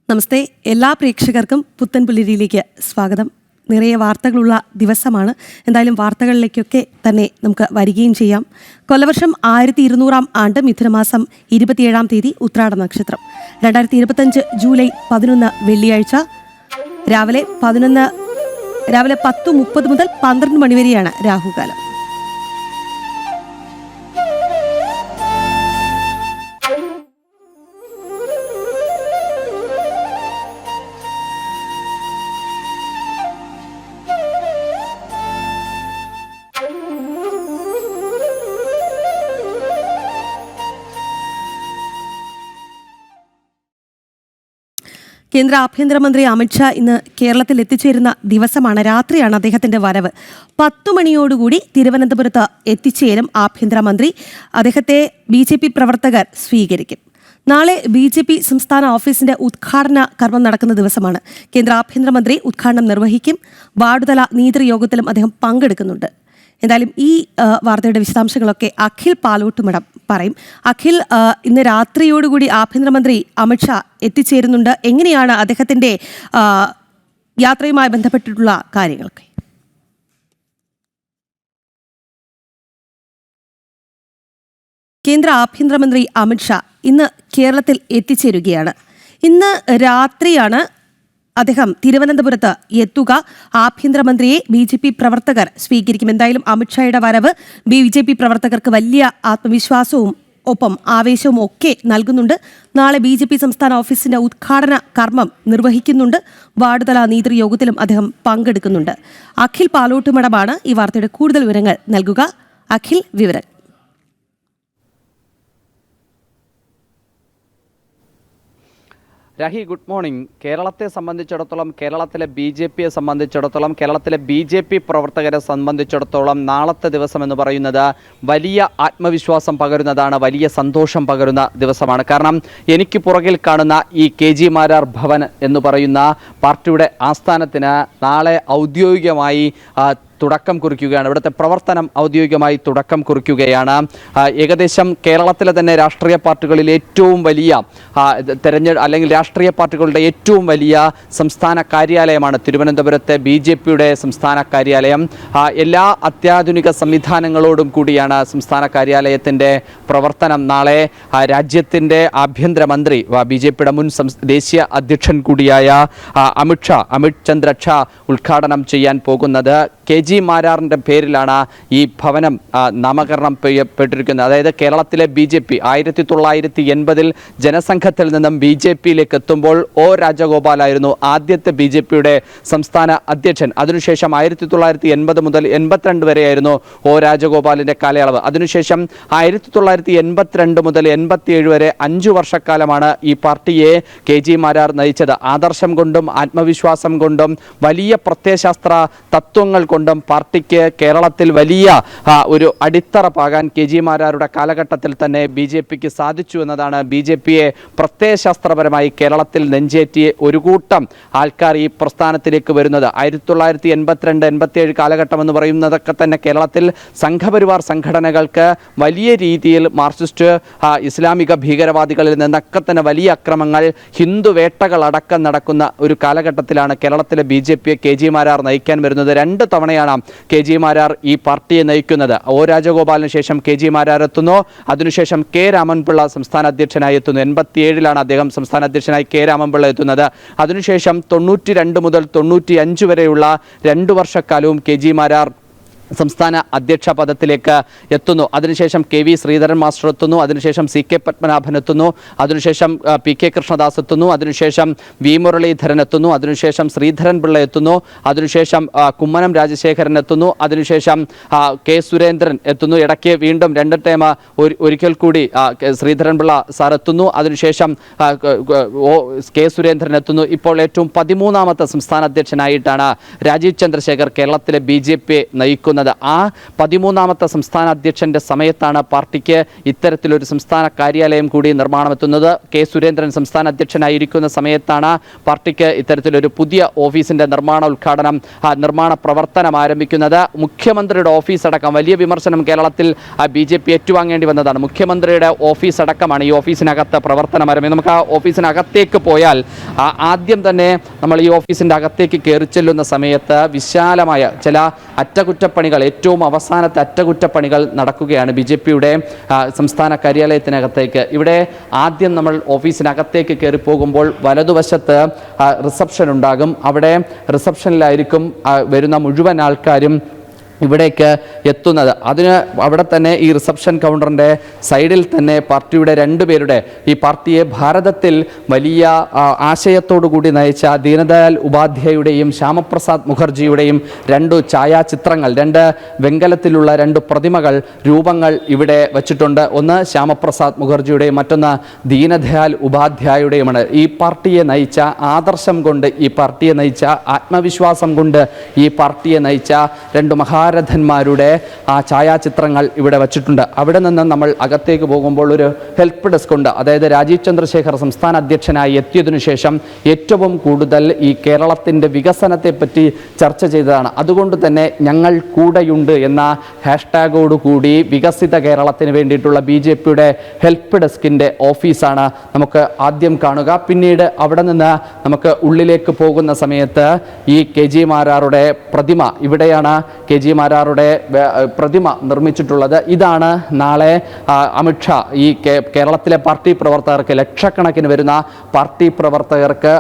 നമസ്തേ, എല്ലാ പ്രേക്ഷകർക്കും പുത്തൻ പുലരിയിലേക്ക് സ്വാഗതം. നിറയെ വാർത്തകളുള്ള ദിവസമാണ്. എന്തായാലും വാർത്തകളിലേക്കൊക്കെ തന്നെ നമുക്ക് വരികയും ചെയ്യാം. കൊല്ലവർഷം 1200 ആണ്ട് മിഥുനമാസം 27 ഉത്രാട നക്ഷത്രം. 2025 ജൂലൈ 11 വെള്ളിയാഴ്ച രാവിലെ 10:30 മുതൽ 12 മണിവരെയാണ് രാഹുകാലം. കേന്ദ്ര ആഭ്യന്തരമന്ത്രി അമിത്ഷാ ഇന്ന് കേരളത്തിൽ എത്തിച്ചേരുന്ന ദിവസമാണ്. രാത്രിയാണ് അദ്ദേഹത്തിന്റെ വരവ്. 10 മണിയോടുകൂടി തിരുവനന്തപുരത്ത് എത്തിച്ചേരും ആഭ്യന്തരമന്ത്രി. അദ്ദേഹത്തെ BJP പ്രവർത്തകർ സ്വീകരിക്കും. നാളെ BJP സംസ്ഥാന ഓഫീസിന്റെ ഉദ്ഘാടന കർമ്മം നടക്കുന്ന ദിവസമാണ്. കേന്ദ്ര ആഭ്യന്തരമന്ത്രി ഉദ്ഘാടനം നിർവഹിക്കും. വാർഡുതല നേതൃയോഗത്തിലും അദ്ദേഹം പങ്കെടുക്കുന്നുണ്ട്. എന്തായാലും ഈ വാർത്തയുടെ വിശദാംശങ്ങളൊക്കെ അഖിൽ പാലോട്ടുമടം പറയും. അഖിൽ, ഇന്ന് രാത്രിയോടുകൂടി ആഭ്യന്തരമന്ത്രി അമിത്ഷാ എത്തിച്ചേരുന്നുണ്ട്. എങ്ങനെയാണ് അദ്ദേഹത്തിന്റെ യാത്രയുമായി ബന്ധപ്പെട്ടിട്ടുള്ള കാര്യങ്ങളൊക്കെ? കേന്ദ്ര ആഭ്യന്തരമന്ത്രി അമിത്ഷാ ഇന്ന് കേരളത്തിൽ എത്തിച്ചേരുകയാണ്. ഇന്ന് രാത്രിയാണ് അദ്ദേഹം തിരുവനന്തപുരത്ത് എത്തുക. ആഭ്യന്തരമന്ത്രിയെ BJP പ്രവർത്തകർ സ്വീകരിക്കും. എന്തായാലും അമിത്ഷായുടെ വരവ് BJP പ്രവർത്തകർക്ക് വലിയ ആത്മവിശ്വാസവും ഒപ്പം ആവേശവും ഒക്കെ നൽകുന്നുണ്ട്. നാളെ BJP സംസ്ഥാന ഓഫീസിന്റെ ഉദ്ഘാടന കർമ്മം നിർവഹിക്കുന്നുണ്ട്. വാർഡുതല നേതൃയോഗത്തിലും അദ്ദേഹം പങ്കെടുക്കുന്നുണ്ട്. അഖിൽ പാലോട്ടുമടമാണ് ഈ വാർത്തയുടെ കൂടുതൽ വിവരങ്ങൾ നൽകുക. അഖിൽ, വിവരം. Rahi, good morning. കേരളത്തെ സംബന്ധിച്ചിടത്തോളം, കേരളത്തിലെ BJPയെ സംബന്ധിച്ചിടത്തോളം, കേരളത്തിലെ BJP പ്രവർത്തകരെ സംബന്ധിച്ചിടത്തോളം നാളത്തെ ദിവസം എന്ന് പറയുന്നത് വലിയ ആത്മവിശ്വാസം പകരുന്നതാണ്, വലിയ സന്തോഷം പകരുന്ന ദിവസമാണ്. കാരണം എനിക്ക് പുറകിൽ കാണുന്ന ഈ KG മാരാർ ഭവൻ എന്ന് പറയുന്ന പാർട്ടിയുടെ ആസ്ഥാനത്തിന് നാളെ ഔദ്യോഗികമായി തുടക്കം കുറിക്കുകയാണ്. ഇവിടുത്തെ പ്രവർത്തനം ഔദ്യോഗികമായി തുടക്കം കുറിക്കുകയാണ്. ഏകദേശം കേരളത്തിലെ തന്നെ രാഷ്ട്രീയ പാർട്ടികളിൽ ഏറ്റവും വലിയ അല്ലെങ്കിൽ രാഷ്ട്രീയ പാർട്ടികളുടെ ഏറ്റവും വലിയ സംസ്ഥാന കാര്യാലയമാണ് തിരുവനന്തപുരത്തെ BJPയുടെ സംസ്ഥാന കാര്യാലയം. എല്ലാ അത്യാധുനിക സംവിധാനങ്ങളോടും കൂടിയാണ് സംസ്ഥാന കാര്യാലയത്തിൻ്റെ പ്രവർത്തനം. നാളെ രാജ്യത്തിൻ്റെ ആഭ്യന്തരമന്ത്രി, BJPയുടെ മുൻ ദേശീയ അധ്യക്ഷൻ കൂടിയായ അമിത് ചന്ദ്ര ഷാ ഉദ്ഘാടനം ചെയ്യാൻ പോകുന്നത്. KG മാരാറിൻ്റെ പേരിലാണ് ഈ ഭവനം നാമകരണം ചെയ്യപ്പെട്ടിരിക്കുന്നത്. അതായത് കേരളത്തിലെ BJP 1980 ജനസംഘത്തിൽ നിന്നും BJPയിലേക്ക് എത്തുമ്പോൾ രാജഗോപാലായിരുന്നു ആദ്യത്തെ BJPയുടെ സംസ്ഥാന അധ്യക്ഷൻ. അതിനുശേഷം 1980 മുതൽ 82 വരെയായിരുന്നു രാജഗോപാലിൻ്റെ കാലയളവ്. അതിനുശേഷം 1982 മുതൽ 87 വരെ 5 വർഷക്കാലമാണ് ഈ പാർട്ടിയെ KG മാരാർ നയിച്ചത്. ആദർശം കൊണ്ടും ആത്മവിശ്വാസം കൊണ്ടും വലിയ പ്രത്യയശാസ്ത്ര തത്വങ്ങൾ കൊണ്ടും പാർട്ടിക്ക് കേരളത്തിൽ വലിയ ഒരു അടിത്തറ പാകാൻ KG മാരാരുടെ കാലഘട്ടത്തിൽ തന്നെ BJPക്ക് സാധിച്ചു എന്നതാണ് BJPയെ പ്രത്യയശാസ്ത്രപരമായി കേരളത്തിൽ നെഞ്ചേറ്റി ഒരു കൂട്ടം ആൾക്കാർ ഈ പ്രസ്ഥാനത്തിലേക്ക് വരുന്നത്. 1982-87 കാലഘട്ടം എന്ന് പറയുന്നതൊക്കെ തന്നെ കേരളത്തിൽ സംഘപരിവാർ സംഘടനകൾക്ക് വലിയ രീതിയിൽ മാർക്സിസ്റ്റ് ഇസ്ലാമിക ഭീകരവാദികളിൽ നിന്നൊക്കെ തന്നെ വലിയ അക്രമങ്ങൾ, ഹിന്ദു വേട്ടകളടക്കം നടക്കുന്ന ഒരു കാലഘട്ടത്തിലാണ് കേരളത്തിലെ BJPയെ KG മാരാർ നയിക്കാൻ വരുന്നത്. 2 തവണയാണ് KG മാരാർ ഈ പാർട്ടിയെ നയിക്കുന്നത്. രാജഗോപാലിന് ശേഷം KG മാരാർ എത്തുന്നു. അതിനുശേഷം K രാമൻപിള്ള സംസ്ഥാന അധ്യക്ഷനായി എത്തുന്നു. 87 അദ്ദേഹം സംസ്ഥാന അധ്യക്ഷനായി K രാമൻപിള്ള എത്തുന്നത്. അതിനുശേഷം 92 മുതൽ 95 വരെയുള്ള 2 വർഷക്കാലവും KG മാരാർ സംസ്ഥാന അധ്യക്ഷ പദത്തിലേക്ക് എത്തുന്നു. അതിനുശേഷം KV ശ്രീധരൻ മാസ്റ്റർ എത്തുന്നു. അതിനുശേഷം CK പത്മനാഭൻ എത്തുന്നു. അതിനുശേഷം PK കൃഷ്ണദാസ് എത്തുന്നു. അതിനുശേഷം V മുരളീധരൻ എത്തുന്നു. അതിനുശേഷം ശ്രീധരൻ പിള്ള എത്തുന്നു. അതിനുശേഷം കുമ്മനം രാജശേഖരൻ എത്തുന്നു. അതിനുശേഷം K സുരേന്ദ്രൻ എത്തുന്നു. ഇടയ്ക്ക് വീണ്ടും 2 ടൈം ഒരിക്കൽ കൂടി ശ്രീധരൻ പിള്ള സാർ എത്തുന്നു. അതിനുശേഷം K സുരേന്ദ്രൻ എത്തുന്നു. ഇപ്പോൾ ഏറ്റവും 13ാമത്തെ സംസ്ഥാന അധ്യക്ഷനായിട്ടാണ് രാജീവ് ചന്ദ്രശേഖർ കേരളത്തിലെ BJP നയിക്കുന്നത്. വന്നത്. ആ 13ാമത്തെ സംസ്ഥാന അധ്യക്ഷന്റെ സമയത്താണ് പാർട്ടിക്ക് ഇത്തരത്തിലൊരു സംസ്ഥാന കാര്യാലയം കൂടി നിർമ്മാണമെത്തുന്നത്. കെ സുരേന്ദ്രൻ സംസ്ഥാന അധ്യക്ഷനായിരിക്കുന്ന സമയത്താണ് പാർട്ടിക്ക് ഇത്തരത്തിലൊരു പുതിയ ഓഫീസിന്റെ നിർമ്മാണ പ്രവർത്തനം ആരംഭിക്കുന്നത്. മുഖ്യമന്ത്രിയുടെ ഓഫീസ് അടക്കം വലിയ വിമർശനം കേരളത്തിൽ BJP ഏറ്റുവാങ്ങേണ്ടി വന്നതാണ്. മുഖ്യമന്ത്രിയുടെ ഓഫീസ് അടക്കമാണ് ഈ ഓഫീസിനകത്ത് പ്രവർത്തനം ആരംഭിക്കുന്നത്. നമുക്ക് ആ ഓഫീസിനകത്തേക്ക് പോയാൽ ആദ്യം തന്നെ നമ്മൾ ഈ ഓഫീസിന്റെ അകത്തേക്ക് കയറി ചെല്ലുന്ന സമയത്ത് വിശാലമായ ചില അറ്റകുറ്റപ്പണികൾ, ഏറ്റവും അവസാനത്തെ അറ്റകുറ്റപ്പണികൾ നടക്കുകയാണ് BJPയുടെ സംസ്ഥാന കാര്യാലയത്തിനകത്തേക്ക്. ഇവിടെ ആദ്യം നമ്മൾ ഓഫീസിനകത്തേക്ക് കയറി പോകുമ്പോൾ വലതുവശത്ത് റിസപ്ഷൻ ഉണ്ടാകും. അവിടെ റിസപ്ഷനിലായിരിക്കും വരുന്ന മുഴുവൻ ആൾക്കാരും ഇവിടേക്ക് എത്തുന്നത്. അവിടെ തന്നെ ഈ റിസപ്ഷൻ കൗണ്ടറിൻ്റെ സൈഡിൽ തന്നെ പാർട്ടിയുടെ രണ്ടുപേരുടെ, ഈ പാർട്ടിയെ ഭാരതത്തിൽ വലിയ ആശയത്തോടു കൂടി നയിച്ച ദീനദയാൽ ഉപാധ്യായുടെയും ശ്യാമപ്രസാദ് മുഖർജിയുടെയും 2 ഛായാചിത്രങ്ങൾ, 2 വെങ്കലത്തിലുള്ള 2 പ്രതിമകൾ, രൂപങ്ങൾ ഇവിടെ വച്ചിട്ടുണ്ട്. ഒന്ന് ശ്യാമപ്രസാദ് മുഖർജിയുടെയും മറ്റൊന്ന് ദീനദയാൽ ഉപാധ്യായുടെയുമാണ്. ഈ പാർട്ടിയെ നയിച്ച ആദർശം കൊണ്ട്, ഈ പാർട്ടിയെ നയിച്ച ആത്മവിശ്വാസം കൊണ്ട് ഈ പാർട്ടിയെ നയിച്ച 2 മഹാരഥന്മാരുടെ ആ ഛായാചിത്രങ്ങൾ ഇവിടെ വച്ചിട്ടുണ്ട്. അവിടെ നിന്ന് നമ്മൾ അകത്തേക്ക് പോകുമ്പോൾ ഒരു ഹെൽപ്പ് ഡെസ്ക് ഉണ്ട്. അതായത് രാജീവ് ചന്ദ്രശേഖർ സംസ്ഥാന അധ്യക്ഷനായി എത്തിയതിനു ശേഷം ഏറ്റവും കൂടുതൽ ഈ കേരളത്തിൻ്റെ വികസനത്തെപ്പറ്റി ചർച്ച ചെയ്തതാണ്. അതുകൊണ്ട് തന്നെ ഞങ്ങൾ കൂടെയുണ്ട് എന്ന ഹാഷ്ടാഗോടുകൂടി വികസിത കേരളത്തിന് വേണ്ടിയിട്ടുള്ള BJPയുടെ ഹെൽപ്പ് ഡെസ്കിൻ്റെ ഓഫീസാണ് നമുക്ക് ആദ്യം കാണുക. പിന്നീട് അവിടെ നിന്ന് നമുക്ക് ഉള്ളിലേക്ക് പോകുന്ന സമയത്ത് ഈ KG മാരാറുടെ പ്രതിമ, ഇവിടെയാണ് KG മാരാറുടെ പ്രതിമ നിർമ്മിച്ചിട്ടുള്ളത്. ഇതാണ് നാളെ അമിത്ഷാ ഈ കേരളത്തിലെ പാർട്ടി പ്രവർത്തകർക്ക്, ലക്ഷക്കണക്കിന് വരുന്ന പാർട്ടി പ്രവർത്തകർക്ക്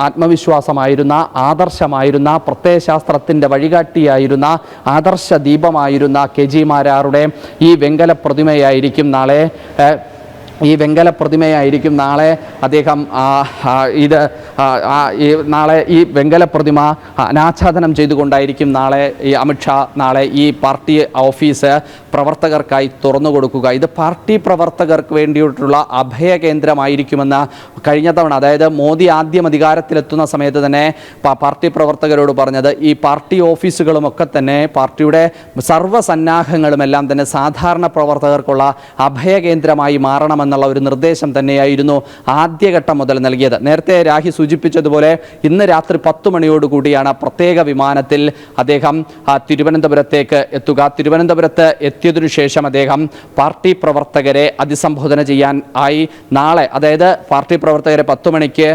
ആത്മവിശ്വാസമായിരുന്ന, ആദർശമായിരുന്ന, പ്രത്യയശാസ്ത്രത്തിൻ്റെ വഴികാട്ടിയായിരുന്ന, ആദർശ ദീപമായിരുന്ന KG മാരാറുടെ ഈ വെങ്കല പ്രതിമയായിരിക്കും നാളെ അദ്ദേഹം നാളെ ഈ വെങ്കല പ്രതിമ അനാച്ഛാദനം ചെയ്തുകൊണ്ടായിരിക്കും നാളെ ഈ അമിത്ഷാ ഈ പാർട്ടി ഓഫീസ് പ്രവർത്തകർക്കായി തുറന്നു കൊടുക്കുക. ഇത് പാർട്ടി പ്രവർത്തകർക്ക് വേണ്ടിയിട്ടുള്ള അഭയകേന്ദ്രമായിരിക്കുമെന്ന് കഴിഞ്ഞ തവണ, അതായത് മോദി ആദ്യം അധികാരത്തിലെത്തുന്ന സമയത്ത് തന്നെ പാർട്ടി പ്രവർത്തകരോട് പറഞ്ഞത്, ഈ പാർട്ടി ഓഫീസുകളുമൊക്കെ തന്നെ പാർട്ടിയുടെ സർവ്വസന്നാഹങ്ങളുമെല്ലാം തന്നെ സാധാരണ പ്രവർത്തകർക്കുള്ള അഭയകേന്ദ്രമായി മാറണമെന്നുള്ള ഒരു നിർദ്ദേശം തന്നെയായിരുന്നു ആദ്യഘട്ടം മുതൽ നൽകിയത്. നേരത്തെ രാഹി സൂചിപ്പിച്ചതുപോലെ ഇന്ന് രാത്രി 10 മണിയോടുകൂടിയാണ് പ്രത്യേക വിമാനത്തിൽ അദ്ദേഹം തിരുവനന്തപുരത്തേക്ക് എത്തുക. തിരുവനന്തപുരത്ത് എത്തിയതിനു ശേഷം അദ്ദേഹം പാർട്ടി പ്രവർത്തകരെ അഭിസംബോധന ചെയ്യാൻ ആയി നാളെ, അതായത് പാർട്ടി പ്രവർത്തകരെ 10 മണിക്ക്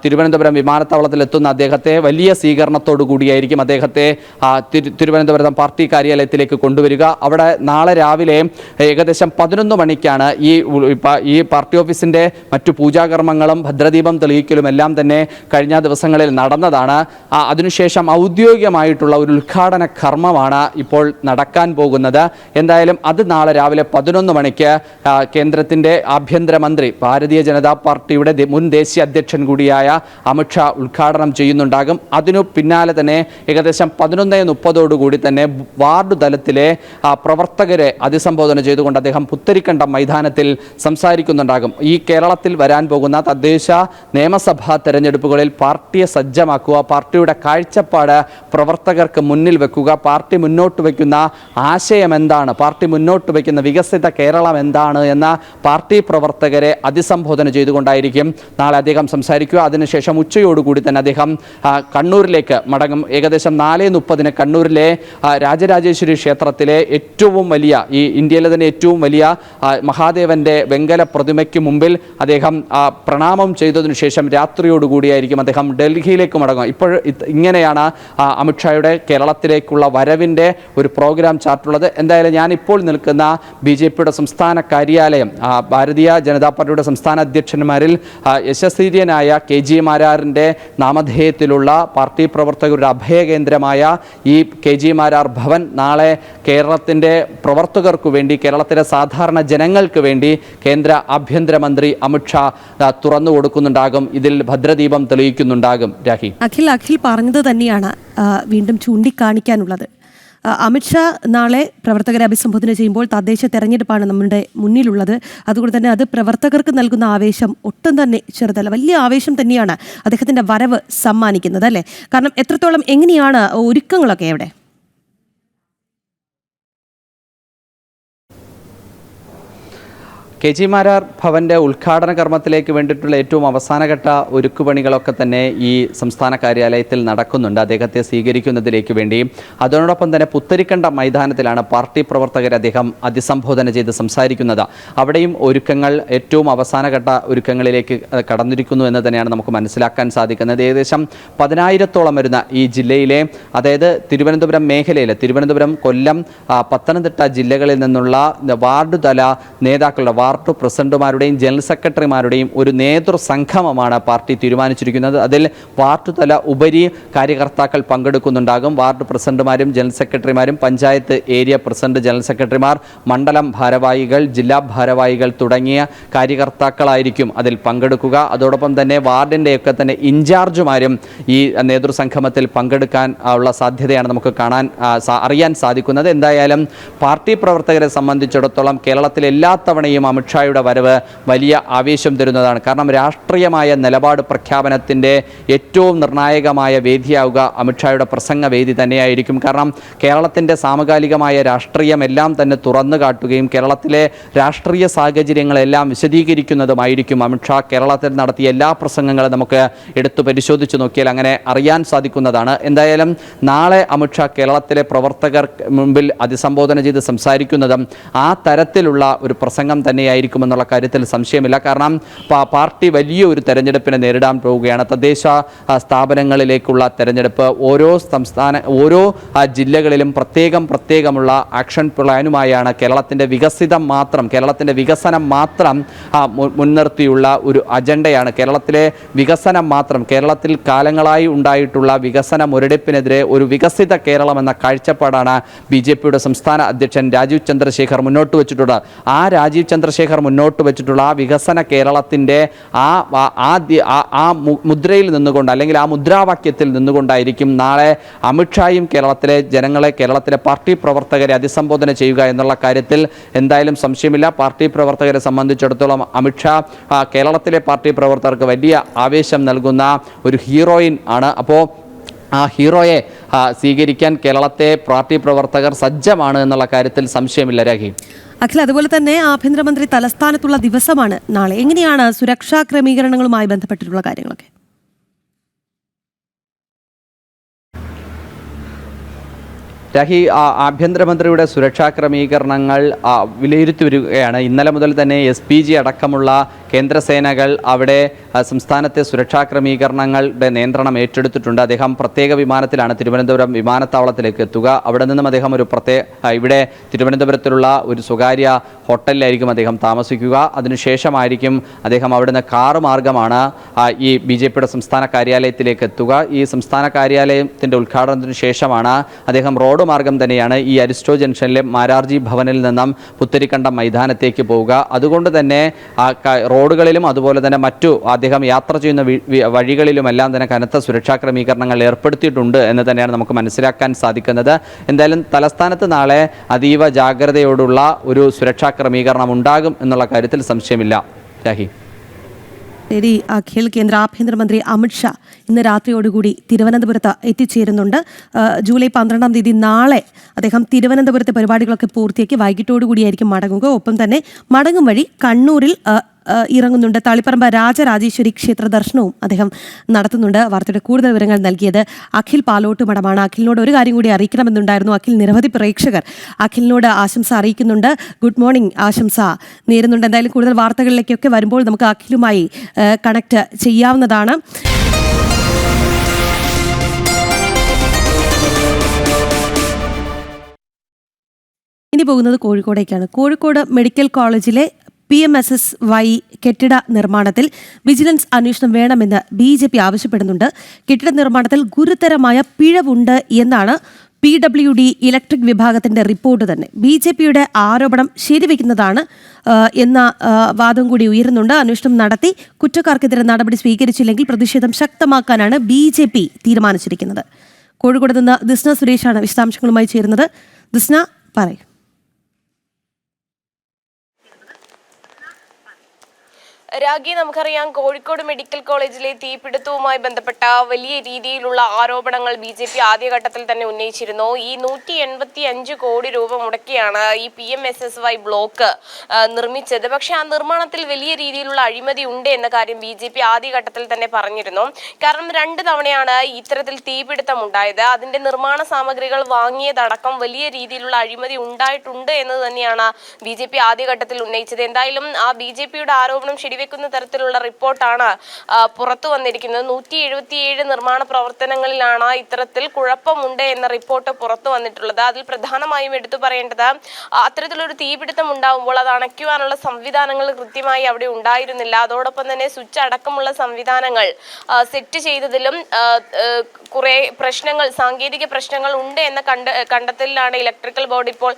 തിരുവനന്തപുരം വിമാനത്താവളത്തിൽ എത്തുന്ന അദ്ദേഹത്തെ വലിയ സ്വീകരണത്തോടു കൂടിയായിരിക്കും അദ്ദേഹത്തെ തിരുവനന്തപുരം പാർട്ടി കാര്യാലയത്തിലേക്ക് കൊണ്ടുവരിക. അവിടെ നാളെ രാവിലെ ഏകദേശം 11 മണിക്കാണ് ഈ പാർട്ടി ഓഫീസിൻ്റെ മറ്റു പൂജാകർമ്മങ്ങളും ഭദ്രദീപം തെളിയിക്കലും എല്ലാം തന്നെ കഴിഞ്ഞ ദിവസങ്ങളിൽ നടന്നതാണ്. അതിനുശേഷം ഔദ്യോഗികമായിട്ടുള്ള ഒരു ഉദ്ഘാടന കർമ്മമാണ് ഇപ്പോൾ നടക്കാൻ പോകുന്നത്. എന്തായാലും അത് നാളെ രാവിലെ 11 മണിക്ക് കേന്ദ്രത്തിൻ്റെ ആഭ്യന്തരമന്ത്രി, ഭാരതീയ ജനതാ പാർട്ടിയുടെ മുൻ ദേശീയ അധ്യക്ഷൻ കൂടിയായ അമിത്ഷാ ഉദ്ഘാടനം ചെയ്യുന്നുണ്ടാകും. അതിനു പിന്നാലെ തന്നെ ഏകദേശം 11:30 തന്നെ വാർഡ് തലത്തിലെ പ്രവർത്തകരെ അഭിസംബോധന ചെയ്തുകൊണ്ട് അദ്ദേഹം പുത്തരിക്കണ്ടം മൈതാനത്തിൽ സംസാരിക്കുന്നുണ്ടാകും. ഈ കേരളത്തിൽ വരാൻ പോകുന്ന തദ്ദേശ നിയമസഭാ തെരഞ്ഞെടുപ്പുകളിൽ പാർട്ടിയെ സജ്ജമാക്കുക, പാർട്ടിയുടെ കാഴ്ചപ്പാട് പ്രവർത്തകർക്ക് മുന്നിൽ വെക്കുക, പാർട്ടി മുന്നോട്ട് വയ്ക്കുന്ന ആശയം എന്താണ്, പാർട്ടി മുന്നോട്ട് വയ്ക്കുന്ന വികസിത കേരളം എന്താണ് എന്ന പാർട്ടി പ്രവർത്തകരെ അഭിസംബോധന ചെയ്തുകൊണ്ടായിരിക്കും നാളെ അദ്ദേഹം സംസാരിക്കുക. അതിനുശേഷം ഉച്ചയോടുകൂടി തന്നെ അദ്ദേഹം കണ്ണൂരിലേക്ക് മടങ്ങും. ഏകദേശം 4:30 കണ്ണൂരിലെ രാജരാജേശ്വരി ക്ഷേത്രത്തിലെ ഏറ്റവും വലിയ, ഈ ഇന്ത്യയിലെ തന്നെ ഏറ്റവും വലിയ മഹാദേവന്റെ വെങ്കല പ്രതിമയ്ക്ക് മുമ്പിൽ അദ്ദേഹം പ്രണാമം ചെയ്തതിനു ശേഷം രാത്രിയോടുകൂടിയായിരിക്കും അദ്ദേഹം ഡൽഹിയിലേക്ക് മടങ്ങുക. ഇപ്പോൾ ഇങ്ങനെയാണ് അമിത്ഷായുടെ കേരളത്തിലേക്കുള്ള വരവിൻ്റെ ഒരു പ്രോഗ്രാം ചാർട്ടുള്ളത്. എന്തായാലും ഞാനിപ്പോൾ നിൽക്കുന്ന BJPയുടെ സംസ്ഥാന കാര്യാലയം, ഭാരതീയ ജനതാ പാർട്ടിയുടെ സംസ്ഥാന അധ്യക്ഷന്മാരിൽ യശസ്വീര്യനായ KG മാരാറിൻ്റെ നാമധേയത്തിലുള്ള പാർട്ടി പ്രവർത്തകരുടെ അഭയകേന്ദ്രമായ ഈ KG മാരാർ ഭവൻ നാളെ കേരളത്തിൻ്റെ പ്രവർത്തകർക്കു വേണ്ടി, കേരളത്തിലെ സാധാരണ ജനങ്ങൾക്ക് വേണ്ടി കേന്ദ്ര ആഭ്യന്തരമന്ത്രി അമിത്ഷാ തുറന്നു കൊടുക്കുന്നുണ്ടാകും. ഇതിൽ ഭദ്രദീപം തെളിയിക്കുന്നുണ്ടാകും. രാഹി, അഖിൽ പറഞ്ഞത് തന്നെയാണ് വീണ്ടും ചൂണ്ടിക്കാണിക്കാനുള്ളത്. അമിത്ഷാ നാളെ പ്രവർത്തകരെ അഭിസംബോധന ചെയ്യുമ്പോൾ തദ്ദേശ തെരഞ്ഞെടുപ്പാണ് നമ്മുടെ മുന്നിലുള്ളത്. അതുകൊണ്ട് തന്നെ അത് പ്രവർത്തകർക്ക് നൽകുന്ന ആവേശം ഒട്ടും തന്നെ ചെറുതല്ല, വലിയ ആവേശം തന്നെയാണ് അദ്ദേഹത്തിൻ്റെ വരവ് സമ്മാനിക്കുന്നത്, അല്ലേ? കാരണം എത്രത്തോളം, എങ്ങനെയാണ് ഒരുക്കങ്ങളൊക്കെ എവിടെ? കെ ജി മാരാർ ഭവന്റെ ഉദ്ഘാടന കർമ്മത്തിലേക്ക് വേണ്ടിയിട്ടുള്ള ഏറ്റവും അവസാനഘട്ട ഒരുക്കുപണികളൊക്കെ തന്നെ ഈ സംസ്ഥാന കാര്യാലയത്തിൽ നടക്കുന്നുണ്ട്, അദ്ദേഹത്തെ സ്വീകരിക്കുന്നതിലേക്ക് വേണ്ടി. അതോടൊപ്പം തന്നെ പുത്തരിക്കണ്ട മൈതാനത്തിലാണ് പാർട്ടി പ്രവർത്തകരെ അദ്ദേഹം അഭിസംബോധന ചെയ്ത് സംസാരിക്കുന്നത്. അവിടെയും ഒരുക്കങ്ങൾ ഏറ്റവും അവസാനഘട്ട ഒരുക്കങ്ങളിലേക്ക് കടന്നിരിക്കുന്നു എന്ന് തന്നെയാണ് നമുക്ക് മനസ്സിലാക്കാൻ സാധിക്കുന്നത്. ഏകദേശം 10,000-ഓളം വരുന്ന ഈ ജില്ലയിലെ, അതായത് തിരുവനന്തപുരം മേഖലയിലെ, തിരുവനന്തപുരം, കൊല്ലം, പത്തനംതിട്ട ജില്ലകളിൽ നിന്നുള്ള വാർഡ് തല നേതാക്കളുടെ, വാർഡ് പ്രസിഡന്റുമാരുടെയും ജനറൽ സെക്രട്ടറിമാരുടെയും ഒരു നേതൃസംഗമമാണ് പാർട്ടി തീരുമാനിച്ചിരിക്കുന്നത്. അതിൽ വാർഡ് തല ഉപരി കാര്യകർത്താക്കൾ പങ്കെടുക്കുന്നുണ്ടാകും. വാർഡ് പ്രസിഡന്റുമാരും ജനറൽ സെക്രട്ടറിമാരും, പഞ്ചായത്ത് ഏരിയ പ്രസിഡന്റ്, ജനറൽ സെക്രട്ടറിമാർ, മണ്ഡലം ഭാരവാഹികൾ, ജില്ലാ ഭാരവാഹികൾ തുടങ്ങിയ കാര്യകർത്താക്കളായിരിക്കും അതിൽ പങ്കെടുക്കുക. അതോടൊപ്പം തന്നെ വാർഡിൻ്റെയൊക്കെ തന്നെ ഇൻചാർജുമാരും ഈ നേതൃസംഗമത്തിൽ പങ്കെടുക്കാൻ ഉള്ള സാധ്യതയാണ് നമുക്ക് അറിയാൻ സാധിക്കുന്നത്. എന്തായാലും പാർട്ടി പ്രവർത്തകരെ സംബന്ധിച്ചിടത്തോളം കേരളത്തിൽ എല്ലാ തവണയും അമിത്ഷായുടെ വരവ് വലിയ ആവേശം തരുന്നതാണ്. കാരണം രാഷ്ട്രീയമായ നിലപാട് പ്രഖ്യാപനത്തിൻ്റെ ഏറ്റവും നിർണായകമായ വേദിയാവുക അമിത്ഷായുടെ പ്രസംഗ വേദി തന്നെയായിരിക്കും. കാരണം കേരളത്തിൻ്റെ സമകാലികമായ രാഷ്ട്രീയമെല്ലാം തന്നെ തുറന്നു കാട്ടുകയും കേരളത്തിലെ രാഷ്ട്രീയ സാഹചര്യങ്ങളെല്ലാം വിശദീകരിക്കുന്നതുമായിരിക്കും അമിത്ഷാ കേരളത്തിൽ നടത്തിയ എല്ലാ പ്രസംഗങ്ങളും നമുക്ക് എടുത്തു പരിശോധിച്ച് നോക്കിയാൽ അങ്ങനെ അറിയാൻ സാധിക്കുന്നതാണ്. എന്തായാലും നാളെ അമിത്ഷാ കേരളത്തിലെ പ്രവർത്തകർ മുമ്പിൽ അഭിസംബോധന ചെയ്ത് സംസാരിക്കുന്നതും ആ തരത്തിലുള്ള ഒരു പ്രസംഗം തന്നെയായിരിക്കുമെന്നുള്ള കാര്യത്തിൽ സംശയമില്ല. കാരണം പാർട്ടി വലിയ ഒരു തെരഞ്ഞെടുപ്പിനെ നേരിടാൻ പോവുകയാണ്. തദ്ദേശ സ്ഥാപനങ്ങളിലേക്കുള്ള തെരഞ്ഞെടുപ്പ്. ഓരോ ജില്ലകളിലും പ്രത്യേകമുള്ള ആക്ഷൻ പ്ലാനുമായാണ് കേരളത്തിൻ്റെ വികസനം മാത്രം മുൻനിർത്തിയുള്ള ഒരു അജണ്ടയാണ്. കേരളത്തിലെ വികസനം മാത്രം, കേരളത്തിൽ കാലങ്ങളായി ഉണ്ടായിട്ടുള്ള വികസന മുരടിപ്പിനെതിരെ ഒരു വികസിത കേരളം എന്ന കാഴ്ചപ്പാടാണ് BJPയുടെ സംസ്ഥാന അധ്യക്ഷൻ രാജീവ് ചന്ദ്രശേഖർ മുന്നോട്ട് വെച്ചിട്ടുള്ളത്. ആ രാജീവ് ചന്ദ്രശേഖർ മുന്നോട്ട് വെച്ചിട്ടുള്ള ആ വികസന കേരളത്തിൻ്റെ ആ മുദ്രയിൽ നിന്നുകൊണ്ട്, അല്ലെങ്കിൽ ആ മുദ്രാവാക്യത്തിൽ നിന്നുകൊണ്ടായിരിക്കും നാളെ അമിത്ഷായും കേരളത്തിലെ ജനങ്ങളെ, കേരളത്തിലെ പാർട്ടി പ്രവർത്തകരെ അഭിസംബോധന ചെയ്യുക എന്നുള്ള കാര്യത്തിൽ എന്തായാലും സംശയമില്ല. പാർട്ടി പ്രവർത്തകരെ സംബന്ധിച്ചിടത്തോളം അമിത്ഷാ കേരളത്തിലെ പാർട്ടി പ്രവർത്തകർക്ക് വലിയ ആവേശം നൽകുന്ന ഒരു ഹീറോയിൻ ആണ്. അപ്പോൾ ആ ഹീറോയെ സ്വീകരിക്കാൻ കേരളത്തെ പാർട്ടി പ്രവർത്തകർ സജ്ജമാണ് എന്നുള്ള കാര്യത്തിൽ സംശയമില്ല. രാഖി, അഖിൽ, അതുപോലെ തന്നെ ആഭ്യന്തരമന്ത്രി തലസ്ഥാനത്തുള്ള ദിവസമാണ് നാളെ. എങ്ങനെയാണ് സുരക്ഷാ ക്രമീകരണങ്ങളുമായി ബന്ധപ്പെട്ടിട്ടുള്ള കാര്യങ്ങളൊക്കെ? രാഹി, ആഭ്യന്തരമന്ത്രിയുടെ സുരക്ഷാ ക്രമീകരണങ്ങൾ വിലയിരുത്തി വരികയാണ്. ഇന്നലെ മുതൽ തന്നെ SPG അടക്കമുള്ള കേന്ദ്രസേനകൾ അവിടെ സംസ്ഥാനത്തെ സുരക്ഷാ ക്രമീകരണങ്ങളുടെ നിയന്ത്രണം ഏറ്റെടുത്തിട്ടുണ്ട്. അദ്ദേഹം പ്രത്യേക വിമാനത്തിലാണ് തിരുവനന്തപുരം വിമാനത്താവളത്തിലേക്ക് എത്തുക. അവിടെ നിന്നും അദ്ദേഹം ഇവിടെ തിരുവനന്തപുരത്തിലുള്ള ഒരു സ്വകാര്യ ഹോട്ടലിലായിരിക്കും അദ്ദേഹം താമസിക്കുക. അതിനുശേഷമായിരിക്കും അദ്ദേഹം അവിടുന്ന് കാറ് മാർഗമാണ് ഈ BJPയുടെ സംസ്ഥാന കാര്യാലയത്തിലേക്ക് എത്തുക. ഈ സംസ്ഥാന കാര്യാലയത്തിൻ്റെ ഉദ്ഘാടനത്തിന് ശേഷമാണ് അദ്ദേഹം റോഡ് മാർഗം തന്നെയാണ് ഈ അരിസ്റ്റോ ജംഗ്ഷനിലെ മാരാർജി ഭവനിൽ നിന്നും പുത്തരിക്കണ്ടം മൈതാനത്തേക്ക് പോവുക. അതുകൊണ്ട് തന്നെ റോഡുകളിലും അതുപോലെ തന്നെ മറ്റു അദ്ദേഹം യാത്ര ചെയ്യുന്ന വഴികളിലുമെല്ലാം തന്നെ കനത്ത സുരക്ഷാ ക്രമീകരണങ്ങൾ ഏർപ്പെടുത്തിയിട്ടുണ്ട് എന്ന് തന്നെയാണ് നമുക്ക് മനസ്സിലാക്കാൻ സാധിക്കുന്നത്. എന്തായാലും തലസ്ഥാനത്ത് നാളെ അതീവ ജാഗ്രതയോടുള്ള ഒരു സുരക്ഷാ ക്രമീകരണം ഉണ്ടാകും എന്നുള്ള കാര്യത്തിൽ സംശയമില്ല. രാഹി, ശരി അഖിൽ. കേന്ദ്ര ആഭ്യന്തരമന്ത്രി അമിത്ഷാ ഇന്ന് രാത്രിയോടുകൂടി തിരുവനന്തപുരത്ത് എത്തിച്ചേരുന്നുണ്ട്. ജൂലൈ 12-ാം തീയതി നാളെ അദ്ദേഹം തിരുവനന്തപുരത്തെ പരിപാടികളൊക്കെ പൂർത്തിയാക്കി വൈകിട്ടോടുകൂടിയായിരിക്കും മടങ്ങുക. ഒപ്പം തന്നെ മടങ്ങും വഴി കണ്ണൂരിൽ ഇറങ്ങുന്നുണ്ട്. തളിപ്പറമ്പ് രാജരാജേശ്വരി ക്ഷേത്ര ദർശനവും അദ്ദേഹം നടത്തുന്നുണ്ട്. വാർത്തയുടെ കൂടുതൽ വിവരങ്ങൾ നൽകിയത് അഖിൽ പാലോട്ടുമടമാണ്. അഖിലിനോട് ഒരു കാര്യം കൂടി അറിയിക്കണമെന്നുണ്ടായിരുന്നു. അഖിൽ, നിരവധി പ്രേക്ഷകർ അഖിലിനോട് ആശംസ അറിയിക്കുന്നുണ്ട്. ഗുഡ് മോർണിംഗ് ആശംസ നേരുന്നുണ്ട്. എന്തായാലും കൂടുതൽ വാർത്തകളിലേക്കൊക്കെ വരുമ്പോൾ നമുക്ക് അഖിലുമായി കണക്ട് ചെയ്യാവുന്നതാണ്. ഇനി പോകുന്നത് കോഴിക്കോടേക്കാണ്. കോഴിക്കോട് മെഡിക്കൽ കോളേജിലെ PMSSY കെട്ടിട നിർമ്മാണത്തിൽ വിജിലൻസ് അന്വേഷണം വേണമെന്ന് BJP ആവശ്യപ്പെടുന്നുണ്ട്. കെട്ടിട നിർമ്മാണത്തിൽ ഗുരുതരമായ പിഴവുണ്ട് എന്നാണ് PWD ഇലക്ട്രിക് വിഭാഗത്തിന്റെ റിപ്പോർട്ട് തന്നെ. BJPയുടെ ആരോപണം ശരിവെക്കുന്നതാണ് എന്ന വാദം കൂടി ഉയരുന്നുണ്ട്. അന്വേഷണം നടത്തി കുറ്റക്കാർക്കെതിരെ നടപടി സ്വീകരിച്ചില്ലെങ്കിൽ പ്രതിഷേധം ശക്തമാക്കാനാണ് BJP തീരുമാനിച്ചിരിക്കുന്നത്. കോഴിക്കോട് നിന്ന് ദിസ്ന സുരേഷാണ് വിശദാംശങ്ങളുമായി ചേരുന്നത്. ദിസ്ന, പറയൂ. രാഗി, നമുക്കറിയാം കോഴിക്കോട് മെഡിക്കൽ കോളേജിലെ തീപിടുത്തവുമായി ബന്ധപ്പെട്ട വലിയ രീതിയിലുള്ള ആരോപണങ്ങൾ BJP ആദ്യഘട്ടത്തിൽ തന്നെ ഉന്നയിച്ചിരുന്നു. ഈ 185 കോടി രൂപ മുടക്കിയാണ് ഈ PMSSY ബ്ലോക്ക് നിർമ്മിച്ചത്. പക്ഷെ ആ നിർമ്മാണത്തിൽ വലിയ രീതിയിലുള്ള അഴിമതി ഉണ്ട് എന്ന കാര്യം BJP ആദ്യഘട്ടത്തിൽ തന്നെ പറഞ്ഞിരുന്നു. കാരണം 2 തവണയാണ് ഇത്തരത്തിൽ തീപിടുത്തം ഉണ്ടായത്. അതിന്റെ നിർമ്മാണ സാമഗ്രികൾ വാങ്ങിയതടക്കം വലിയ രീതിയിലുള്ള അഴിമതി ഉണ്ടായിട്ടുണ്ട് എന്ന് തന്നെയാണ് BJP ആദ്യഘട്ടത്തിൽ ഉന്നയിച്ചത്. എന്തായാലും ആ BJPയുടെ ആരോപണം വെക്കുന്ന തരത്തിലുള്ള റിപ്പോർട്ടാണ് പുറത്തു വന്നിരിക്കുന്നത്. 177 നിർമ്മാണ പ്രവർത്തനങ്ങളിലാണ് ഇത്തരത്തിൽ കുഴപ്പമുണ്ട് എന്ന റിപ്പോർട്ട് പുറത്തു വന്നിട്ടുള്ളത്. അതിൽ പ്രധാനമായും എടുത്തു പറയേണ്ടത് അത്തരത്തിലൊരു തീപിടുത്തം ഉണ്ടാകുമ്പോൾ അത് അണയ്ക്കുവാനുള്ള സംവിധാനങ്ങൾ കൃത്യമായി അവിടെ ഉണ്ടായിരുന്നില്ല. അതോടൊപ്പം തന്നെ സ്വിച്ച് അടക്കമുള്ള സംവിധാനങ്ങൾ സെറ്റ് ചെയ്തതിലും കുറെ പ്രശ്നങ്ങൾ, സാങ്കേതിക പ്രശ്നങ്ങൾ ഉണ്ട് എന്ന കണ്ടെത്തലിലാണ് ഇലക്ട്രിക്കൽ ബോർഡ് ഇപ്പോൾ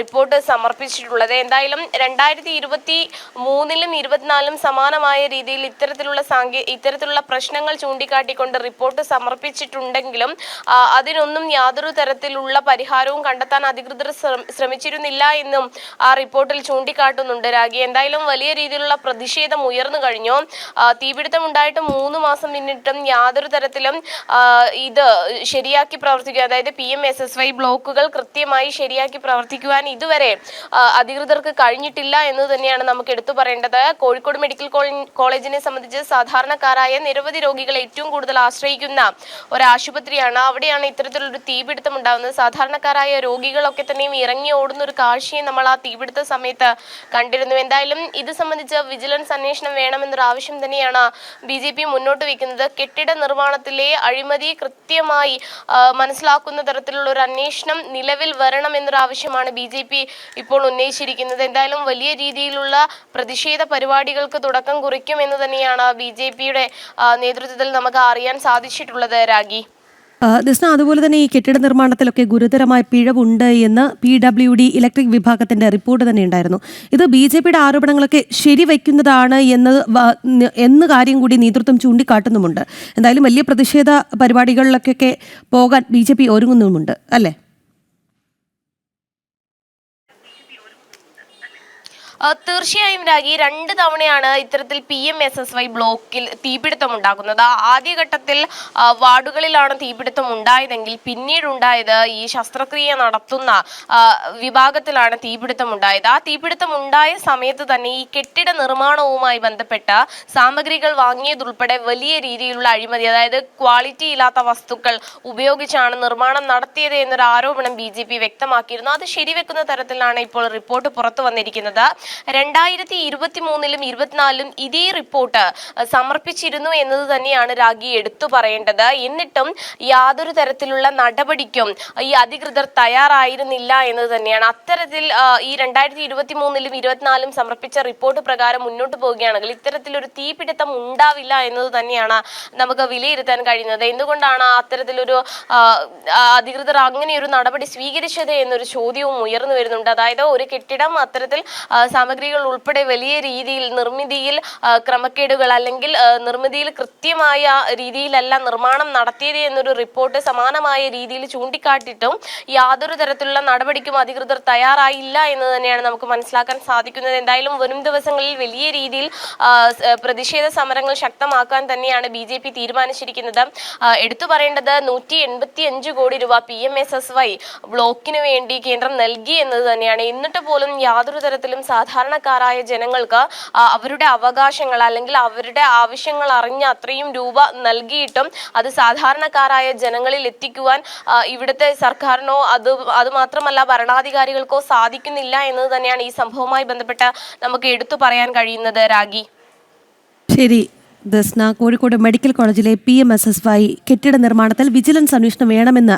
റിപ്പോർട്ട് സമർപ്പിച്ചിട്ടുള്ളത്. എന്തായാലും 2023-ലും 24-ലും സമാനമായ രീതിയിൽ ഇത്തരത്തിലുള്ള പ്രശ്നങ്ങൾ ചൂണ്ടിക്കാട്ടിക്കൊണ്ട് റിപ്പോർട്ട് സമർപ്പിച്ചിട്ടുണ്ടെങ്കിലും അതിനൊന്നും യാതൊരു തരത്തിലുള്ള പരിഹാരവും കണ്ടെത്താൻ അധികൃതർ ശ്രമിച്ചിരുന്നില്ല എന്നും ആ റിപ്പോർട്ടിൽ ചൂണ്ടിക്കാട്ടുന്നുണ്ട്. രാഗി, എന്തായാലും വലിയ രീതിയിലുള്ള പ്രതിഷേധം ഉയർന്നു കഴിഞ്ഞു. തീപിടുത്തം ഉണ്ടായിട്ട് 3 മാസം പിന്നിട്ടും യാതൊരു തരത്തിലും ഇത് ശരിയാക്കി പ്രവർത്തിക്കുക, അതായത് PMSSY ബ്ലോക്കുകൾ കൃത്യമായി ശരിയാക്കി പ്രവർത്തിക്കുവാൻ ഇതുവരെ അധികൃതർക്ക് കഴിഞ്ഞിട്ടില്ല എന്ന് തന്നെയാണ് നമുക്ക് എടുത്തു പറയേണ്ടത്. കോഴിക്കോട് മെഡിക്കൽ കോളേജിനെ സംബന്ധിച്ച് സാധാരണക്കാരായ നിരവധി രോഗികൾ ഏറ്റവും കൂടുതൽ ആശ്രയിക്കുന്ന ഒരു ആശുപത്രിയാണ്. അവിടെയാണ് ഇത്തരത്തിലൊരു തീപിടുത്തം ഉണ്ടാകുന്നത്. സാധാരണക്കാരായ രോഗികളൊക്കെ തന്നെയും ഇറങ്ങി ഓടുന്ന ഒരു കാഴ്ചയും നമ്മൾ ആ തീപിടുത്ത സമയത്ത് കണ്ടിരുന്നു. എന്തായാലും ഇത് സംബന്ധിച്ച് വിജിലൻസ് അന്വേഷണം വേണമെന്നൊരു ആവശ്യം തന്നെയാണ് BJP മുന്നോട്ട് വയ്ക്കുന്നത്. കെട്ടിട നിർമ്മാണത്തിലെ അഴിമതി കൃത്യമായി മനസ്സിലാക്കുന്ന തരത്തിലുള്ള ഒരു അന്വേഷണം നിലവിൽ വരണം എന്നൊരു ആവശ്യമാണ് BJP ഇപ്പോൾ ഉന്നയിച്ചിരിക്കുന്നത്. എന്തായാലും വലിയ രീതിയിലുള്ള പ്രതിഷേധ പരിപാടികൾക്ക് തുടക്കം കുറിക്കുമെന്ന് തന്നെയാണ് BJPയുടെ നേതൃത്വത്തിൽ നമുക്ക് അറിയാൻ സാധിച്ചിട്ടുള്ളത്. രാഗി, ദിസ്ന, അതുപോലെ തന്നെ ഈ കെട്ടിട നിർമ്മാണത്തിലൊക്കെ ഗുരുതരമായ പിഴവുണ്ട് എന്ന് PWD ഇലക്ട്രിക് വിഭാഗത്തിന്റെ റിപ്പോർട്ട് തന്നെ ഉണ്ടായിരുന്നു. ഇത് BJPയുടെ ആരോപണങ്ങളൊക്കെ ശരിവയ്ക്കുന്നതാണ് എന്ന കാര്യം കൂടി നേതൃത്വം ചൂണ്ടിക്കാട്ടുന്നുമുണ്ട്. എന്തായാലും വലിയ പ്രതിഷേധ പരിപാടികളിലൊക്കെ പോകാൻ BJP ഒരുങ്ങുന്നുമുണ്ട് അല്ലേ? തീർച്ചയായും രാഗി, 2 തവണയാണ് ഇത്തരത്തിൽ PMSSY ബ്ലോക്കിൽ തീപിടുത്തം ഉണ്ടാകുന്നത്. ആദ്യഘട്ടത്തിൽ വാർഡുകളിലാണ് തീപിടുത്തം ഉണ്ടായതെങ്കിൽ പിന്നീടുണ്ടായത് ഈ ശസ്ത്രക്രിയ നടത്തുന്ന വിഭാഗത്തിലാണ് തീപിടുത്തം ഉണ്ടായത്. ആ തീപിടുത്തം ഉണ്ടായ സമയത്ത് തന്നെ ഈ കെട്ടിട നിർമ്മാണവുമായി ബന്ധപ്പെട്ട സാമഗ്രികൾ വാങ്ങിയതുൾപ്പെടെ വലിയ രീതിയിലുള്ള അഴിമതി, അതായത് ക്വാളിറ്റി ഇല്ലാത്ത വസ്തുക്കൾ ഉപയോഗിച്ചാണ് നിർമ്മാണം നടത്തിയത് എന്നൊരു ആരോപണം BJP വ്യക്തമാക്കിയിരുന്നു. അത് ശരിവെക്കുന്ന തരത്തിലാണ് ഇപ്പോൾ റിപ്പോർട്ട് പുറത്തു വന്നിരിക്കുന്നത്. 2023-ലും 24-ലും ഇതേ റിപ്പോർട്ട് സമർപ്പിച്ചിരുന്നു എന്നത് തന്നെയാണ് രാഗി എടുത്തു പറയേണ്ടത്. എന്നിട്ടും യാതൊരു തരത്തിലുള്ള നടപടിക്കും ഈ അധികൃതർ തയ്യാറായിരുന്നില്ല എന്നത് തന്നെയാണ്. അത്തരത്തിൽ ഈ 2023-ലും 24-ലും സമർപ്പിച്ച റിപ്പോർട്ട് പ്രകാരം മുന്നോട്ട് പോവുകയാണെങ്കിൽ ഇത്തരത്തിലൊരു തീപിടുത്തം ഉണ്ടാവില്ല എന്നത് തന്നെയാണ് നമുക്ക് വിലയിരുത്താൻ കഴിയുന്നത്. എന്തുകൊണ്ടാണ് അത്തരത്തിലൊരു അധികൃതർ അങ്ങനെയൊരു നടപടി സ്വീകരിച്ചത് എന്നൊരു ചോദ്യവും ഉയർന്നു വരുന്നുണ്ട്. അതായത് ഒരു കെട്ടിടം അത്തരത്തിൽ സാമഗ്രികൾ ഉൾപ്പെടെ വലിയ രീതിയിൽ നിർമ്മിതിയിൽ ക്രമക്കേടുകൾ അല്ലെങ്കിൽ നിർമ്മിതിയിൽ കൃത്യമായ രീതിയിലല്ല നിർമ്മാണം നടത്തിയത് എന്നൊരു റിപ്പോർട്ട് സമാനമായ രീതിയിൽ ചൂണ്ടിക്കാട്ടിയിട്ടും യാതൊരു തരത്തിലുള്ള നടപടിക്കും അധികൃതർ തയ്യാറായില്ല എന്ന് തന്നെയാണ് നമുക്ക് മനസ്സിലാക്കാൻ സാധിക്കുന്നത്. എന്തായാലും വരും ദിവസങ്ങളിൽ വലിയ രീതിയിൽ പ്രതിഷേധ സമരങ്ങൾ ശക്തമാക്കാൻ തന്നെയാണ് BJP തീരുമാനിച്ചിരിക്കുന്നത്. എടുത്തു പറയേണ്ടത് 185 കോടി രൂപ PMSSY ബ്ലോക്കിന് വേണ്ടി കേന്ദ്രം നൽകി എന്നത് തന്നെയാണ്. എന്നിട്ട് പോലും യാതൊരു തരത്തിലും സാധാരണക്കാരായ ജനങ്ങൾക്ക് അവരുടെ അവകാശങ്ങൾ അല്ലെങ്കിൽ അവരുടെ ആവശ്യങ്ങൾ അറിഞ്ഞ അത്രയും രൂപ നൽകിയിട്ടും അത് സാധാരണക്കാരായ ജനങ്ങളിൽ എത്തിക്കുവാൻ ഇവിടുത്തെ സർക്കാരിനോ അത് മാത്രമല്ല ഭരണാധികാരികൾക്കോ സാധിക്കുന്നില്ല എന്നത് തന്നെയാണ് ഈ സംഭവവുമായി ബന്ധപ്പെട്ട് നമുക്ക് എടുത്തു പറയാൻ കഴിയുന്നത്. രാഗി, ശരി. ദസ്ന, കോഴിക്കോട് മെഡിക്കൽ കോളേജിലെ PMSSY കെട്ടിട നിർമ്മാണത്തിൽ വിജിലൻസ് അന്വേഷണം വേണമെന്ന്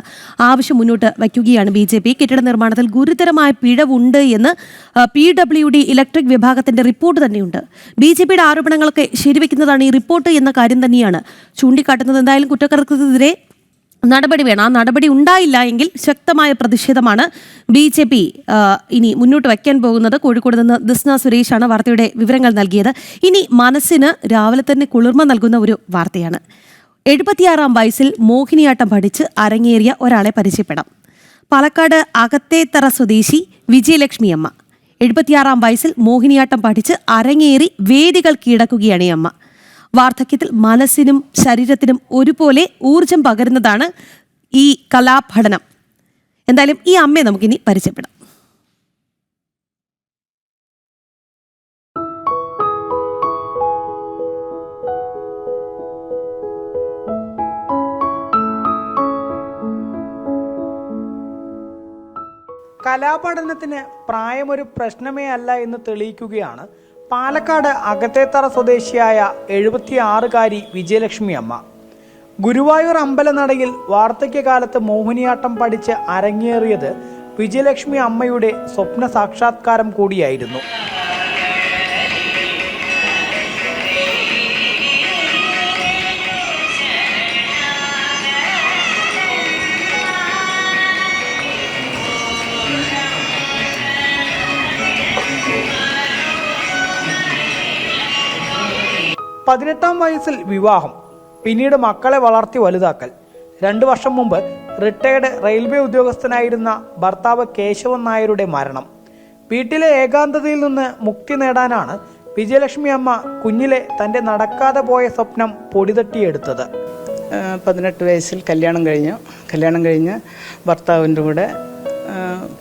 ആവശ്യം മുന്നോട്ട് വയ്ക്കുകയാണ് BJP. കെട്ടിട നിർമ്മാണത്തിൽ ഗുരുതരമായ പിഴവുണ്ട് എന്ന് PWD ഇലക്ട്രിക് വിഭാഗത്തിന്റെ റിപ്പോർട്ട് തന്നെയുണ്ട്. BJPയുടെ ആരോപണങ്ങളൊക്കെ ശരിവെക്കുന്നതാണ് ഈ റിപ്പോർട്ട് എന്ന കാര്യം തന്നെയാണ് ചൂണ്ടിക്കാട്ടുന്നത്. എന്തായാലും കുറ്റക്കാർക്കെതിരെ നടപടി വേണം. ആ നടപടി ഉണ്ടായില്ല എങ്കിൽ ശക്തമായ പ്രതിഷേധമാണ് BJP ഇനി മുന്നോട്ട് വയ്ക്കാൻ പോകുന്നത്. കോഴിക്കോട് നിന്ന് ദിസ്ന സുരേഷാണ് വാർത്തയുടെ വിവരങ്ങൾ നൽകിയത്. ഇനി മനസ്സിന് രാവിലെ തന്നെ കുളിർമ നൽകുന്ന ഒരു വാർത്തയാണ്. 76-ാം വയസ്സിൽ മോഹിനിയാട്ടം പഠിച്ച് അരങ്ങേറിയ ഒരാളെ പരിചയപ്പെടാം. പാലക്കാട് അകത്തേത്തറ സ്വദേശി വിജയലക്ഷ്മി അമ്മ 76-ാം വയസ്സിൽ മോഹിനിയാട്ടം പഠിച്ച് അരങ്ങേറി വേദികൾ കീഴടക്കുകയാണ് ഈ അമ്മ. വാർദ്ധക്യത്തിൽ മനസ്സിനും ശരീരത്തിനും ഒരുപോലെ ഊർജം പകരുന്നതാണ് ഈ കലാപഠനം. എന്തായാലും ഈ അമ്മയെ നമുക്കിനി പരിചയപ്പെടാം. കലാപഠനത്തിന് പ്രായമൊരു പ്രശ്നമേ അല്ല എന്ന് തെളിയിക്കുകയാണ് പാലക്കാട് അകത്തേത്തറ സ്വദേശിയായ 76-കാരി വിജയലക്ഷ്മി അമ്മ. ഗുരുവായൂർ അമ്പലനടയിൽ വാർദ്ധക്യകാലത്ത് മോഹിനിയാട്ടം പഠിച്ച് അരങ്ങേറിയത് വിജയലക്ഷ്മി അമ്മയുടെ സ്വപ്ന സാക്ഷാത്കാരം കൂടിയായിരുന്നു. പതിനെട്ടാം വയസ്സിൽ വിവാഹം, പിന്നീട് മക്കളെ വളർത്തി വലുതാക്കൽ. 2 വർഷം മുമ്പ് റിട്ടയർഡ് റെയിൽവേ ഉദ്യോഗസ്ഥനായിരുന്ന ഭർത്താവ് കേശവൻ നായരുടെ മരണം. വീട്ടിലെ ഏകാന്തതയിൽ നിന്ന് മുക്തി നേടാനാണ് വിജയലക്ഷ്മി അമ്മ കുഞ്ഞിലെ തൻ്റെ നടക്കാതെ പോയ സ്വപ്നം പൊടിതട്ടിയെടുത്തത്. 18 വയസ്സിൽ കല്യാണം കഴിഞ്ഞ് ഭർത്താവിൻ്റെ കൂടെ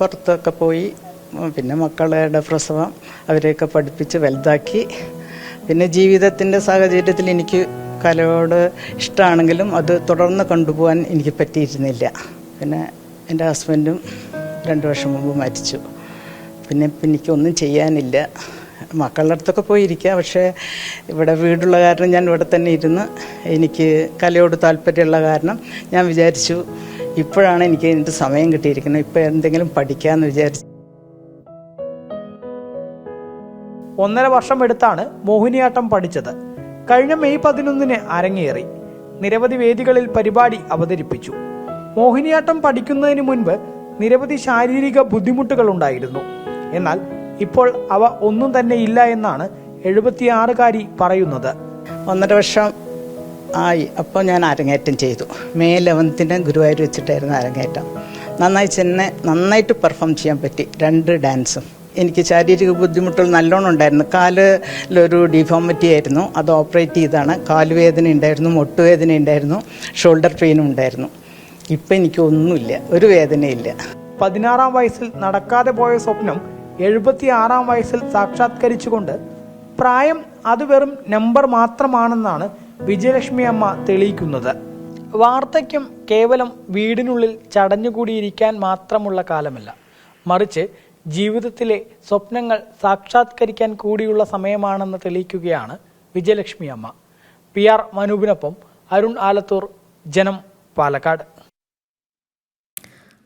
പുറത്തൊക്കെ പോയി. പിന്നെ മക്കളുടെ പ്രസവം, അവരെയൊക്കെ പഠിപ്പിച്ച് വലുതാക്കി. പിന്നെ ജീവിതത്തിൻ്റെ സാഹചര്യത്തിൽ എനിക്ക് കലയോട് ഇഷ്ടമാണെങ്കിലും അത് തുടർന്ന് കൊണ്ടുപോകാൻ എനിക്ക് പറ്റിയിരുന്നില്ല. പിന്നെ എൻ്റെ ഹസ്ബൻഡും 2 വർഷം മുമ്പ് മരിച്ചു. പിന്നെ എനിക്കൊന്നും ചെയ്യാനില്ല. മക്കളുടെ അടുത്തൊക്കെ പോയിരിക്കുക. പക്ഷേ ഇവിടെ വീടുള്ള കാരണം ഞാൻ ഇവിടെ തന്നെ ഇരുന്ന് എനിക്ക് കലയോട് താല്പര്യമുള്ള കാരണം ഞാൻ വിചാരിച്ചു ഇപ്പോഴാണ് എനിക്ക് ഇതിൻ്റെ സമയം കിട്ടിയിരിക്കുന്നത്, ഇപ്പോൾ എന്തെങ്കിലും പഠിക്കാമെന്ന് വിചാരിച്ചു. 1.5 വർഷം എടുത്താണ് മോഹിനിയാട്ടം പഠിച്ചത്. കഴിഞ്ഞ മെയ് 11-ന് അരങ്ങേറി. നിരവധി വേദികളിൽ പരിപാടി അവതരിപ്പിച്ചു. മോഹിനിയാട്ടം പഠിക്കുന്നതിന് മുൻപ് നിരവധി ശാരീരിക ബുദ്ധിമുട്ടുകൾ ഉണ്ടായിരുന്നു. എന്നാൽ ഇപ്പോൾ അവ ഒന്നും തന്നെ ഇല്ല എന്നാണ് 76-കാരി പറയുന്നത്. 1.5 വർഷം ആയി. അപ്പോൾ ഞാൻ അരങ്ങേറ്റം ചെയ്തു. മെയ് 11-ന് ഗുരുവായൂർ വെച്ചിട്ടായിരുന്നു അരങ്ങേറ്റം. നന്നായിട്ട് പെർഫോം ചെയ്യാൻ പറ്റി. 2 ഡാൻസും. എനിക്ക് ശാരീരിക ബുദ്ധിമുട്ടുകൾ നല്ലോണം ഉണ്ടായിരുന്നു. കാലിലൊരു ഡിഫോമിറ്റി ആയിരുന്നു, അത് ഓപ്പറേറ്റ് ചെയ്താണ്. കാലുവേദന ഉണ്ടായിരുന്നു, മുട്ടുവേദന ഉണ്ടായിരുന്നു, ഷോൾഡർ പെയിനും ഉണ്ടായിരുന്നു. ഇപ്പം എനിക്കൊന്നുമില്ല, ഒരു വേദനയില്ല. 16-ാം വയസ്സിൽ നടക്കാതെ പോയ സ്വപ്നം 76-ാം വയസ്സിൽ സാക്ഷാത്കരിച്ചുകൊണ്ട് പ്രായം അത് വെറും നമ്പർ മാത്രമാണെന്നാണ് വിജയലക്ഷ്മി അമ്മ തെളിയിക്കുന്നത്. വാർദ്ധക്യം കേവലം വീടിനുള്ളിൽ ചടഞ്ഞുകൂടിയിരിക്കാൻ മാത്രമുള്ള കാലമല്ല, മറിച്ച് ജീവിതത്തിലെ സ്വപ്നങ്ങൾ സാക്ഷാത്കരിക്കാൻ കൂടിയുള്ള സമയമാണെന്ന് തെളിയിക്കുകയാണ് വിജയലക്ഷ്മി അമ്മ. PR മനൂപിനൊപ്പം അരുൺ ആലത്തൂർ, ജനം, പാലക്കാട്.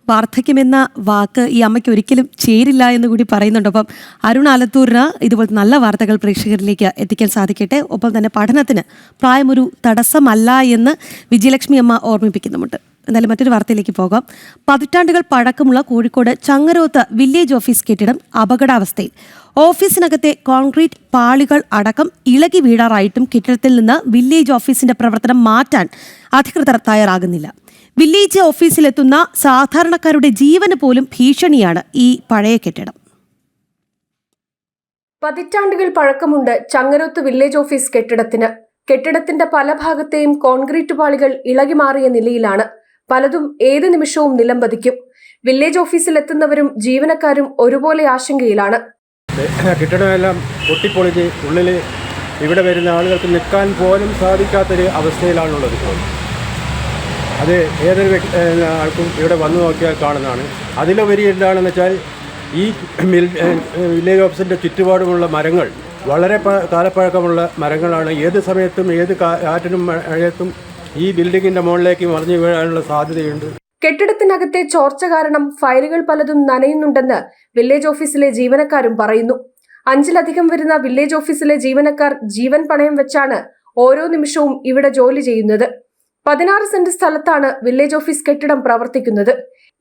വാർദ്ധക്യമെന്ന വാക്ക് ഈ അമ്മയ്ക്ക് ഒരിക്കലും ചേരില്ല എന്ന് കൂടി പറയുന്നുണ്ട്. അപ്പം അരുൺ ആലത്തൂരിന് ഇതുപോലത്തെ നല്ല വാർത്തകൾ പ്രേക്ഷകരിലേക്ക് എത്തിക്കാൻ സാധിക്കട്ടെ. ഒപ്പം തന്നെ പഠനത്തിന് പ്രായമൊരു തടസ്സമല്ല എന്ന് വിജയലക്ഷ്മി അമ്മ ഓർമ്മിപ്പിക്കുന്നുമുണ്ട്. എന്നാലും മറ്റൊരു വാർത്തയിലേക്ക് പോകാം. പതിറ്റാണ്ടുകൾ പഴക്കമുള്ള കോഴിക്കോട് ചങ്ങരോത്ത് വില്ലേജ് ഓഫീസ് കെട്ടിടം അപകടാവസ്ഥയിൽ. ഓഫീസിനകത്തെ കോൺക്രീറ്റ് പാളികൾ അടക്കം ഇളകി വീഴാറായിട്ടും കെട്ടിടത്തിൽ നിന്ന് വില്ലേജ് ഓഫീസിന്റെ പ്രവർത്തനം മാറ്റാൻ അധികൃതർ തയ്യാറാകുന്നില്ല. വില്ലേജ് ഓഫീസിലെത്തുന്ന സാധാരണക്കാരുടെ ജീവന് പോലും ഭീഷണിയാണ് ഈ പഴയ കെട്ടിടം. പതിറ്റാണ്ടുകൾ പഴക്കമുണ്ട് ചങ്ങരോത്ത് വില്ലേജ് ഓഫീസ് കെട്ടിടത്തിന്. കെട്ടിടത്തിന്റെ പല ഭാഗത്തെയും കോൺക്രീറ്റ് പാളികൾ ഇളകി മാറിയ നിലയിലാണ്. പലതും ഏത് നിമിഷവും നിലംപതിക്കും. വില്ലേജ് ഓഫീസിലെത്തുന്നവരും ജീവനക്കാരും ഒരുപോലെ ആശങ്കയിലാണ്. കെട്ടിടമെല്ലാം പൊട്ടിപ്പൊളിഞ്ഞ് ഉള്ളിൽ ഇവിടെ വരുന്ന ആളുകൾക്ക് നിൽക്കാൻ പോലും സാധിക്കാത്തൊരു അവസ്ഥയിലാണുള്ളത്. അത് ഏതൊരു ആൾക്കും ഇവിടെ വന്നു നോക്കിയാൽ കാണുന്നതാണ്. അതിലുപരി എന്താണെന്ന് വെച്ചാൽ ഈ വില്ലേജ് ഓഫീസിൻ്റെ ചുറ്റുപാടുമുള്ള മരങ്ങൾ വളരെ കാലപ്പഴക്കമുള്ള മരങ്ങളാണ്. ഏത് സമയത്തും ഏത് കാറ്റിനും മഴയത്തും ഈ ബിൽഡിങ്ങിൻ്റെ മുകളിലേക്ക് മറിഞ്ഞു വീഴാനുള്ള സാധ്യതയുണ്ട്. കെട്ടിടത്തിനകത്തെ ചോർച്ച കാരണം ഫയലുകൾ പലതും നനയുന്നുണ്ടെന്ന് വില്ലേജ് ഓഫീസിലെ ജീവനക്കാരും പറയുന്നു. 5-ലധികം വരുന്ന വില്ലേജ് ഓഫീസിലെ ജീവനക്കാർ ജീവൻ പണയം വെച്ചാണ് ഓരോ നിമിഷവും ഇവിടെ ജോലി ചെയ്യുന്നത്. 16 സെന്റ് സ്ഥലത്താണ് വില്ലേജ് ഓഫീസ് കെട്ടിടം പ്രവർത്തിക്കുന്നത്.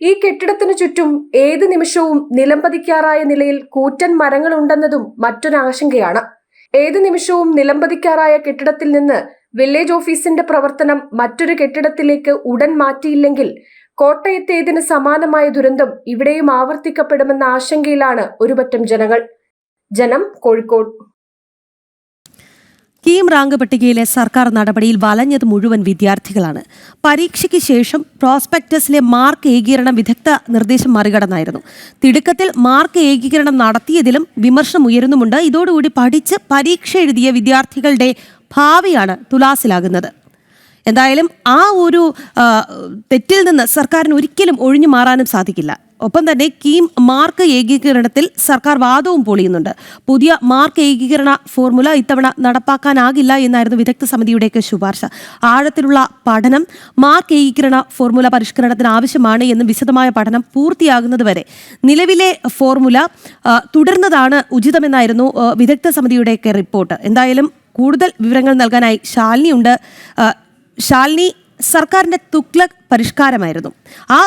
ഈ കെട്ടിടത്തിനു ചുറ്റും ഏത് നിമിഷവും നിലംപതിക്കാറായ നിലയിൽ കൂറ്റൻ മരങ്ങളുണ്ടെന്നതും മറ്റൊരു ആശങ്കയാണ്. ഏത് നിമിഷവും നിലംപതിക്കാറായ കെട്ടിടത്തിൽ നിന്ന് വില്ലേജ് ഓഫീസിന്റെ പ്രവർത്തനം മറ്റൊരു കെട്ടിടത്തിലേക്ക് ഉടൻ മാറ്റിയില്ലെങ്കിൽ കോട്ടയത്തേതിന് സമാനമായ ദുരന്തം ഇവിടെയും ആവർത്തിക്കപ്പെടുമെന്ന ആശങ്കയിലാണ് ഒരുപറ്റം ജനങ്ങൾ. ജനം, കോഴിക്കോട്. കീം റാങ്ക് പട്ടികയിലെ സർക്കാർ നടപടിയിൽ വലഞ്ഞത് മുഴുവൻ വിദ്യാർത്ഥികളാണ്. പരീക്ഷയ്ക്ക് ശേഷം പ്രോസ്പെക്ടസിലെ മാർക്ക് ഏകീകരണം വിദഗ്ധ നിർദ്ദേശം മറികടന്നായിരുന്നു. തിടുക്കത്തിൽ മാർക്ക് ഏകീകരണം നടത്തിയതിലും വിമർശനം ഉയരുന്നുമുണ്ട്. ഇതോടുകൂടി പഠിച്ച് പരീക്ഷ എഴുതിയ വിദ്യാർത്ഥികളുടെ ഭാവിയാണ് തുലാസിലാകുന്നത്. എന്തായാലും ആ ഒരു തെറ്റിൽ നിന്ന് സർക്കാരിന് ഒരിക്കലും ഒഴിഞ്ഞു മാറാനും സാധിക്കില്ല. ഒപ്പം തന്നെ കീം മാർക്ക് ഏകീകരണത്തിൽ സർക്കാർ വാദവും പൊളിയുന്നുണ്ട്. പുതിയ മാർക്ക് ഏകീകരണ ഫോർമുല ഇത്തവണ നടപ്പാക്കാനാകില്ല എന്നായിരുന്നു വിദഗ്ധ സമിതിയുടെയൊക്കെ ശുപാർശ. ആഴത്തിലുള്ള പഠനം മാർക്ക് ഏകീകരണ ഫോർമുല പരിഷ്കരണത്തിന് ആവശ്യമാണ് എന്നും വിശദമായ പഠനം പൂർത്തിയാകുന്നതുവരെ നിലവിലെ ഫോർമുല തുടരുന്നതാണ് ഉചിതമെന്നായിരുന്നു വിദഗ്ധ സമിതിയുടെയൊക്കെ റിപ്പോർട്ട്. എന്തായാലും കൂടുതൽ വിവരങ്ങൾ നൽകാനായി ശാലിനിയുണ്ട്. ശാലിനി, സർക്കാരിന്റെ തുഗ്ലക് പരിഷ്കാരമായിരുന്നു. ആ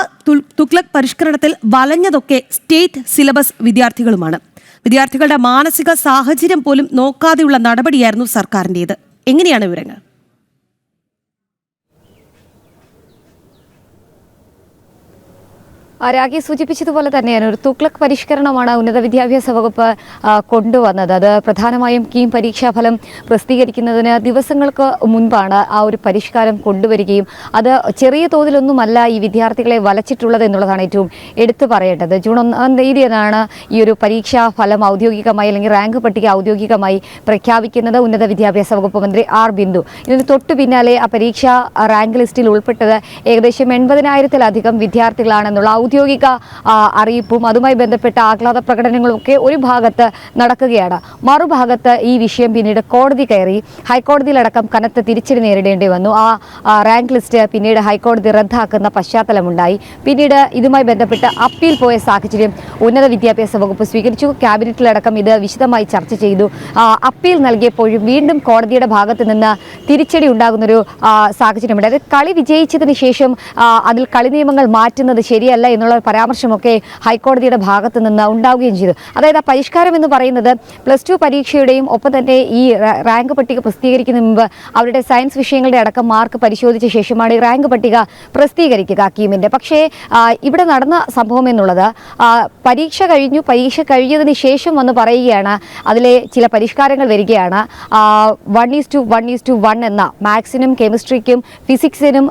തുഗ്ലക് പരിഷ്കരണത്തിൽ വലഞ്ഞതൊക്കെ സ്റ്റേറ്റ് സിലബസ് വിദ്യാർത്ഥികളുമാണ്. വിദ്യാർത്ഥികളുടെ മാനസിക സാഹചര്യം പോലും നോക്കാതെയുള്ള നടപടിയായിരുന്നു സർക്കാരിൻ്റേത്. എങ്ങനെയാണ് വിവരങ്ങൾ? രാഖി സൂചിപ്പിച്ചതുപോലെ തന്നെയാണ് ഒരു തുഗ്ലക് പരിഷ്കരണമാണ് ഉന്നത വിദ്യാഭ്യാസ വകുപ്പ് കൊണ്ടുവന്നത്. അത് പ്രധാനമായും കീം പരീക്ഷാഫലം പ്രസിദ്ധീകരിക്കുന്നതിന് ദിവസങ്ങൾക്ക് മുൻപാണ് ആ ഒരു പരിഷ്കാരം കൊണ്ടുവരികയും അത് ചെറിയ തോതിലൊന്നുമല്ല ഈ വിദ്യാർത്ഥികളെ വലച്ചിട്ടുള്ളത് എന്നുള്ളതാണ് ഏറ്റവും എടുത്തു പറയേണ്ടത്. ജൂൺ 1 തീയതിയാണ് ഈ ഒരു പരീക്ഷാ ഫലം ഔദ്യോഗികമായി അല്ലെങ്കിൽ റാങ്ക് പട്ടിക ഔദ്യോഗികമായി പ്രഖ്യാപിക്കുന്നത്. ഉന്നത വിദ്യാഭ്യാസ വകുപ്പ് മന്ത്രി ആർ ബിന്ദു. ഇതിന് തൊട്ടു പിന്നാലെ ആ പരീക്ഷാ റാങ്ക് ലിസ്റ്റിൽ ഉൾപ്പെട്ടത് ഏകദേശം 80,000-ലധികം വിദ്യാർത്ഥികളാണെന്നുള്ള ഔദ്യോഗിക അറിയിപ്പും അതുമായി ബന്ധപ്പെട്ട ആഹ്ലാദ പ്രകടനങ്ങളും ഒക്കെ ഒരു ഭാഗത്ത് നടക്കുകയാണ്. മറുഭാഗത്ത് ഈ വിഷയം പിന്നീട് കോടതി കയറി ഹൈക്കോടതിയിലടക്കം കനത്ത തിരിച്ചടി നേരിടേണ്ടി വന്നു. ആ റാങ്ക് ലിസ്റ്റ് പിന്നീട് ഹൈക്കോടതി റദ്ദാക്കുന്ന പശ്ചാത്തലമുണ്ടായി. പിന്നീട് ഇതുമായി ബന്ധപ്പെട്ട് അപ്പീൽ പോയ സാഹചര്യം ഉന്നത വിദ്യാഭ്യാസ വകുപ്പ് സ്വീകരിച്ചു. ക്യാബിനറ്റിലടക്കം ഇത് വിശദമായി ചർച്ച ചെയ്തു. അപ്പീൽ നൽകിയപ്പോഴും വീണ്ടും കോടതിയുടെ ഭാഗത്ത് നിന്ന് തിരിച്ചടി ഉണ്ടാകുന്നൊരു സാഹചര്യമുണ്ട്. അതായത് കളി വിജയിച്ചതിന് ശേഷം അതിൽ കളി നിയമങ്ങൾ മാറ്റുന്നത് ശരിയല്ല എന്നുള്ള പരാമർശമൊക്കെ ഹൈക്കോടതിയുടെ ഭാഗത്ത് നിന്ന് ഉണ്ടാവുകയും ചെയ്തു. അതായത് ആ പരിഷ്കാരം എന്ന് പറയുന്നത് +2 പരീക്ഷയുടെയും ഒപ്പം തന്നെ ഈ റാങ്ക് പട്ടിക പ്രസിദ്ധീകരിക്കുന്നതിന് മുമ്പ് അവരുടെ സയൻസ് വിഷയങ്ങളുടെ അടക്കം മാർക്ക് പരിശോധിച്ച ശേഷമാണ് ഈ റാങ്ക് പട്ടിക പ്രസിദ്ധീകരിക്കുക കീമിൻ്റെ. പക്ഷേ ഇവിടെ നടന്ന സംഭവം എന്നുള്ളത് പരീക്ഷ കഴിഞ്ഞതിന് ശേഷം വന്ന് പറയുകയാണ് അതിലെ ചില പരിഷ്കാരങ്ങൾ വരികയാണ്. 1:1:1 എന്ന മാത്സിനും കെമിസ്ട്രിക്കും ഫിസിക്സിനും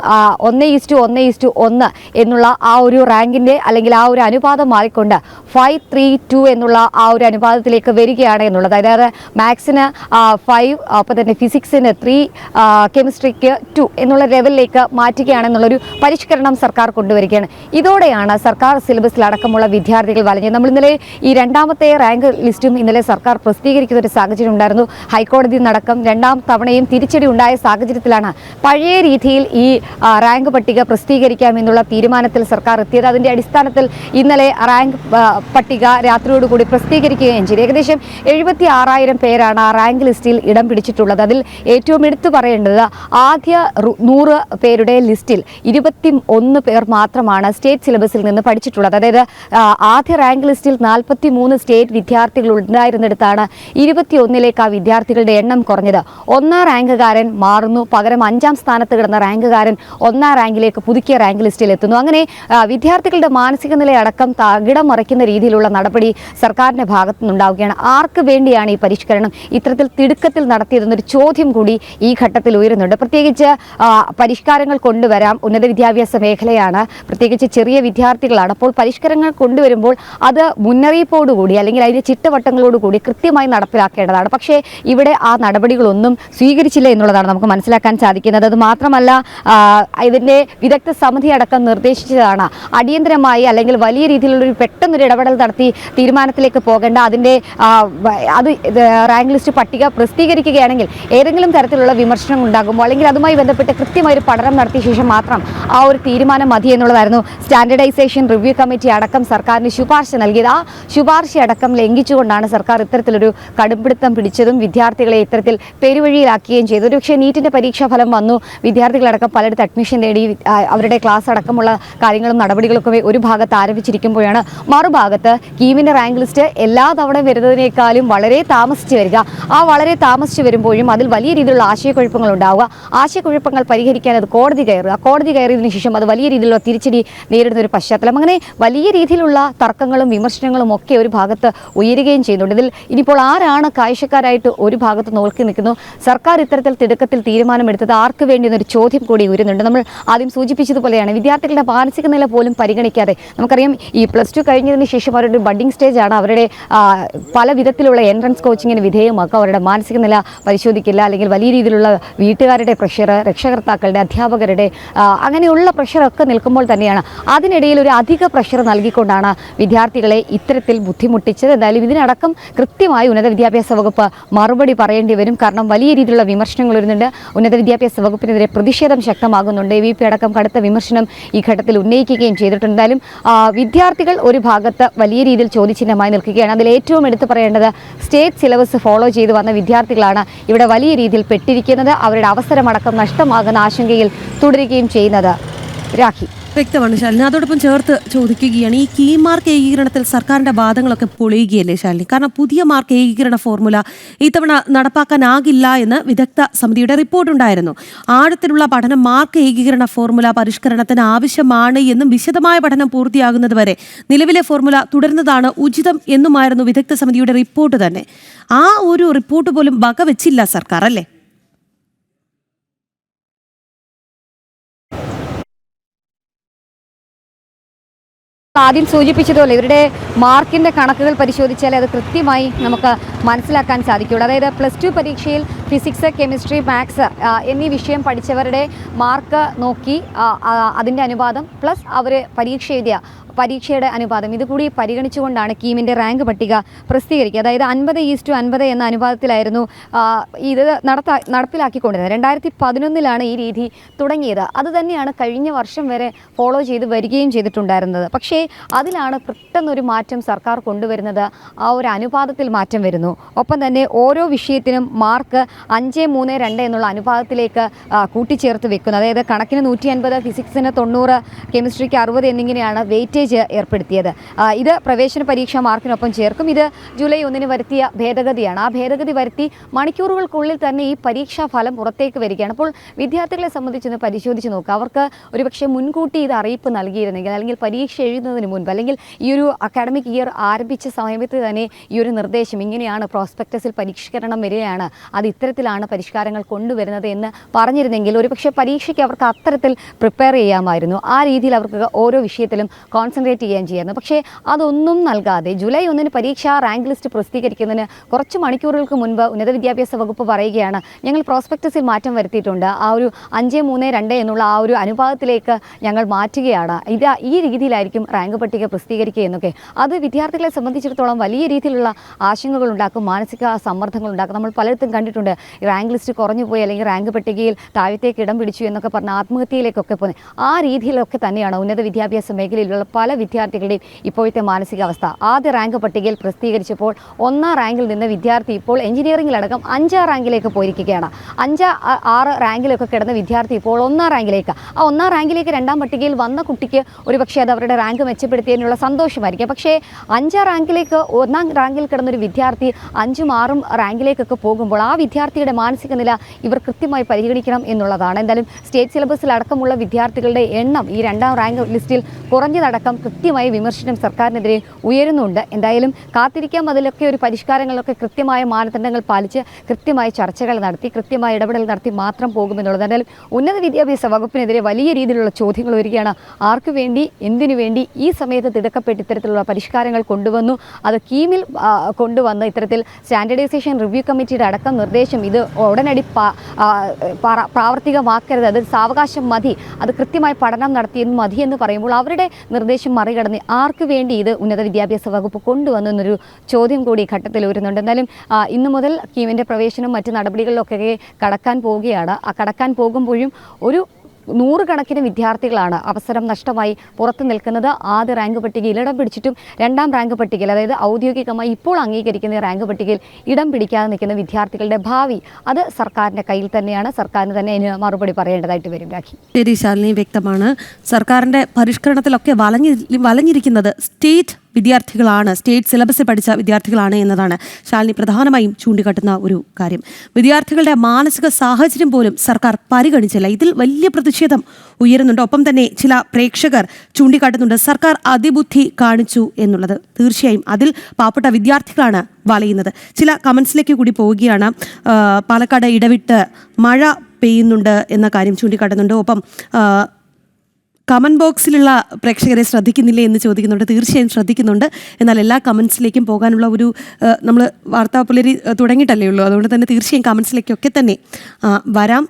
1:1:1 എന്നുള്ള ആ ഒരു റാങ്കിൻ്റെ അല്ലെങ്കിൽ ആ ഒരു അനുപാതം മാറിക്കൊണ്ട് 5:3:2 എന്നുള്ള ആ ഒരു അനുപാതത്തിലേക്ക് വരികയാണ് എന്നുള്ളത്. അതായത് മാത്സിന് 5, ഒപ്പം തന്നെ ഫിസിക്സിന് 3, കെമിസ്ട്രിക്ക് 2 എന്നുള്ള ലെവലിലേക്ക് മാറ്റുകയാണെന്നുള്ളൊരു പരിഷ്കരണം സർക്കാർ കൊണ്ടുവരികയാണ്. ഇതോടെയാണ് സർക്കാർ സിലബസിലടക്കമുള്ള വിദ്യാർത്ഥികൾ വലഞ്ഞത്. നമ്മൾ ഇന്നലെ ഈ രണ്ടാമത്തെ റാങ്ക് ലിസ്റ്റും ഇന്നലെ സർക്കാർ പ്രസിദ്ധീകരിക്കുന്ന ഒരു സാഹചര്യം ഉണ്ടായിരുന്നു. ഹൈക്കോടതി നടക്കം 2ാം തവണയും തിരിച്ചടി ഉണ്ടായ സാഹചര്യത്തിലാണ് പഴയ രീതിയിൽ ഈ റാങ്ക് പട്ടിക പ്രസിദ്ധീകരിക്കാമെന്നുള്ള തീരുമാനത്തിൽ സർക്കാർ എത്തിയത്. അതിൻ്റെ അടിസ്ഥാനത്തിൽ ഇന്നലെ റാങ്ക് പട്ടിക രാത്രിയോടുകൂടി പ്രസിദ്ധീകരിക്കുകയും ചെയ്തു. ഏകദേശം 76,000 പേരാണ് ആ റാങ്ക് ലിസ്റ്റിൽ ഇടം പിടിച്ചിട്ടുള്ളത്. അതിൽ ഏറ്റവും എടുത്തു പറയേണ്ടത് ആദ്യ 100 പേരുടെ ലിസ്റ്റിൽ 21 പേർ മാത്രമാണ് സ്റ്റേറ്റ് സിലബസിൽ നിന്ന് പഠിച്ചിട്ടുള്ളത്. അതായത് ആദ്യ റാങ്ക് ലിസ്റ്റിൽ 43 സ്റ്റേറ്റ് വിദ്യാർത്ഥികൾ ഉണ്ടായിരുന്നിടത്താണ് 21ലേക്ക് ആ വിദ്യാർത്ഥികളുടെ എണ്ണം കുറഞ്ഞത്. 1ാം റാങ്കുകാരൻ മാറുന്നു, പകരം 5ാം സ്ഥാനത്ത് കിടന്ന റാങ്കുകാരൻ 1ാം റാങ്കിലേക്ക് പുതുക്കിയ റാങ്ക് ലിസ്റ്റിൽ എത്തുന്നു. അങ്ങനെ വിദ്യാർത്ഥികളുടെ മാനസിക നിലയടക്കം തകിടം മറിക്കുന്ന രീതിയിലുള്ള നടപടി സർക്കാരിന്റെ ഭാഗത്തു നിന്നുണ്ടാവുകയാണ്. ആർക്ക് വേണ്ടിയാണ് ഈ പരിഷ്കരണം ഇത്തരത്തിൽ തിടുക്കത്തിൽ നടത്തിയതെന്നൊരു ചോദ്യം കൂടി ഈ ഘട്ടത്തിൽ ഉയരുന്നുണ്ട്. പ്രത്യേകിച്ച് പരിഷ്കാരങ്ങൾ കൊണ്ടുവരാം, ഉന്നത വിദ്യാഭ്യാസ മേഖലയാണ്, പ്രത്യേകിച്ച് ചെറിയ വിദ്യാർത്ഥികളാണ്. അപ്പോൾ പരിഷ്കരണങ്ങൾ കൊണ്ടുവരുമ്പോൾ അത് മുന്നറിയിപ്പോടുകൂടി അല്ലെങ്കിൽ അതിൻ്റെ ചിട്ടവട്ടങ്ങളോടുകൂടി കൃത്യമായി നടപ്പിലാക്കേണ്ടതാണ്. പക്ഷേ ഇവിടെ ആ നടപടികളൊന്നും സ്വീകരിച്ചില്ല എന്നുള്ളതാണ് നമുക്ക് മനസ്സിലാക്കാൻ സാധിക്കുന്നത്. അത് മാത്രമല്ല ഇതിൻ്റെ വിദഗ്ധ സമിതി അടക്കം നിർദ്ദേശിച്ചതാണ് അടിയന്തരമായി അല്ലെങ്കിൽ വലിയ രീതിയിലുള്ളൊരു പെട്ടെന്നൊരു ഇടപെടൽ നടത്തി തീരുമാനത്തിലേക്ക് പോകേണ്ട. അതിൻ്റെ അത് റാങ്ക് ലിസ്റ്റ് പട്ടിക പ്രസിദ്ധീകരിക്കുകയാണെങ്കിൽ ഏതെങ്കിലും തരത്തിലുള്ള വിമർശനം ഉണ്ടാകുമ്പോൾ അല്ലെങ്കിൽ അതുമായി ബന്ധപ്പെട്ട് കൃത്യമായൊരു പഠനം നടത്തിയ ശേഷം മാത്രം ആ ഒരു തീരുമാനം മതി എന്നുള്ളതായിരുന്നു സ്റ്റാൻഡർഡൈസേഷൻ റിവ്യൂ കമ്മിറ്റി അടക്കം സർക്കാരിന് ശുപാർശ നൽകിയത്. ആ ശുപാർശ അടക്കം ലംഘിച്ചുകൊണ്ടാണ് സർക്കാർ ഇത്തരത്തിലൊരു കടുംപിടുത്തം പിടിച്ചതും വിദ്യാർത്ഥികളെ ഇത്തരത്തിൽ പെരുവഴിയിലാക്കുകയും ചെയ്തു. ഒരു പക്ഷേ നീറ്റിൻ്റെ പരീക്ഷാ ഫലം വന്നു, വിദ്യാർത്ഥികളടക്കം പലയിടത്ത് അഡ്മിഷൻ നേടി അവരുടെ ക്ലാസ് അടക്കമുള്ള കാര്യങ്ങളും നടപടികളൊക്കെ പുറമെ ഒരു ഭാഗത്ത് ആരംഭിച്ചിരിക്കുമ്പോഴാണ് മറുഭാഗത്ത് കീമിൻ്റെ റാങ്ക് ലിസ്റ്റ് എല്ലാ തവണയും വരുന്നതിനേക്കാളും വളരെ താമസിച്ച് വരിക. ആ വളരെ താമസിച്ച് വരുമ്പോഴും അതിൽ വലിയ രീതിയിലുള്ള ആശയക്കുഴപ്പങ്ങൾ ഉണ്ടാവുക. ആശയക്കുഴപ്പങ്ങൾ പരിഹരിക്കാൻ അത് കോടതി കയറിയതിനു ശേഷം അത് വലിയ രീതിയിലുള്ള തിരിച്ചടി നേരിടുന്ന ഒരു പശ്ചാത്തലം. അങ്ങനെ വലിയ രീതിയിലുള്ള തർക്കങ്ങളും വിമർശനങ്ങളും ഒക്കെ ഒരു ഭാഗത്ത് ഉയരുകയും ചെയ്യുന്നുണ്ട്. ഇതിൽ ഇനിയിപ്പോൾ ആരാണ് കാഴ്ചക്കാരായിട്ട് ഒരു ഭാഗത്ത് നോക്കി നിൽക്കുന്നു? സർക്കാർ ഇത്തരത്തിൽ തിടുക്കത്തിൽ തീരുമാനമെടുത്തത് ആർക്ക് വേണ്ടി എന്നൊരു ചോദ്യം കൂടി ഉയരുന്നുണ്ട്. നമ്മൾ ആദ്യം സൂചിപ്പിച്ചതുപോലെയാണ് വിദ്യാർത്ഥികളുടെ മാനസിക നില പോലും പരിഗണിക്കാതെ, നമുക്കറിയാം ഈ +2 കഴിഞ്ഞതിന് ശേഷം അവരുടെ ബഡ്ഡിംഗ് സ്റ്റേജാണ്, അവരുടെ പല വിധത്തിലുള്ള എൻട്രൻസ് കോച്ചിങ്ങിന് വിധേയമാക്കുക, അവരുടെ മാനസിക നില പരിശോധിക്കില്ല, അല്ലെങ്കിൽ വലിയ രീതിയിലുള്ള വീട്ടുകാരുടെ പ്രഷർ, രക്ഷകർത്താക്കളുടെ, അധ്യാപകരുടെ അങ്ങനെയുള്ള പ്രഷറൊക്കെ നിൽക്കുമ്പോൾ തന്നെയാണ് അതിനിടയിൽ ഒരു അധിക പ്രഷർ നൽകിക്കൊണ്ടാണ് വിദ്യാർത്ഥികളെ ഇത്തരത്തിൽ ബുദ്ധിമുട്ടിച്ചത്. എന്തായാലും ഇതിനടക്കം കൃത്യമായി ഉന്നത വിദ്യാഭ്യാസ വകുപ്പ് മറുപടി പറയേണ്ടി വരും. കാരണം വലിയ രീതിയിലുള്ള വിമർശനങ്ങൾ വരുന്നുണ്ട്. ഉന്നത വിദ്യാഭ്യാസ വകുപ്പിനെതിരെ പ്രതിഷേധം ശക്തമാകുന്നുണ്ട്. AVP അടക്കം കടുത്ത വിമർശനം ഈ ഘട്ടത്തിൽ ഉന്നയിക്കുകയും ചെയ്തിട്ടുണ്ട്. എന്തായാലും വിദ്യാർത്ഥികൾ ഒരു ഭാഗത്ത് വലിയ രീതിയിൽ ചോദ്യചിഹ്നമായി നിൽക്കുകയാണ്. അതിൽ ഏറ്റവും എടുത്തു പറയേണ്ടത് സ്റ്റേറ്റ് സിലബസ് ഫോളോ ചെയ്ത് വന്ന വിദ്യാർത്ഥികളാണ് ഇവിടെ വലിയ രീതിയിൽ പെട്ടിരിക്കുന്നത്. അവരുടെ അവസരമടക്കം നഷ്ടമാകുന്ന ആശങ്കയിൽ തുടരുകയും ചെയ്യുന്നത്. രാഖി, വ്യക്തമാണ് ശാലിനി. അതോടൊപ്പം ചേർത്ത് ചോദിക്കുകയാണ്, ഈ കീ മാർക്ക് ഏകീകരണത്തിൽ സർക്കാരിന്റെ വാദങ്ങളൊക്കെ പൊളിയുകയല്ലേ ശാലിനി? കാരണം പുതിയ മാർക്ക് ഏകീകരണ ഫോർമുല ഇത്തവണ നടപ്പാക്കാനാകില്ല എന്ന് വിദഗ്ധ സമിതിയുടെ റിപ്പോർട്ടുണ്ടായിരുന്നു. ആഴത്തിലുള്ള പഠനം മാർക്ക് ഏകീകരണ ഫോർമുല പരിഷ്കരണത്തിന് ആവശ്യമാണ് എന്നും വിശദമായ പഠനം പൂർത്തിയാകുന്നത് വരെ നിലവിലെ ഫോർമുല തുടരുന്നതാണ് ഉചിതം എന്നുമായിരുന്നു വിദഗ്ധ സമിതിയുടെ റിപ്പോർട്ട് തന്നെ. ആ ഒരു റിപ്പോർട്ട് പോലും വകവെച്ചില്ല സർക്കാർ, അല്ലേ? ആദ്യം സൂചിപ്പിച്ചതുപോലെ ഇവരുടെ മാർക്കിൻ്റെ കണക്കുകൾ പരിശോധിച്ചാൽ അത് കൃത്യമായി നമുക്ക് മനസ്സിലാക്കാൻ സാധിക്കുള്ളൂ. അതായത് +2 പരീക്ഷയിൽ ഫിസിക്സ്, കെമിസ്ട്രി, മാത്സ് എന്നീ വിഷയം പഠിച്ചവരുടെ മാർക്ക് നോക്കി അതിൻ്റെ അനുപാതം പ്ലസ് അവർ പരീക്ഷയുടെ അനുപാതം ഇതുകൂടി പരിഗണിച്ചുകൊണ്ടാണ് കീമിൻ്റെ റാങ്ക് പട്ടിക പ്രസിദ്ധീകരിക്കുക. അതായത് 50:50 എന്ന അനുപാതത്തിലായിരുന്നു ഇത് നടപ്പിലാക്കിക്കൊണ്ടിരുന്നത്. 2011 ഈ രീതി തുടങ്ങിയത്. അതുതന്നെയാണ് കഴിഞ്ഞ വർഷം വരെ ഫോളോ ചെയ്ത് വരികയും ചെയ്തിട്ടുണ്ടായിരുന്നത്. പക്ഷേ അതിലാണ് പെട്ടെന്നൊരു മാറ്റം സർക്കാർ കൊണ്ടുവരുന്നത്. ആ ഒരു അനുപാതത്തിൽ മാറ്റം വരുന്നു. ഒപ്പം തന്നെ ഓരോ വിഷയത്തിനും മാർക്ക് 5, 3, 2 എന്നുള്ള അനുപാതത്തിലേക്ക് കൂട്ടിച്ചേർത്ത് വെക്കുന്നു. അതായത് കണക്കിന് 150, ഫിസിക്സിന് 90, കെമിസ്ട്രിക്ക് 60 എന്നിങ്ങനെയാണ് വെയിറ്റേജ് ഏർപ്പെടുത്തിയത്. ഇത് പ്രവേശന പരീക്ഷാ മാർക്കിനൊപ്പം ചേർക്കും. ഇത് ജൂലൈ 1 വരുത്തിയ ഭേദഗതിയാണ്. ആ ഭേദഗതി വരുത്തി മണിക്കൂറുകൾക്കുള്ളിൽ തന്നെ ഈ പരീക്ഷാ ഫലം പുറത്തേക്ക് വരികയാണ്. അപ്പോൾ വിദ്യാർത്ഥികളെ സംബന്ധിച്ചൊന്ന് പരിശോധിച്ച് നോക്കുക. അവർക്ക് ഒരുപക്ഷെ മുൻകൂട്ടി ഇത് അറിയിപ്പ് നൽകിയിരുന്നെങ്കിൽ, അല്ലെങ്കിൽ പരീക്ഷ എഴുതുന്നതിന് മുൻപ്, അല്ലെങ്കിൽ ഈ ഒരു അക്കാഡമിക് ഇയർ ആരംഭിച്ച സമയത്ത് തന്നെ ഈ ഒരു നിർദ്ദേശം ഇങ്ങനെയാണ്, പ്രോസ്പെക്ടസിൽ പരിഷ്കരണം വരികയാണ്, അത് ഇത്തരത്തിലാണ് പരിഷ്കാരങ്ങൾ കൊണ്ടുവരുന്നത് എന്ന് പറഞ്ഞിരുന്നെങ്കിൽ ഒരുപക്ഷെ പരീക്ഷയ്ക്ക് അവർക്ക് അത്തരത്തിൽ പ്രിപ്പയർ ചെയ്യാമായിരുന്നു. ആ രീതിയിൽ അവർക്ക് ഓരോ വിഷയത്തിലും കോൺസെൻട്രേറ്റ് ചെയ്യാമായിരുന്നു. പക്ഷേ അതൊന്നും നൽകാതെ ജൂലൈ 1 പരീക്ഷാ റാങ്ക് ലിസ്റ്റ് പ്രസിദ്ധീകരിക്കുന്നതിന് കുറച്ച് മണിക്കൂറുകൾക്ക് മുൻപ് ഉന്നത വിദ്യാഭ്യാസ വകുപ്പ് പറയുകയാണ്, ഞങ്ങൾ പ്രോസ്പെക്ടസിൽ മാറ്റം വരുത്തിയിട്ടുണ്ട്, ആ ഒരു 5, 3, 2 എന്നുള്ള ആ ഒരു അനുപാതത്തിലേക്ക് ഞങ്ങൾ മാറ്റുകയാണ്, ഈ രീതിയിലായിരിക്കും റാങ്ക് പട്ടിക പ്രസിദ്ധീകരിക്കുക എന്നൊക്കെ. അത് വിദ്യാർത്ഥികളെ സംബന്ധിച്ചിടത്തോളം വലിയ രീതിയിലുള്ള ആശങ്കകൾ ഉണ്ടാക്കും, മാനസിക സമ്മർദ്ദങ്ങൾ ഉണ്ടാക്കും. നമ്മൾ പലയിടത്തും കണ്ടിട്ടുണ്ട്, റാങ്ക് ലിസ്റ്റ് കുറഞ്ഞു പോയി, അല്ലെങ്കിൽ റാങ്ക് പട്ടികയിൽ താഴത്തേക്ക് ഇടം പിടിച്ചു എന്നൊക്കെ പറഞ്ഞ് ആത്മഹത്യയിലേക്കൊക്കെ പോകുന്നത്. ആ രീതിയിലൊക്കെ തന്നെയാണ് ഉന്നത വിദ്യാഭ്യാസ മേഖലയിലുള്ള പല വിദ്യാർത്ഥികളുടെയും ഇപ്പോഴത്തെ മാനസികാവസ്ഥ. ആദ്യ റാങ്ക് പട്ടികയിൽ പ്രസിദ്ധീകരിച്ചപ്പോൾ 1ാം റാങ്കിൽ നിന്ന് വിദ്യാർത്ഥി ഇപ്പോൾ എഞ്ചിനീയറിംഗിലടക്കം 5ാം റാങ്കിലേക്ക് പോയിരിക്കുകയാണ്. 5, 6 റാങ്കിലൊക്കെ കിടന്ന വിദ്യാർത്ഥി ഇപ്പോൾ 1ാം റാങ്കിലേക്ക്. ആ 1ാം റാങ്കിലേക്ക് 2ാം പട്ടികയിൽ വന്ന കുട്ടിക്ക് ഒരുപക്ഷെ അത് അവരുടെ റാങ്ക് മെച്ചപ്പെടുത്തിയതിനുള്ള സന്തോഷമായിരിക്കും. പക്ഷേ 5ാം റാങ്കിലേക്ക് 1ാം റാങ്കിൽ കിടന്നൊരു വിദ്യാർത്ഥി 5ഉം 6ഉം റാങ്കിലേക്കൊക്കെ പോകുമ്പോൾ ആ വിദ്യാർത്ഥിയുടെ മാനസിക നില ഇവർ കൃത്യമായി പരിഗണിക്കണം എന്നുള്ളതാണ്. എന്തായാലും സ്റ്റേറ്റ് സിലബസിൽ അടക്കമുള്ള വിദ്യാർത്ഥികളുടെ എണ്ണം ഈ 2ാം റാങ്ക് ലിസ്റ്റിൽ കുറഞ്ഞതടക്കം കൃത്യമായ വിമർശനം സർക്കാരിനെതിരെ ഉയരുന്നുണ്ട്. എന്തായാലും കാത്തിരിക്കാം. അതിലൊക്കെ ഒരു പരിഷ്കാരങ്ങളിലൊക്കെ കൃത്യമായ മാനദണ്ഡങ്ങൾ പാലിച്ച് കൃത്യമായ ചർച്ചകൾ നടത്തി കൃത്യമായ ഇടപെടൽ നടത്തി മാത്രം പോകുമെന്നുള്ളത്. എന്തായാലും ഉന്നത വിദ്യാഭ്യാസ വകുപ്പിനെതിരെ വലിയ രീതിയിലുള്ള ചോദ്യങ്ങൾ വരികയാണ്. ആർക്കു വേണ്ടി, എന്തിനു വേണ്ടി ഈ സമയത്ത് തിടുക്കപ്പെട്ട് ഇത്തരത്തിലുള്ള പരിഷ്കാരങ്ങൾ കൊണ്ടുവന്നു? അത് കീമിൽ കൊണ്ടുവന്ന് ഇത്തരത്തിൽ സ്റ്റാൻഡേർഡൈസേഷൻ റിവ്യൂ കമ്മിറ്റിയുടെ അടക്കം നിർദ്ദേശം ഇത് ഉടനടി പ്രാവർത്തികമാക്കരുത്, അത് സാവകാശം മതി, അത് കൃത്യമായി പഠനം നടത്തിയെന്ന് മതി എന്ന് പറയുമ്പോൾ അവരുടെ നിർദ്ദേശം മറികടന്ന് ആർക്ക് വേണ്ടി ഇത് ഉന്നത വിദ്യാഭ്യാസ വകുപ്പ് കൊണ്ടുവന്നു എന്നൊരു ചോദ്യം കൂടി ഘട്ടത്തിൽ വരുന്നുണ്ട്. എന്തായാലും ഇന്നു മുതൽ കീമിൻ്റെ പ്രവേശനം മറ്റ് നടപടികളിലൊക്കെ കടക്കാൻ പോവുകയാണ്. ആ കടക്കാൻ പോകുമ്പോഴും ഒരു നൂറുകണക്കിന് വിദ്യാർത്ഥികളാണ് അവസരം നഷ്ടമായി പുറത്തു നിൽക്കുന്നത്. ആദ്യ റാങ്ക് പട്ടികയിൽ ഇടം പിടിച്ചിട്ടും രണ്ടാം റാങ്ക് പട്ടികയിൽ, അതായത് ഔദ്യോഗികമായി ഇപ്പോൾ അംഗീകരിക്കുന്ന റാങ്ക് പട്ടികയിൽ ഇടം പിടിക്കാതെ നിൽക്കുന്ന വിദ്യാർത്ഥികളുടെ ഭാവി അത് സർക്കാരിൻ്റെ കയ്യിൽ തന്നെയാണ്. സർക്കാരിന് തന്നെ അതിന് മറുപടി പറയേണ്ടതായിട്ട് വരും. രാഖി. ശരി ശാലിനി, വ്യക്തമാണ്. സർക്കാരിൻ്റെ പരിഷ്കരണത്തിലൊക്കെ വലഞ്ഞിരിക്കുന്നത് സ്റ്റേറ്റ് വിദ്യാർത്ഥികളാണ്, സ്റ്റേറ്റ് സിലബസിൽ പഠിച്ച വിദ്യാർത്ഥികളാണ് എന്നതാണ് ശാലിനി പ്രധാനമായും ചൂണ്ടിക്കാട്ടുന്ന ഒരു കാര്യം. വിദ്യാർത്ഥികളുടെ മാനസിക സാഹചര്യം പോലും സർക്കാർ പരിഗണിച്ചില്ല. ഇതിൽ വലിയ പ്രതിഷേധം ഉയരുന്നുണ്ട്. ഒപ്പം തന്നെ ചില പ്രേക്ഷകർ ചൂണ്ടിക്കാട്ടുന്നുണ്ട് സർക്കാർ അതിബുദ്ധി കാണിച്ചു എന്നുള്ളത്. തീർച്ചയായും അതിൽ പാവപ്പെട്ട വിദ്യാർത്ഥികളാണ് വലയുന്നത്. ചില കമൻസിലേക്ക് കൂടി പോവുകയാണ്. പാലക്കാട് ഇടവിട്ട് മഴ പെയ്യുന്നുണ്ട് എന്ന കാര്യം ചൂണ്ടിക്കാട്ടുന്നുണ്ട്. ഒപ്പം കമൻറ്റ് ബോക്സിലുള്ള പ്രേക്ഷകരെ ശ്രദ്ധിക്കുന്നില്ലേ എന്ന് ചോദിക്കുന്നുണ്ട്. തീർച്ചയായും ശ്രദ്ധിക്കുന്നുണ്ട്. എന്നാൽ എല്ലാ കമൻസിലേക്കും പോകാനുള്ള ഒരു നമ്മൾ വാർത്താ പുലരി തുടങ്ങിയിട്ടല്ലേ ഉള്ളൂ. അതുകൊണ്ട് തന്നെ തീർച്ചയായും കമൻസിലേക്കൊക്കെ തന്നെ വരാം.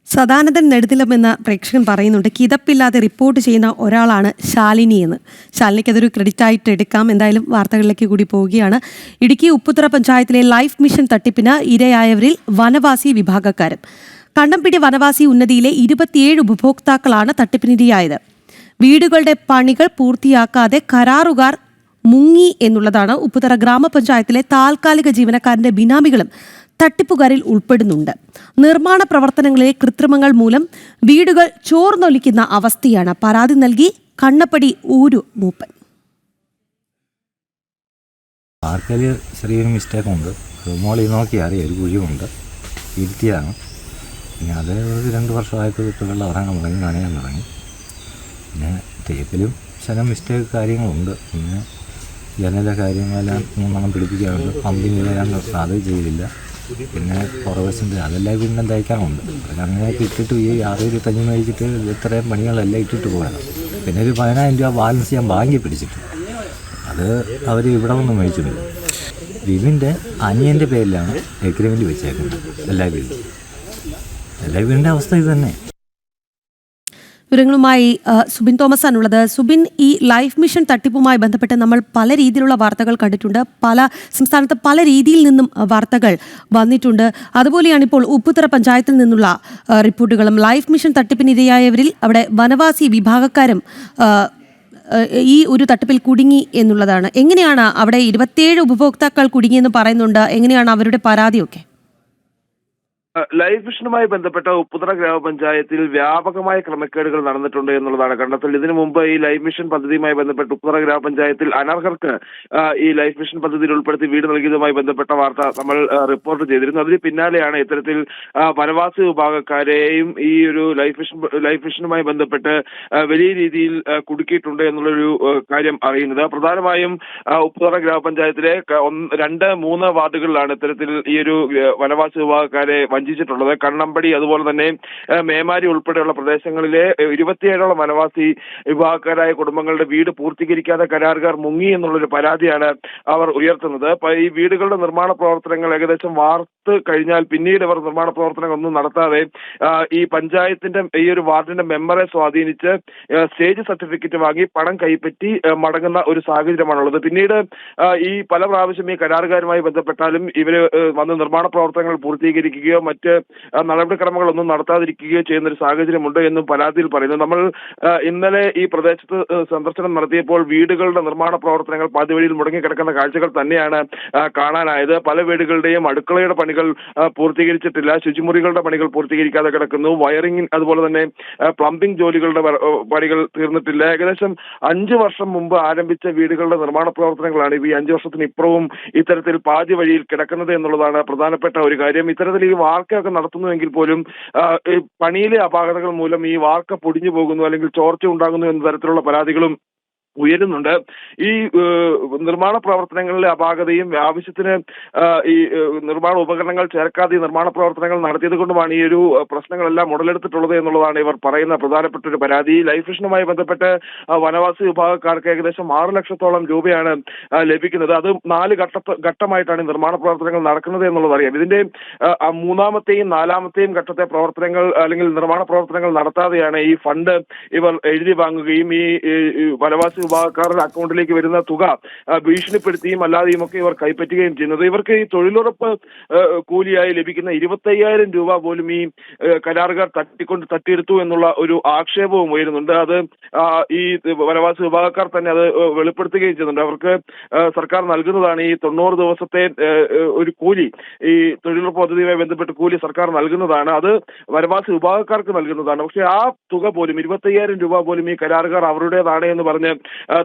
സദാനന്ദൻ നെടുതിലം എന്ന പ്രേക്ഷകൻ പറയുന്നുണ്ട് കിതപ്പില്ലാതെ റിപ്പോർട്ട് ചെയ്യുന്ന ഒരാളാണ് ശാലിനി എന്ന്. ശാലിനിക്ക് അതൊരു ക്രെഡിറ്റ് ആയിട്ട് എടുക്കാം. എന്തായാലും വാർത്തകളിലേക്ക് കൂടി പോവുകയാണ്. ഇടുക്കി ഉപ്പുതറ പഞ്ചായത്തിലെ ലൈഫ് മിഷൻ തട്ടിപ്പിന് ഇരയായവരിൽ വനവാസി വിഭാഗക്കാരും. കണ്ടംപിടി വനവാസി ഉന്നതിയിലെ 27 ഉപഭോക്താക്കളാണ് തട്ടിപ്പിനിരയായത്. വീടുകളുടെ പണികൾ പൂർത്തിയാക്കാതെ കരാറുകാർ മുങ്ങി എന്നുള്ളതാണ്. ഉപ്പുതറ ഗ്രാമപഞ്ചായത്തിലെ താൽക്കാലിക ജീവനക്കാരന്റെ ബിനാമികളും തട്ടിപ്പുകാരിൽ ഉൾപ്പെടുന്നുണ്ട്. നിർമ്മാണ പ്രവർത്തനങ്ങളിലെ കൃത്രിമങ്ങൾ മൂലം വീടുകൾ ചോർന്നൊലിക്കുന്ന അവസ്ഥയാണ്. പരാതി നൽകി കണ്ണപ്പടി ഊരു മൂപ്പൻ. ആർക്കൽ ചെറിയൊരു മിസ്റ്റേക്ക് ഉണ്ട്. മോളിൽ നോക്കി അറിയാം, ഒരു കുഴിയുണ്ട്, ഇരുത്തിയാണ്. പിന്നെ അത് ഒരു 2 വർഷമായിട്ട് കുട്ടികൾ ഇറങ്ങാൻ തുടങ്ങി, നനയാൻ തുടങ്ങി. പിന്നെ തേപ്പിലും ചില മിസ്റ്റേക്ക് കാര്യങ്ങളുണ്ട്. പിന്നെ ജനല കാര്യങ്ങളെല്ലാം 3 പിടിപ്പിക്കാറുണ്ട്. പമ്പിങ് ചെയ്യാൻ അത് ചെയ്തില്ല. പിന്നെ പുറവശിൻ്റെ അതെല്ലാം പിന്നെ തയ്ക്കാനുണ്ട്. അങ്ങനെയൊക്കെ ഇട്ടിട്ട് ഈ 625 മേടിച്ചിട്ട് ഇത്രയും പണികളെല്ലാം ഇട്ടിട്ട് പോകണം. പിന്നെ ഒരു 10,000 രൂപ ബാലൻസ് ഞാൻ ബാങ്കിൽ പിടിച്ചിട്ട് അത് അവർ ഇവിടെ നിന്ന് മേടിച്ചിട്ടുണ്ട്. വിവിൻ്റെ അനിയൻ്റെ പേരിലാണ് എഗ്രിമെൻ്റ് വെച്ചേക്കുന്നത്. എല്ലാ വീടിൻ്റെ അവസ്ഥ ഇത് തന്നെ. വിവരങ്ങളുമായി സുബിൻ തോമസ് ആണുള്ളത്. സുബിൻ, ഈ ലൈഫ് മിഷൻ തട്ടിപ്പുമായി ബന്ധപ്പെട്ട് നമ്മൾ പല രീതിയിലുള്ള വാർത്തകൾ കണ്ടിട്ടുണ്ട്. സംസ്ഥാനത്ത് പല രീതിയിൽ നിന്നും വാർത്തകൾ വന്നിട്ടുണ്ട്. അതുപോലെയാണ് ഇപ്പോൾ ഉപ്പുതറ പഞ്ചായത്തിൽ നിന്നുള്ള റിപ്പോർട്ടുകളും. ലൈഫ് മിഷൻ തട്ടിപ്പിനിരയായവരിൽ അവിടെ വനവാസി വിഭാഗക്കാരും ഈ ഒരു തട്ടിപ്പിൽ കുടുങ്ങി എന്നുള്ളതാണ്. എങ്ങനെയാണ് അവിടെ 27 ഉപഭോക്താക്കൾ കുടുങ്ങിയെന്ന് പറയുന്നുണ്ട്. എങ്ങനെയാണ് അവരുടെ പരാതിയൊക്കെ? ലൈഫ് മിഷനുമായി ബന്ധപ്പെട്ട ഉപ്പുതറ ഗ്രാമപഞ്ചായത്തിൽ വ്യാപകമായ ക്രമക്കേടുകൾ നടന്നിട്ടുണ്ട് എന്നുള്ളതാണ് കണ്ടെത്തൽ. ഇതിനു മുമ്പ് ഈ ലൈഫ് മിഷൻ പദ്ധതിയുമായി ബന്ധപ്പെട്ട് ഉപ്പുതറ ഗ്രാമപഞ്ചായത്തിൽ അനർഹർക്ക് ഈ ലൈഫ് മിഷൻ പദ്ധതിയിൽ ഉൾപ്പെടുത്തി വീട് നൽകിയതുമായി ബന്ധപ്പെട്ട വാർത്ത നമ്മൾ റിപ്പോർട്ട് ചെയ്തിരുന്നു. അതിന് പിന്നാലെയാണ് ഇത്തരത്തിൽ വനവാസി വിഭാഗക്കാരെയും ഈ ഒരു ലൈഫ് മിഷനുമായി ബന്ധപ്പെട്ട് വലിയ രീതിയിൽ കുടുക്കിയിട്ടുണ്ട് എന്നുള്ളൊരു കാര്യം അറിയുന്നത്. പ്രധാനമായും ഉപ്പുതറ ഗ്രാമപഞ്ചായത്തിലെ 2-3 വാർഡുകളിലാണ് ഇത്തരത്തിൽ ഈ ഒരു വനവാസി വിഭാഗക്കാരെ വഞ്ചിച്ചിട്ടുള്ളത്. കണ്ണമ്പടി, അതുപോലെ തന്നെ മേമാരി ഉൾപ്പെടെയുള്ള പ്രദേശങ്ങളിലെ 27ഓളം വനവാസി വിഭാഗക്കാരായ കുടുംബങ്ങളുടെ വീട് പൂർത്തീകരിക്കാതെ കരാറുകാർ മുങ്ങി എന്നുള്ളൊരു പരാതിയാണ് അവർ ഉയർത്തുന്നത്. ഈ വീടുകളുടെ നിർമ്മാണ പ്രവർത്തനങ്ങൾ ഏകദേശം വാർത്ത് കഴിഞ്ഞാൽ പിന്നീട് അവർ നിർമ്മാണ പ്രവർത്തനങ്ങളൊന്നും നടത്താതെ ഈ പഞ്ചായത്തിന്റെ ഈ ഒരു വാർഡിന്റെ മെമ്പറെ സ്വാധീനിച്ച് സ്റ്റേജ് സർട്ടിഫിക്കറ്റ് വാങ്ങി പണം കൈപ്പറ്റി മടങ്ങുന്ന ഒരു സാഹചര്യമാണുള്ളത്. പിന്നീട് ഈ പല പ്രാവശ്യം ഈ കരാറുകാരുമായി ബന്ധപ്പെട്ടാലും ഇവര് വന്ന് നിർമ്മാണ പ്രവർത്തനങ്ങൾ പൂർത്തീകരിക്കുകയോ മറ്റ് നടപടിക്രമങ്ങളൊന്നും നടത്താതിരിക്കുകയോ ചെയ്യുന്ന ഒരു സാഹചര്യമുണ്ട് എന്നും പരാതിയിൽ പറയുന്നു. നമ്മൾ ഇന്നലെ ഈ പ്രദേശത്ത് സന്ദർശനം നടത്തിയപ്പോൾ വീടുകളുടെ നിർമ്മാണ പ്രവർത്തനങ്ങൾ പാതിവഴിയിൽ മുടങ്ങിക്കിടക്കുന്ന കാഴ്ചകൾ തന്നെയാണ് കാണാനായത്. പല വീടുകളുടെയും അടുക്കളയുടെ പണികൾ പൂർത്തീകരിച്ചിട്ടില്ല, ശുചിമുറികളുടെ പണികൾ പൂർത്തീകരിക്കാതെ കിടക്കുന്നു, വയറിംഗ് അതുപോലെ തന്നെ പ്ലംബിംഗ് ജോലികളുടെ പണികൾ തീർന്നിട്ടില്ല. ഏകദേശം 5 വർഷം മുമ്പ് ആരംഭിച്ച വീടുകളുടെ നിർമ്മാണ പ്രവർത്തനങ്ങളാണ് ഈ 5 വർഷത്തിന് ഇപ്പുറവും ഇത്തരത്തിൽ പാതി വഴിയിൽ കിടക്കുന്നത് എന്നുള്ളതാണ് പ്രധാനപ്പെട്ട ഒരു കാര്യം. ഇത്തരത്തിൽ ഈ വാർക്കയൊക്കെ നടത്തുന്നുവെങ്കിൽ പോലും പണിയിലെ അപാകതകൾ മൂലം ഈ വാർക്ക പൊടിഞ്ഞു പോകുന്നു, അല്ലെങ്കിൽ ചോർച്ച ഉണ്ടാകുന്നു എന്ന തരത്തിലുള്ള പരാതികളും ഉയരുന്നുണ്ട്. ഈ നിർമ്മാണ പ്രവർത്തനങ്ങളിലെ അപാകതയും ആവശ്യത്തിന് ഈ നിർമ്മാണ ഉപകരണങ്ങൾ ചേർക്കാതെ ഈ നിർമ്മാണ പ്രവർത്തനങ്ങൾ നടത്തിയത് കൊണ്ടുമാണ് ഈ ഒരു പ്രശ്നങ്ങളെല്ലാം ഉടലെടുത്തിട്ടുള്ളത് എന്നുള്ളതാണ് ഇവർ പറയുന്ന പ്രധാനപ്പെട്ട ഒരു പരാതി. ലൈഫ് മിഷനുമായി ബന്ധപ്പെട്ട് വനവാസി വിഭാഗക്കാർക്ക് ഏകദേശം 6 ലക്ഷത്തോളം രൂപയാണ് ലഭിക്കുന്നത്. അത് 4 ഘട്ടമായിട്ടാണ് നിർമ്മാണ പ്രവർത്തനങ്ങൾ നടക്കുന്നത് എന്നുള്ളത് അറിയാം. ഇതിന്റെ 3ാമത്തെയും 4ാമത്തെയും ഘട്ടത്തെ പ്രവർത്തനങ്ങൾ അല്ലെങ്കിൽ നിർമ്മാണ പ്രവർത്തനങ്ങൾ നടത്താതെയാണ് ഈ ഫണ്ട് ഇവർ എഴുതി വാങ്ങുകയും ഈ വനവാസി വിഭാഗക്കാരുടെ അക്കൗണ്ടിലേക്ക് വരുന്ന തുക ഭീഷണിപ്പെടുത്തിയും അല്ലാതെയും ഒക്കെ ഇവർ കൈപ്പറ്റുകയും ചെയ്യുന്നത്. ഇവർക്ക് ഈ തൊഴിലുറപ്പ് കൂലിയായി ലഭിക്കുന്ന 25,000 രൂപ പോലും ഈ കരാറുകാർ തട്ടിയെടുത്തു എന്നുള്ള ഒരു ആക്ഷേപവും ഉയരുന്നുണ്ട്. അത് ഈ വനവാസി വിഭാഗക്കാർ തന്നെ അത് വെളിപ്പെടുത്തുകയും ചെയ്യുന്നുണ്ട്. അവർക്ക് സർക്കാർ നൽകുന്നതാണ് ഈ 90 ദിവസത്തെ ഒരു കൂലി, ഈ തൊഴിലുറപ്പ് പദ്ധതിയുമായി ബന്ധപ്പെട്ട് കൂലി സർക്കാർ നൽകുന്നതാണ്. അത് വനവാസി വിഭാഗക്കാർക്ക് നൽകുന്നതാണ്. പക്ഷെ ആ തുക പോലും 25,000 രൂപ പോലും ഈ കരാറുകാർ അവരുടേതാണ് എന്ന് പറഞ്ഞ്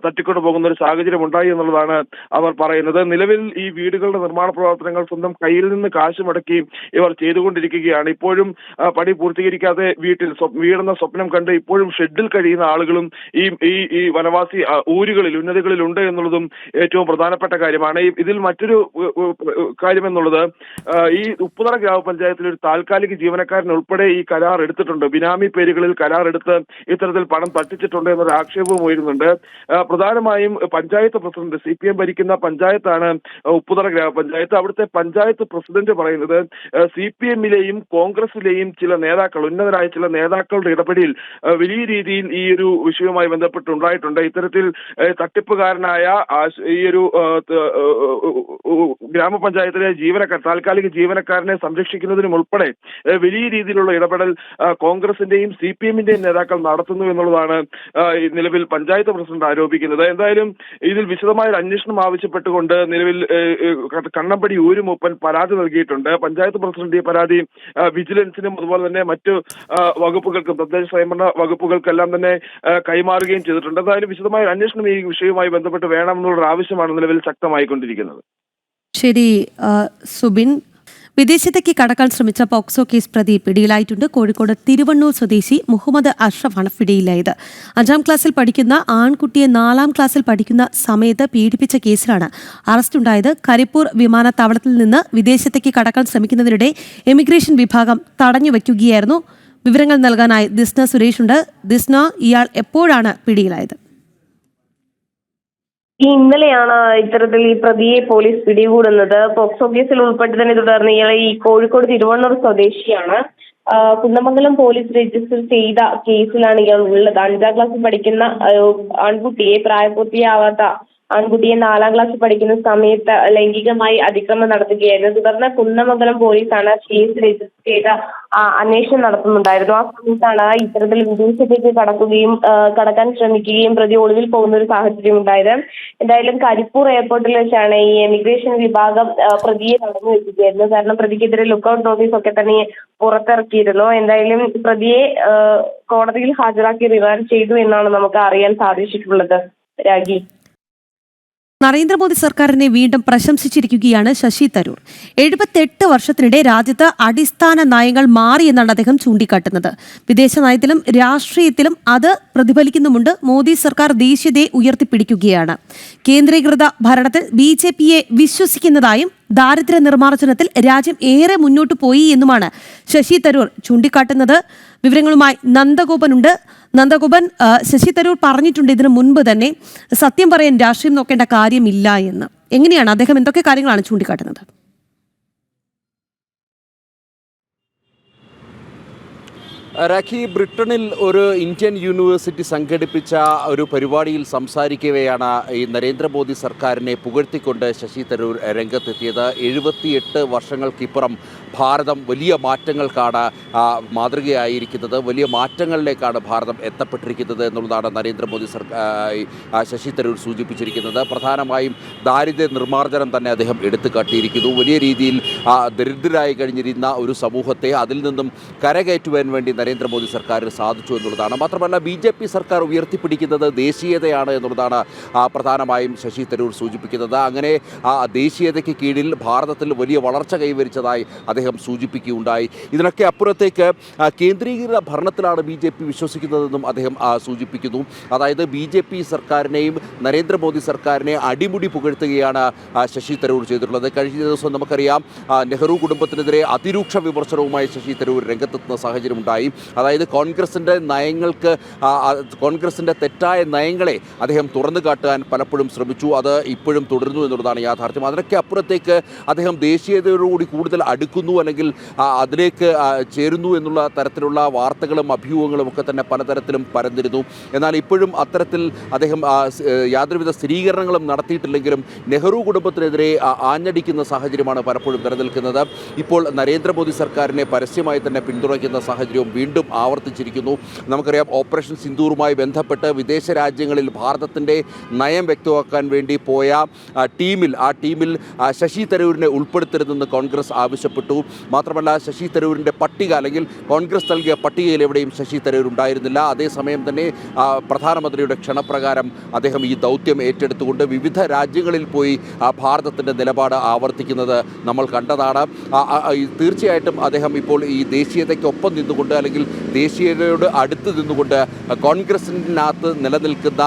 തട്ടിക്കൊണ്ടു പോകുന്ന ഒരു സാഹചര്യം ഉണ്ടായി എന്നുള്ളതാണ് അവർ പറയുന്നത്. നിലവിൽ ഈ വീടുകളുടെ നിർമ്മാണ പ്രവർത്തനങ്ങൾ സ്വന്തം കയ്യിൽ നിന്ന് കാശ് മുടക്കി ഇവർ ചെയ്തുകൊണ്ടിരിക്കുകയാണ്. ഇപ്പോഴും പണി പൂർത്തീകരിക്കാതെ വീടെന്ന സ്വപ്നം കണ്ട് ഇപ്പോഴും ഷെഡിൽ കഴിയുന്ന ആളുകളും ഈ വനവാസി ഊരുകളിൽ ഉന്നതികളിൽ ഉണ്ട് എന്നുള്ളതും ഏറ്റവും പ്രധാനപ്പെട്ട കാര്യമാണ്. ഇതിൽ മറ്റൊരു കാര്യം എന്നുള്ളത് ഈ ഉപ്പുതറ ഗ്രാമപഞ്ചായത്തിൽ ഒരു താൽക്കാലിക ജീവനക്കാരൻ ഉൾപ്പെടെ ഈ കരാർ എടുത്തിട്ടുണ്ട്. ബിനാമി പേരുകളിൽ കരാർ എടുത്ത് ഇത്തരത്തിൽ പണം തട്ടിച്ചിട്ടുണ്ട് എന്നൊരു ആക്ഷേപവും ഉയരുന്നുണ്ട്. പ്രധാനമായും പഞ്ചായത്ത് പ്രസിഡന്റ്, CPM ഭരിക്കുന്ന പഞ്ചായത്താണ് ഉപ്പുതറ ഗ്രാമപഞ്ചായത്ത്. അവിടുത്തെ പഞ്ചായത്ത് പ്രസിഡന്റ് പറയുന്നത് CPM-ലെയും കോൺഗ്രസിലെയും ചില നേതാക്കൾ, ഉന്നതരായ ചില നേതാക്കളുടെ ഇടപെടലിൽ വലിയ രീതിയിൽ ഈ ഒരു വിഷയവുമായി ബന്ധപ്പെട്ടുണ്ടായിട്ടുണ്ട്. ഇത്തരത്തിൽ തട്ടിപ്പുകാരനായ ഈ ഒരു ഗ്രാമപഞ്ചായത്തിലെ താൽക്കാലിക ജീവനക്കാരനെ സംരക്ഷിക്കുന്നതിനും ഉൾപ്പെടെ വലിയ രീതിയിലുള്ള ഇടപെടൽ കോൺഗ്രസിന്റെയും CPM-ന്റെയും നേതാക്കൾ നടത്തുന്നു എന്നുള്ളതാണ് നിലവിൽ പഞ്ചായത്ത് പ്രസിഡന്റ് ആരോപിക്കുന്നത്. എന്തായാലും ഇതിൽ വിശദമായ ഒരു അന്വേഷണം ആവശ്യപ്പെട്ടുകൊണ്ട് നിലവിൽ കണ്ണമ്പടി ഊരുമൂപ്പൻ പരാതി നൽകിയിട്ടുണ്ട്. പഞ്ചായത്ത് പ്രസിഡന്റ് ഈ പരാതി വിജിലൻസിനും അതുപോലെ തന്നെ മറ്റു വകുപ്പുകൾക്കും, തദ്ദേശ സ്വയംഭരണ വകുപ്പുകൾക്കെല്ലാം തന്നെ കൈമാറുകയും ചെയ്തിട്ടുണ്ട്. എന്തായാലും വിശദമായ ഒരു അന്വേഷണം ഈ വിഷയവുമായി ബന്ധപ്പെട്ട് വേണമെന്നുള്ള ആവശ്യമാണ് നിലവിൽ ശക്തമായിക്കൊണ്ടിരിക്കുന്നത്. ശരി സുബിൻ, വിദേശത്തേക്ക് കടക്കാൻ ശ്രമിച്ച പോക്സോ കേസ് പ്രതി പിടിയിലായിട്ടുണ്ട്. കോഴിക്കോട് തിരുവണ്ണൂർ സ്വദേശി മുഹമ്മദ് അഷ്റഫാണ് പിടിയിലായത്. 5ാം ക്ലാസ്സിൽ പഠിക്കുന്ന ആൺകുട്ടിയെ 4ാം ക്ലാസ്സിൽ പഠിക്കുന്ന സമയത്ത് പീഡിപ്പിച്ച കേസിലാണ് അറസ്റ്റുണ്ടായത്. കരിപ്പൂർ വിമാനത്താവളത്തിൽ നിന്ന് വിദേശത്തേക്ക് കടക്കാൻ ശ്രമിക്കുന്നതിനിടെ എമിഗ്രേഷൻ വിഭാഗം തടഞ്ഞുവെക്കുകയായിരുന്നു. വിവരങ്ങൾ നൽകാനായി ദിസ്ന സുരേഷ് ഉണ്ട്. ദിസ്ന, ഇയാൾ എപ്പോഴാണ് പിടിയിലായത്? ഇന്നലെയാണ് ഇത്തരത്തിൽ ഈ പ്രതിയെ പോലീസ് പിടികൂടുന്നത്. പോക്സോ കേസിൽ ഉൾപ്പെട്ടതിനെ തുടർന്ന് ഇയാൾ ഈ കോഴിക്കോട് തിരുവണ്ണൂർ സ്വദേശിയാണ്. കുന്നമംഗലം പോലീസ് രജിസ്റ്റർ ചെയ്ത കേസിലാണ് ഇയാൾ ഉള്ളത്. 5ാം ക്ലാസ്സിൽ പഠിക്കുന്ന ആൺകുട്ടിയെ, പ്രായപൂർത്തിയാവാത്ത ആൺകുട്ടിയെ 4ാം ക്ലാസ്സിൽ പഠിക്കുന്ന സമയത്ത് ലൈംഗികമായി അതിക്രമം നടത്തുകയായിരുന്നു. തുടർന്ന് കുന്നമംഗലം പോലീസാണ് കേസ് രജിസ്റ്റർ ചെയ്ത അന്വേഷണം നടത്തുന്നുണ്ടായിരുന്നു. ആ സമയത്താണ് ഇത്തരത്തിൽ വിദേശത്തേക്ക് കടക്കാൻ ശ്രമിക്കുകയും പ്രതി ഒളിവിൽ പോകുന്ന ഒരു സാഹചര്യം ഉണ്ടായത്. എന്തായാലും കരിപ്പൂർ എയർപോർട്ടിൽ വെച്ചാണ് ഈ എമിഗ്രേഷൻ വിഭാഗം പ്രതിയെ തടഞ്ഞു വെക്കുകയായിരുന്നു. കാരണം പ്രതിക്കെതിരെ ലുക്കൌട്ട് നോട്ടീസ് ഒക്കെ തന്നെ പുറത്തിറക്കിയിരുന്നു. എന്തായാലും പ്രതിയെ കോടതിയിൽ ഹാജരാക്കി റിമാൻഡ് ചെയ്തു എന്നാണ് നമുക്ക് അറിയാൻ സാധിച്ചിട്ടുള്ളത്. രാഗി, നരേന്ദ്രമോദി സർക്കാരിനെ വീണ്ടും പ്രശംസിച്ചിരിക്കുകയാണ് ശശി തരൂർ. 78 വർഷത്തിനിടെ രാജ്യത്ത് അടിസ്ഥാന നയങ്ങൾ മാറിയെന്നാണ് അദ്ദേഹം ചൂണ്ടിക്കാട്ടുന്നത്. വിദേശ നയത്തിലും രാഷ്ട്രീയത്തിലും അത് പ്രതിഫലിക്കുന്നുമുണ്ട്. മോദി സർക്കാർ ദേശീയതയെ ഉയർത്തിപ്പിടിക്കുകയാണ്. കേന്ദ്രീകൃത ഭരണത്തിൽ BJP-യെ വിശ്വസിക്കുന്നതായും ദാരിദ്ര്യ നിർമ്മാർജ്ജനത്തിൽ രാജ്യം ഏറെ മുന്നോട്ട് പോയി എന്നുമാണ് ശശി തരൂർ ചൂണ്ടിക്കാട്ടുന്നത്. വിവരങ്ങളുമായി നന്ദഗോപനുണ്ട്. നന്ദഗോപൻ, ശശി തരൂർ പറഞ്ഞിട്ടുണ്ട് ഇതിനു മുൻപ് തന്നെ സത്യം പറയാൻ രാഷ്ട്രീയം നോക്കേണ്ട കാര്യമില്ല എന്ന്. എങ്ങനെയാണ് അദ്ദേഹം എന്തൊക്കെ കാര്യങ്ങളാണ് ചൂണ്ടിക്കാട്ടുന്നത്? രാഖി, ബ്രിട്ടനിൽ ഒരു ഇന്ത്യൻ യൂണിവേഴ്സിറ്റി സംഘടിപ്പിച്ച ഒരു പരിപാടിയിൽ സംസാരിക്കവെയാണ് ഈ നരേന്ദ്രമോദി സർക്കാരിനെ പുകഴ്ത്തിക്കൊണ്ട് ശശി തരൂർ രംഗത്തെത്തിയത്. 78 വർഷങ്ങൾക്കിപ്പുറം ഭാരതം വലിയ മാറ്റങ്ങൾക്കാണ് മാതൃകയായിരിക്കുന്നത്, വലിയ മാറ്റങ്ങളിലേക്കാണ് ഭാരതം എത്തപ്പെട്ടിരിക്കുന്നത് എന്നുള്ളതാണ് നരേന്ദ്രമോദി ശശി തരൂർ സൂചിപ്പിച്ചിരിക്കുന്നത്. പ്രധാനമായും ദാരിദ്ര്യ നിർമ്മാർജ്ജനം തന്നെ അദ്ദേഹം എടുത്തു കാട്ടിയിരിക്കുന്നു. വലിയ രീതിയിൽ ദരിദ്രരായി കഴിഞ്ഞിരുന്ന ഒരു സമൂഹത്തെ അതിൽ നിന്നും കരകയറ്റുവാൻ വേണ്ടി നരേന്ദ്രമോദി സർക്കാരിന് സാധിച്ചു എന്നുള്ളതാണ്. മാത്രമല്ല BJP സർക്കാർ ഉയർത്തിപ്പിടിക്കുന്നത് ദേശീയതയാണ് എന്നുള്ളതാണ് പ്രധാനമായും ശശി തരൂർ സൂചിപ്പിക്കുന്നത്. അങ്ങനെ ദേശീയതയ്ക്ക് കീഴിൽ ഭാരതത്തിൽ വലിയ വളർച്ച കൈവരിച്ചതായി അദ്ദേഹം സൂചിപ്പിക്കുകയുണ്ടായി. ഇതിനൊക്കെ അപ്പുറത്തേക്ക് കേന്ദ്രീകൃത ഭരണത്തിലാണ് BJP വിശ്വസിക്കുന്നതെന്നും അദ്ദേഹം സൂചിപ്പിക്കുന്നു. അതായത് BJP സർക്കാരിനെയും നരേന്ദ്രമോദി സർക്കാരിനെ അടിമുടി പുകഴ്ത്തുകയാണ് ശശി തരൂർ ചെയ്തിട്ടുള്ളത്. കഴിഞ്ഞ ദിവസം നമുക്കറിയാം നെഹ്റു കുടുംബത്തിനെതിരെ അതിരൂക്ഷ വിമർശനവുമായി ശശി തരൂർ രംഗത്തെത്തുന്ന സാഹചര്യം ഉണ്ടായി. അതായത് കോൺഗ്രസിൻ്റെ നയങ്ങൾക്ക് കോൺഗ്രസിൻ്റെ തെറ്റായ നയങ്ങളെ അദ്ദേഹം തുറന്നു കാട്ടാൻ പലപ്പോഴും ശ്രമിച്ചു. അത് ഇപ്പോഴും തുടരുന്നു എന്നുള്ളതാണ് യാഥാർത്ഥ്യം. അതിനൊക്കെ അപ്പുറത്തേക്ക് അദ്ദേഹം ദേശീയതയോടുകൂടി കൂടുതൽ അടുക്കുന്നു, അല്ലെങ്കിൽ അതിലേക്ക് ചേരുന്നു എന്നുള്ള തരത്തിലുള്ള വാർത്തകളും അഭ്യൂഹങ്ങളും ഒക്കെ തന്നെ പലതരത്തിലും പരന്നിരുന്നു. എന്നാൽ ഇപ്പോഴും അത്തരത്തിൽ അദ്ദേഹം യാതൊരുവിധ സ്ഥിരീകരണങ്ങളും നടത്തിയിട്ടില്ലെങ്കിലും നെഹ്റു കുടുംബത്തിനെതിരെ ആഞ്ഞടിക്കുന്ന സാഹചര്യമാണ് പലപ്പോഴും നിലനിൽക്കുന്നത്. ഇപ്പോൾ നരേന്ദ്രമോദി സർക്കാരിനെ പരസ്യമായി തന്നെ പിന്തുണയ്ക്കുന്ന സാഹചര്യവും വീണ്ടും ആവർത്തിച്ചിരിക്കുന്നു. നമുക്കറിയാം, ഓപ്പറേഷൻ സിന്ദൂറുമായി ബന്ധപ്പെട്ട് വിദേശ രാജ്യങ്ങളിൽ ഭാരതത്തിൻ്റെ നയം വ്യക്തമാക്കാൻ വേണ്ടി പോയ ടീമിൽ ശശി തരൂരിനെ ഉൾപ്പെടുത്തരുതെന്ന് കോൺഗ്രസ് ആവശ്യപ്പെട്ടു. മാത്രമല്ല, ശശി തരൂരിൻ്റെ പട്ടിക, അല്ലെങ്കിൽ കോൺഗ്രസ് നൽകിയ പട്ടികയിൽ എവിടെയും ശശി തരൂർ ഉണ്ടായിരുന്നില്ല. അതേസമയം തന്നെ പ്രധാനമന്ത്രിയുടെ ക്ഷണപ്രകാരം അദ്ദേഹം ഈ ദൗത്യം ഏറ്റെടുത്തുകൊണ്ട് വിവിധ രാജ്യങ്ങളിൽ പോയി ഭാരതത്തിൻ്റെ നിലപാട് ആവർത്തിക്കുന്നത് നമ്മൾ കണ്ടതാണ്. തീർച്ചയായിട്ടും അദ്ദേഹം ഇപ്പോൾ ഈ ദേശീയതയ്ക്കൊപ്പം നിന്നുകൊണ്ട്, അല്ലെങ്കിൽ ദേശീയതയോട് അടുത്ത് നിന്നുകൊണ്ട് കോൺഗ്രസിനകത്ത് നിലനിൽക്കുന്ന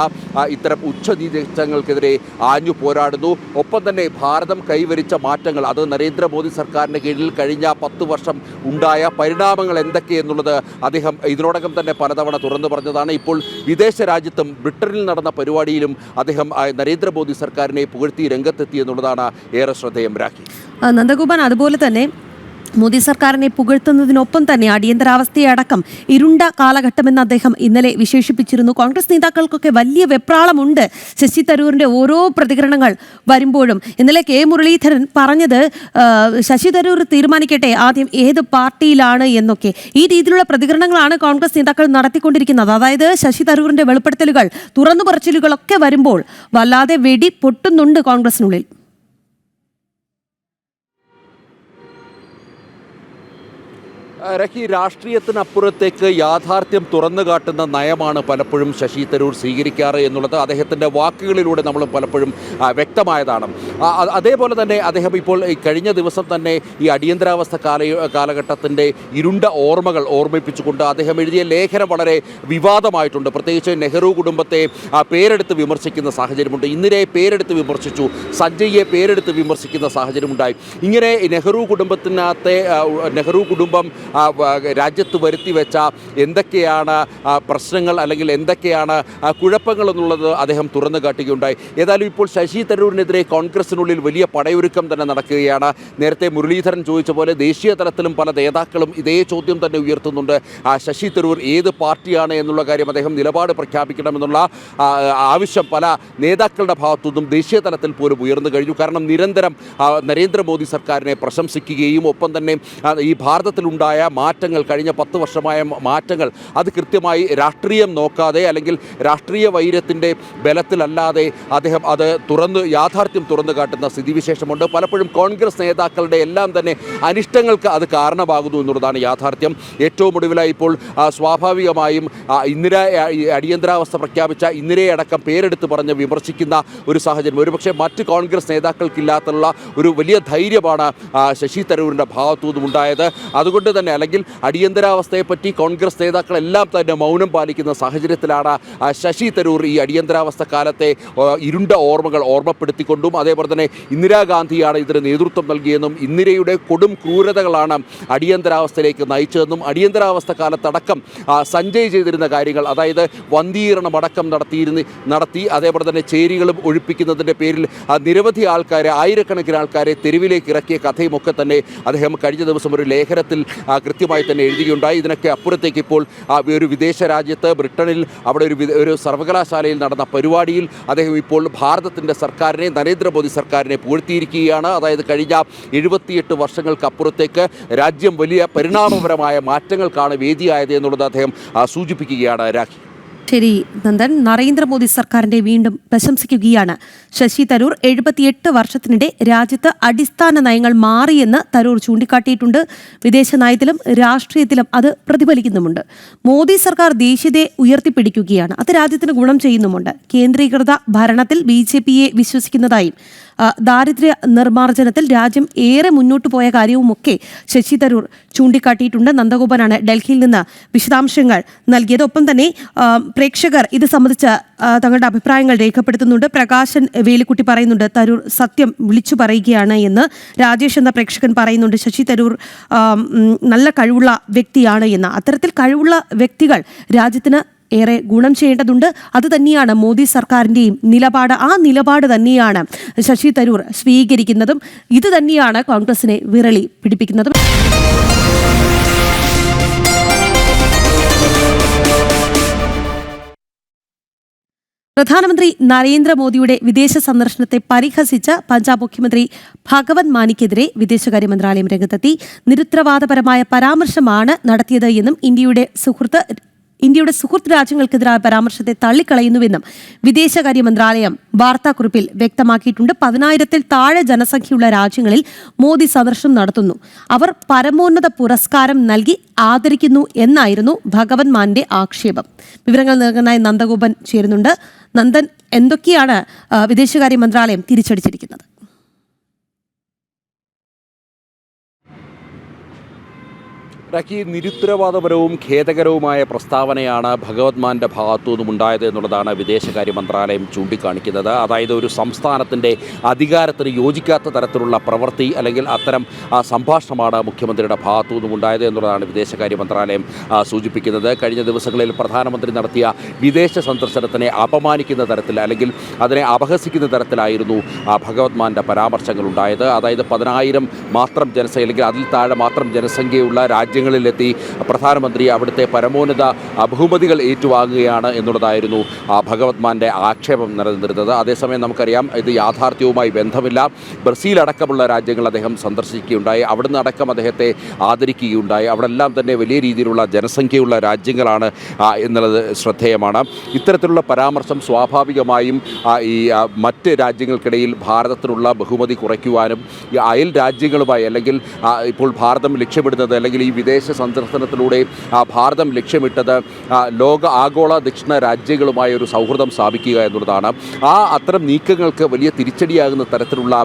ഇത്തരം ഉച്ചനീചങ്ങൾക്കെതിരെ ആഞ്ഞു പോരാടുന്നു. ഒപ്പം തന്നെ ഭാരതം കൈവരിച്ച മാറ്റങ്ങൾ, അത് നരേന്ദ്രമോദി സർക്കാരിന് കീഴിൽ കഴിഞ്ഞ 10 വർഷം ഉണ്ടായ പരിണാമങ്ങൾ എന്തൊക്കെയെന്നുള്ളത് അദ്ദേഹം ഇതിനോടകം തന്നെ പലതവണ തുറന്നു പറഞ്ഞതാണ്. ഇപ്പോൾ വിദേശ രാജ്യത്തും ബ്രിട്ടനിൽ നടന്ന പരിപാടിയിലും അദ്ദേഹം നരേന്ദ്രമോദി സർക്കാരിനെ പുകഴ്ത്തി രംഗത്തെത്തി എന്നുള്ളതാണ് ഏറെ ശ്രദ്ധേയം. രാഖി, നന്ദഗോപാൽ, അതുപോലെ തന്നെ മോദി സർക്കാരിനെ പുകഴ്ത്തുന്നതിനൊപ്പം തന്നെ അടിയന്തരാവസ്ഥയടക്കം ഇരുണ്ട കാലഘട്ടമെന്ന് അദ്ദേഹം ഇന്നലെ വിശേഷിപ്പിച്ചിരുന്നു. കോൺഗ്രസ് നേതാക്കൾക്കൊക്കെ വലിയ വെപ്രാളമുണ്ട് ശശി തരൂരിന്റെ ഓരോ പ്രതികരണങ്ങൾ വരുമ്പോഴും. ഇന്നലെ കെ മുരളീധരൻ പറഞ്ഞത് ശശി തരൂർ തീരുമാനിക്കട്ടെ ആദ്യം ഏത് പാർട്ടിയിലാണ് എന്നൊക്കെ. ഈ രീതിയിലുള്ള പ്രതികരണങ്ങളാണ് കോൺഗ്രസ് നേതാക്കൾ നടത്തിക്കൊണ്ടിരിക്കുന്നത്. അതായത് ശശി തരൂരിന്റെ വെളിപ്പെടുത്തലുകൾ, തുറന്നു പറച്ചിലുകളൊക്കെ വരുമ്പോൾ വല്ലാതെ വെടി പൊട്ടുന്നുണ്ട് കോൺഗ്രസിനുള്ളിൽ. രഹി, രാഷ്ട്രീയത്തിനപ്പുറത്തേക്ക് യാഥാർത്ഥ്യം തുറന്നു കാട്ടുന്ന നയമാണ് പലപ്പോഴും ശശി തരൂർ സ്വീകരിക്കാറ് എന്നുള്ളത് അദ്ദേഹത്തിൻ്റെ വാക്കുകളിലൂടെ നമ്മൾ പലപ്പോഴും വ്യക്തമായതാണ്. അതേപോലെ തന്നെ അദ്ദേഹം ഇപ്പോൾ കഴിഞ്ഞ ദിവസം തന്നെ ഈ അടിയന്തരാവസ്ഥ കാലഘട്ടത്തിൻ്റെ ഇരുണ്ട ഓർമ്മകൾ ഓർമ്മിപ്പിച്ചുകൊണ്ട് അദ്ദേഹം എഴുതിയ ലേഖനം വളരെ വിവാദമായിട്ടുണ്ട്. പ്രത്യേകിച്ച് നെഹ്റു കുടുംബത്തെ പേരെടുത്ത് വിമർശിക്കുന്ന സാഹചര്യമുണ്ട്. ഇന്ദിരയെ പേരെടുത്ത് വിമർശിച്ചു, സഞ്ജയ്യെ പേരെടുത്ത് വിമർശിക്കുന്ന സാഹചര്യമുണ്ടായി. ഇങ്ങനെ നെഹ്റു കുടുംബം രാജ്യത്ത് വരുത്തി വെച്ച എന്തൊക്കെയാണ് പ്രശ്നങ്ങൾ, അല്ലെങ്കിൽ എന്തൊക്കെയാണ് കുഴപ്പങ്ങൾ എന്നുള്ളത് അദ്ദേഹം തുറന്നു കാട്ടുകയുണ്ടായി. ഏതായാലും ഇപ്പോൾ ശശി തരൂരിനെതിരെ കോൺഗ്രസിനുള്ളിൽ വലിയ പടയൊരുക്കം തന്നെ നടക്കുകയാണ്. നേരത്തെ മുരളീധരൻ ചോദിച്ച പോലെ ദേശീയ തലത്തിലും പല നേതാക്കളും ഇതേ ചോദ്യം തന്നെ ഉയർത്തുന്നുണ്ട്. ശശി തരൂർ ഏത് പാർട്ടിയാണ് എന്നുള്ള കാര്യം അദ്ദേഹം നിലപാട് പ്രഖ്യാപിക്കണമെന്നുള്ള ആവശ്യം പല നേതാക്കളുടെ ഭാഗത്തുനിന്നും ദേശീയ തലത്തിൽ പോലും ഉയർന്നു കഴിഞ്ഞു. കാരണം നിരന്തരം നരേന്ദ്രമോദി സർക്കാരിനെ പ്രശംസിക്കുകയും ഒപ്പം തന്നെ ഈ ഭാരതത്തിലുണ്ടായ മാറ്റങ്ങൾ, കഴിഞ്ഞ 10 വർഷമായ മാറ്റങ്ങൾ, അത് കൃത്യമായി രാഷ്ട്രീയം നോക്കാതെ അല്ലെങ്കിൽ രാഷ്ട്രീയ വൈര്യത്തിൻ്റെ ബലത്തിലല്ലാതെ അദ്ദേഹം അത് യാഥാർത്ഥ്യം തുറന്നു കാട്ടുന്ന സ്ഥിതിവിശേഷമുണ്ട്. പലപ്പോഴും കോൺഗ്രസ് നേതാക്കളുടെ എല്ലാം തന്നെ അനിഷ്ടങ്ങൾക്ക് അത് കാരണമാകുന്നു എന്നുള്ളതാണ് യാഥാർത്ഥ്യം. ഏറ്റവും ഒടുവിലായി ഇപ്പോൾ സ്വാഭാവികമായും അടിയന്തരാവസ്ഥ പ്രഖ്യാപിച്ച ഇന്ദിരയെ അടക്കം പേരെടുത്ത് പറഞ്ഞ് വിമർശിക്കുന്ന ഒരു സാഹചര്യം ഒരുപക്ഷെ മറ്റ് കോൺഗ്രസ് നേതാക്കൾക്കില്ലാത്തുള്ള ഒരു വലിയ ധൈര്യമാണ് ശശി തരൂരിൻ്റെ ഭാഗത്തുനിന്നും ഉണ്ടായത്. അതുകൊണ്ട് തന്നെ, അല്ലെങ്കിൽ അടിയന്തരാവസ്ഥയെപ്പറ്റി കോൺഗ്രസ് നേതാക്കളെല്ലാം തന്നെ മൗനം പാലിക്കുന്ന സാഹചര്യത്തിലാണ് ശശി തരൂർ ഈ അടിയന്തരാവസ്ഥ കാലത്തെ ഇരുണ്ട ഓർമ്മകൾ ഓർമ്മപ്പെടുത്തിക്കൊണ്ടും അതേപോലെ തന്നെ ഇന്ദിരാഗാന്ധിയാണ് ഇതിന് നേതൃത്വം നൽകിയെന്നും ഇന്ദിരയുടെ കൊടും ക്രൂരതകളാണ് അടിയന്തരാവസ്ഥയിലേക്ക് നയിച്ചതെന്നും അടിയന്തരാവസ്ഥ കാലത്തടക്കം സഞ്ജയ് ചെയ്തിരുന്ന കാര്യങ്ങൾ, അതായത് വന്ധീകരണമടക്കം നടത്തി അതേപോലെ തന്നെ ചേരികളും ഒഴിപ്പിക്കുന്നതിൻ്റെ പേരിൽ നിരവധി ആൾക്കാരെ, ആയിരക്കണക്കിന് ആൾക്കാരെ തെരുവിലേക്ക് ഇറക്കിയ കഥയുമൊക്കെ തന്നെ അദ്ദേഹം കഴിഞ്ഞ ദിവസം ഒരു ലേഖനത്തിൽ കൃത്യമായി തന്നെ എഴുതുകയുണ്ടായി. ഇതിനൊക്കെ അപ്പുറത്തേക്ക് ഇപ്പോൾ ഒരു വിദേശ രാജ്യത്ത് ബ്രിട്ടനിൽ അവിടെ ഒരു സർവകലാശാലയിൽ നടന്ന പരിപാടിയിൽ അദ്ദേഹം ഇപ്പോൾ ഭാരതത്തിൻ്റെ സർക്കാരിനെ, നരേന്ദ്രമോദി സർക്കാരിനെ പുകഴ്ത്തിയിരിക്കുകയാണ്. അതായത് കഴിഞ്ഞ 78 വർഷങ്ങൾക്കപ്പുറത്തേക്ക് രാജ്യം വലിയ പരിണാമപരമായ മാറ്റങ്ങൾക്കാണ് വേദിയായത് എന്നുള്ളത് അദ്ദേഹം സൂചിപ്പിക്കുകയാണ്. രാഖി, ശരി നന്ദൻ, നരേന്ദ്രമോദി സർക്കാരിന്റെ വീണ്ടും പ്രശംസിക്കുകയാണ് ശശി തരൂർ. 78 വർഷത്തിനിടെ രാജ്യത്ത് അടിസ്ഥാന നയങ്ങൾ മാറിയെന്ന് തരൂർ ചൂണ്ടിക്കാട്ടിയിട്ടുണ്ട്. വിദേശ നയത്തിലും രാഷ്ട്രീയത്തിലും അത് പ്രതിഫലിക്കുന്നുമുണ്ട്. മോദി സർക്കാർ ദേശീയതയെ ഉയർത്തിപ്പിടിക്കുകയാണ്, അത് രാജ്യത്തിന് ഗുണം ചെയ്യുന്നുമുണ്ട്. കേന്ദ്രീകൃത ഭരണത്തിൽ BJPയെ വിശ്വസിക്കുന്നതായും ദാരിദ്ര്യ നിർമ്മാർജ്ജനത്തിൽ രാജ്യം ഏറെ മുന്നോട്ട് പോയ കാര്യവുമൊക്കെ ശശി തരൂർ ചൂണ്ടിക്കാട്ടിയിട്ടുണ്ട്. നന്ദഗോപനാണ് ഡൽഹിയിൽ നിന്ന് വിശദാംശങ്ങൾ നൽകിയത്. ഒപ്പം തന്നെ പ്രേക്ഷകർ ഇത് സംബന്ധിച്ച് തങ്ങളുടെ അഭിപ്രായങ്ങൾ രേഖപ്പെടുത്തുന്നുണ്ട്. പ്രകാശൻ വേലിക്കുട്ടി പറയുന്നുണ്ട് തരൂർ സത്യം വിളിച്ചു പറയുകയാണ് എന്ന്. രാജേഷ് എന്ന പ്രേക്ഷകൻ പറയുന്നുണ്ട് ശശി തരൂർ നല്ല കഴിവുള്ള വ്യക്തിയാണ് എന്ന്. അത്തരത്തിൽ കഴിവുള്ള വ്യക്തികൾ രാജ്യത്തിന് ഏറെ ഗുണം ചെയ്യേണ്ടതുണ്ട്. അത് തന്നെയാണ് മോദി സർക്കാരിൻ്റെയും നിലപാട്. ആ നിലപാട് തന്നെയാണ് ശശി തരൂർ സ്വീകരിക്കുന്നതും. ഇത് തന്നെയാണ് കോൺഗ്രസിനെ വിരളി പിടിപ്പിക്കുന്നതും. പ്രധാനമന്ത്രി നരേന്ദ്രമോദിയുടെ വിദേശ സന്ദർശനത്തെ പരിഹസിച്ച പഞ്ചാബ് മുഖ്യമന്ത്രി ഭഗവത് മാനിക്കെതിരെ വിദേശകാര്യ മന്ത്രാലയം രംഗത്തെത്തി. നിരുത്തരവാദപരമായ പരാമർശമാണ് നടത്തിയത് എന്നും ഇന്ത്യയുടെ സുഹൃത്ത് രാജ്യങ്ങൾക്കെതിരായ പരാമർശത്തെ തള്ളിക്കളയുന്നുവെന്നും വിദേശകാര്യ മന്ത്രാലയം വാർത്താക്കുറിപ്പിൽ വ്യക്തമാക്കിയിട്ടുണ്ട്. 10,000-ൽ താഴെ ജനസംഖ്യയുള്ള രാജ്യങ്ങളിൽ മോദി സന്ദർശനം നടത്തുന്നു. അവർ പരമോന്നത പുരസ്കാരം നൽകി ആദരിക്കുന്നു എന്നായിരുന്നു ഭഗവത് മാന്റെ ആക്ഷേപം. വിവരങ്ങൾ നൽകാനായി നന്ദഗോപൻ ചേരുന്നുണ്ട്. നന്ദൻ, എന്തൊക്കെയാണ് വിദേശകാര്യ മന്ത്രാലയം തിരിച്ചടിച്ചിരിക്കുന്നത്? നിരുത്തരവാദപരവും ഖേദകരവുമായ പ്രസ്താവനയാണ് ഭഗവത് മാന്റെ ഭാഗത്തു നിന്നുമുണ്ടായത് എന്നുള്ളതാണ് വിദേശകാര്യ മന്ത്രാലയം ചൂണ്ടിക്കാണിക്കുന്നത്. അതായത് ഒരു സംസ്ഥാനത്തിൻ്റെ അധികാരത്തിന് യോജിക്കാത്ത തരത്തിലുള്ള പ്രവൃത്തി അല്ലെങ്കിൽ അത്തരം സംഭാഷണമാണ് മുഖ്യമന്ത്രിയുടെ ഭാഗത്തു നിന്നുമുണ്ടായത് എന്നുള്ളതാണ് വിദേശകാര്യ മന്ത്രാലയം സൂചിപ്പിക്കുന്നത്. കഴിഞ്ഞ ദിവസങ്ങളിൽ പ്രധാനമന്ത്രി നടത്തിയ വിദേശ സന്ദർശനത്തിനെ അപമാനിക്കുന്ന തരത്തിൽ അല്ലെങ്കിൽ അതിനെ അപഹസിക്കുന്ന തരത്തിലായിരുന്നു ഭഗവത് മാന്റെ പരാമർശങ്ങൾ ഉണ്ടായത്. അതായത് 10,000 മാത്രം ജനസംഖ്യ അല്ലെങ്കിൽ അതിൽ താഴെ മാത്രം ജനസംഖ്യയുള്ള രാജ്യങ്ങളിലെത്തി പ്രധാനമന്ത്രി അവിടുത്തെ പരമോന്നത ബഹുമതികൾ ഏറ്റുവാങ്ങുകയാണ് എന്നുള്ളതായിരുന്നു ഭഗവത് മാന്റെ ആക്ഷേപം നിലനിന്നിരുന്നത്. അതേസമയം നമുക്കറിയാം ഇത് യാഥാർത്ഥ്യവുമായി ബന്ധമില്ല. ബ്രസീൽ അടക്കമുള്ള രാജ്യങ്ങൾ അദ്ദേഹം സന്ദർശിക്കുകയുണ്ടായി. അവിടുന്ന് അടക്കം അദ്ദേഹത്തെ ആദരിക്കുകയുണ്ടായി. അവിടെല്ലാം തന്നെ വലിയ രീതിയിലുള്ള ജനസംഖ്യയുള്ള രാജ്യങ്ങളാണ് എന്നുള്ളത് ശ്രദ്ധേയമാണ്. ഇത്തരത്തിലുള്ള പരാമർശം സ്വാഭാവികമായും ഈ മറ്റ് രാജ്യങ്ങൾക്കിടയിൽ ഭാരതത്തിനുള്ള ബഹുമതി കുറയ്ക്കുവാനും ഈ അയൽ രാജ്യങ്ങളുമായി അല്ലെങ്കിൽ ഇപ്പോൾ ഭാരതം ലക്ഷ്യമിടുന്നത് അല്ലെങ്കിൽ ഈ വിദേശ സന്ദർശനത്തിലൂടെ ഭാരതം ലക്ഷ്യമിട്ടത് ആഗോള ദക്ഷിണ രാജ്യങ്ങളുമായി ഒരു സൗഹൃദം സ്ഥാപിക്കുക എന്നുള്ളതാണ്. അത്തരം നീക്കങ്ങൾക്ക് വലിയ തിരിച്ചടിയാകുന്ന തരത്തിലുള്ള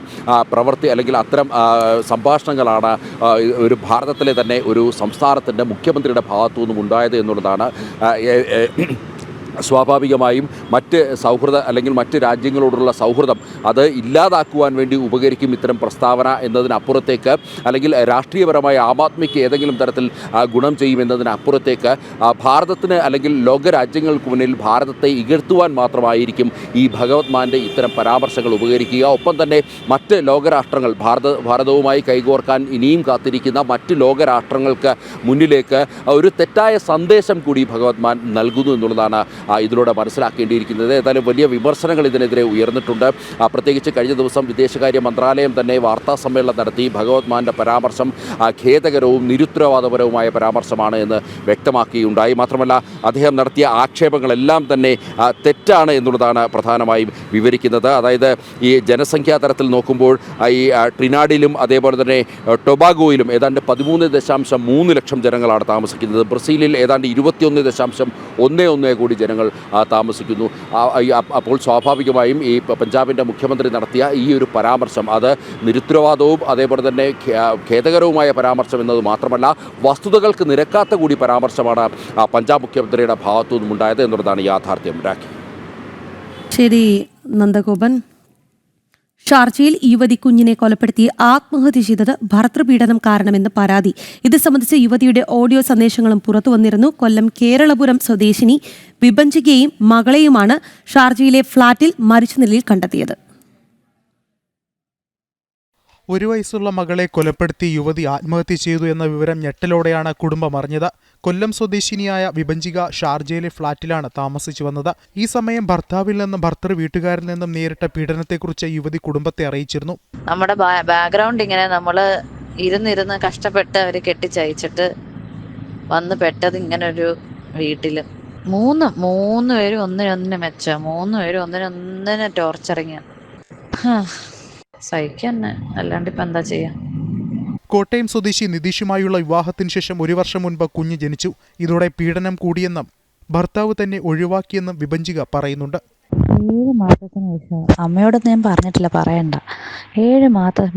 പ്രവൃത്തി അല്ലെങ്കിൽ അത്തരം സംഭാഷണങ്ങളാണ് ഒരു ഭാരതത്തിലെ തന്നെ ഒരു സംസ്ഥാനത്തിൻ്റെ മുഖ്യമന്ത്രിയുടെ ഭാഗത്തു നിന്നും ഉണ്ടായത് എന്നുള്ളതാണ്. സ്വാഭാവികമായും മറ്റ് സൗഹൃദ അല്ലെങ്കിൽ മറ്റ് രാജ്യങ്ങളോടുള്ള സൗഹൃദം അത് ഇല്ലാതാക്കുവാൻ വേണ്ടി ഉപകരിക്കും ഇത്തരം പ്രസ്താവന എന്നതിനപ്പുറത്തേക്ക് അല്ലെങ്കിൽ രാഷ്ട്രീയപരമായ ആം ആദ്മിക്ക് ഏതെങ്കിലും തരത്തിൽ ഗുണം ചെയ്യുമെന്നതിനപ്പുറത്തേക്ക് ഭാരതത്തിന് അല്ലെങ്കിൽ ലോകരാജ്യങ്ങൾക്ക് മുന്നിൽ ഭാരതത്തെ ഇകഴ്ത്തുവാൻ മാത്രമായിരിക്കും ഈ ഭഗവത് മാന്റെ ഇത്തരം പരാമർശങ്ങൾ ഉപകരിക്കുക. ഒപ്പം തന്നെ മറ്റ് ലോകരാഷ്ട്രങ്ങൾ ഭാരതവുമായി കൈകോർക്കാൻ ഇനിയും കാത്തിരിക്കുന്ന മറ്റ് ലോകരാഷ്ട്രങ്ങൾക്ക് മുന്നിലേക്ക് ഒരു തെറ്റായ സന്ദേശം കൂടി ഭഗവത് മാൻ നൽകുന്നു എന്നുള്ളതാണ് ഇതിലൂടെ മനസ്സിലാക്കേണ്ടിയിരിക്കുന്നത്. ഏതായാലും വലിയ വിമർശനങ്ങൾ ഇതിനെതിരെ ഉയർന്നിട്ടുണ്ട്. പ്രത്യേകിച്ച് കഴിഞ്ഞ ദിവസം വിദേശകാര്യ മന്ത്രാലയം തന്നെ വാർത്താ സമ്മേളനം നടത്തി ഭഗവത് മാന്റെ പരാമർശം ഖേദകരവും നിരുത്തരവാദപരവുമായ പരാമർശമാണ് എന്ന് വ്യക്തമാക്കുകയുണ്ടായി. മാത്രമല്ല അദ്ദേഹം നടത്തിയ ആക്ഷേപങ്ങളെല്ലാം തന്നെ തെറ്റാണ് എന്നുള്ളതാണ് പ്രധാനമായും വിവരിക്കുന്നത്. അതായത് ഈ ജനസംഖ്യാ തരത്തിൽ നോക്കുമ്പോൾ ഈ ട്രിനാഡിലും അതേപോലെ തന്നെ ടൊബാഗോയിലും ഏതാണ്ട് 13.3 ലക്ഷം ജനങ്ങളാണ് താമസിക്കുന്നത്. ബ്രസീലിൽ ഏതാണ്ട് 21.11 കോടി ജനങ്ങൾ താമസിക്കുന്നു. അപ്പോൾ സ്വാഭാവികമായും ഈ പഞ്ചാബിൻ്റെ മുഖ്യമന്ത്രി നടത്തിയ ഈ ഒരു പരാമർശം അത് നിരുത്തരവാദവും അതേപോലെ തന്നെ ഖേദകരവുമായ പരാമർശം എന്നത് മാത്രമല്ല വസ്തുതകൾക്ക് നിരക്കാത്ത കൂടി പരാമർശമാണ് പഞ്ചാബ് മുഖ്യമന്ത്രിയുടെ ഭാഗത്തു നിന്നുണ്ടായത് എന്നുള്ളതാണ് യാഥാർത്ഥ്യം. ശരി നന്ദഗോപൻ. ഷാർജയിൽ യുവതി കുഞ്ഞിനെ കൊലപ്പെടുത്തി ആത്മഹത്യ ചെയ്തത് ഭർതൃപീഡനം കാരണമെന്ന് പരാതി. ഇത് സംബന്ധിച്ച് യുവതിയുടെ ഓഡിയോ സന്ദേശങ്ങളും പുറത്തു വന്നിരുന്നു. കൊല്ലം കേരളപുരം സ്വദേശിനി വിഭജികയെയും മകളെയുമാണ് ഷാർജയിലെ ഫ്ളാറ്റിൽ മരിച്ച നിലയിൽ കണ്ടെത്തിയത്. 1 വയസ്സുള്ള മകളെ കൊലപ്പെടുത്തി യുവതി ആത്മഹത്യ ചെയ്തു എന്ന വിവരം ഞെട്ടലോടെയാണ് കുടുംബം അറിഞ്ഞത്. കൊല്ലം സ്വദേശിനിയായ വിഭജിക ഷാർജയിലെ ഫ്ളാറ്റിലാണ് താമസിച്ചു വന്നത്. ഈ സമയം ഭർത്താവിൽ നിന്നും ഭർത്തൃ വീട്ടുകാരിൽ നിന്നും നേരിട്ട പീഡനത്തെക്കുറിച്ച് യുവതി കുടുംബത്തെ അറിയിച്ചിരുന്നു. നമ്മുടെ ബാക്ക്ഗ്രൗണ്ട് ഇങ്ങനെ നമ്മള് ഇരുന്നിരുന്ന് കഷ്ടപ്പെട്ട് അവര് കെട്ടിച്ചയച്ചിട്ട് വന്ന് പെട്ടത് ഇങ്ങനൊരു വീട്ടില്. മൂന്ന് പേരും ഒന്നിനൊന്നിനെ മെച്ച, 3 പേരും ഒന്നിനൊന്നിനെ ടോർച്ചറിങ്. സഹിക്കന്നെ, അല്ലാണ്ട് ഇപ്പം എന്താ ചെയ്യാ. കോട്ടയം സ്വദേശി നിതീഷുമായുള്ള വിവാഹത്തിന് ശേഷം 1 വർഷം മുൻപ് കുഞ്ഞ് ജനിച്ചു. ഇതോടെ പീഡനം കൂടിയെന്നും ഭർത്താവ് തന്നെ ഒഴിവാക്കിയെന്നും വിഭജിക പറയുന്നുണ്ട്. 7 മാസത്തിന് ശേഷം അമ്മയോടൊന്നും ഞാൻ പറഞ്ഞിട്ടില്ല, പറയണ്ട. 7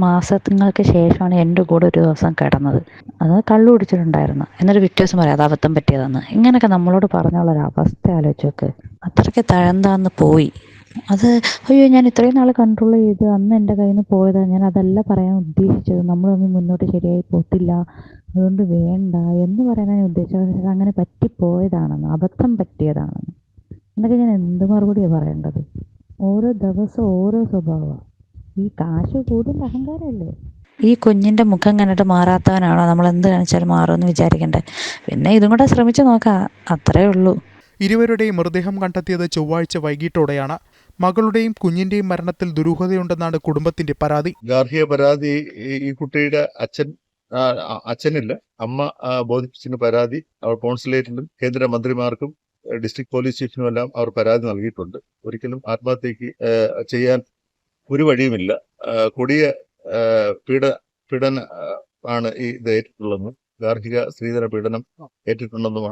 മാസങ്ങൾക്ക് ശേഷമാണ് എൻ്റെ കൂടെ ഒരു ദിവസം കിടന്നത്. അത് കള്ളു കുടിച്ചിട്ടുണ്ടായിരുന്നു. എന്നിട്ട് പിറ്റേ ദിവസം പറയാം അത് അബദ്ധം പറ്റിയതെന്ന്. ഇങ്ങനെയൊക്കെ നമ്മളോട് പറഞ്ഞുള്ളൊരവസ്ഥ ആലോചിച്ച് നോക്ക്. അത്രയ്ക്ക് തഴന്താന്ന് പോയി. അത് അയ്യോ ഞാൻ ഇത്രയും നാൾ കൺട്രോൾ ചെയ്ത് അന്ന് എൻ്റെ കയ്യിൽ നിന്ന് പോയതാണ്, ഞാൻ അതല്ല പറയാൻ ഉദ്ദേശിച്ചത്, നമ്മളൊന്നും മുന്നോട്ട് ശരിയായി പോത്തില്ല, അതുകൊണ്ട് വേണ്ട എന്ന് പറയാനാണ് ഞാൻ ഉദ്ദേശിച്ചത്. അങ്ങനെ പറ്റിപ്പോയതാണെന്ന്, അബദ്ധം പറ്റിയതാണെന്ന്. എന്നൊക്കെ ഞാൻ എന്ത് മറുപടിയാണ് പറയേണ്ടത്? ഓരോ ദിവസം ഓരോ സ്വഭാവമാണ്. ഈ കാശ് കൂടുതൽ അഹങ്കാരമല്ലേ? ഈ കുഞ്ഞിൻ്റെ മുഖം കണ്ടിട്ട് മാറാത്തവനാണോ നമ്മൾ എന്ത് കാണിച്ചാലും മാറുമെന്ന് വിചാരിക്കണ്ടേ? പിന്നെ ഇതും കൂടെ ശ്രമിച്ചു നോക്കാം, അത്രേ ഉള്ളൂ. ഇരുവരുടെയും മൃതദേഹം കണ്ടെത്തിയത് ചൊവ്വാഴ്ച വൈകിട്ടോടെയാണ്. മകളുടെയും കുഞ്ഞിന്റെയും മരണത്തിൽ ദുരൂഹതയുണ്ടെന്നാണ് കുടുംബത്തിന്റെ പരാതി. ഗാർഹിക പരാതി ഈ കുട്ടിയുടെ അച്ഛനില്ല, അമ്മ ബോധിപ്പിച്ചിരുന്ന പരാതി അവർ കോൺസുലേറ്റിലും കേന്ദ്രമന്ത്രിമാർക്കും ഡിസ്ട്രിക്ട് പോലീസ് ചീഫിനും എല്ലാം അവർ പരാതി നൽകിയിട്ടുണ്ട്. ഒരിക്കലും ആത്മഹത്യക്ക് ചെയ്യാൻ ഒരു വഴിയുമില്ല. കൊടിയ പീഡന ആണ് ഈ ഇത് ഏറ്റിട്ടുള്ളതെന്നും ഗാർഹിക സ്ത്രീധന പീഡനം ഏറ്റിട്ടുണ്ടെന്നും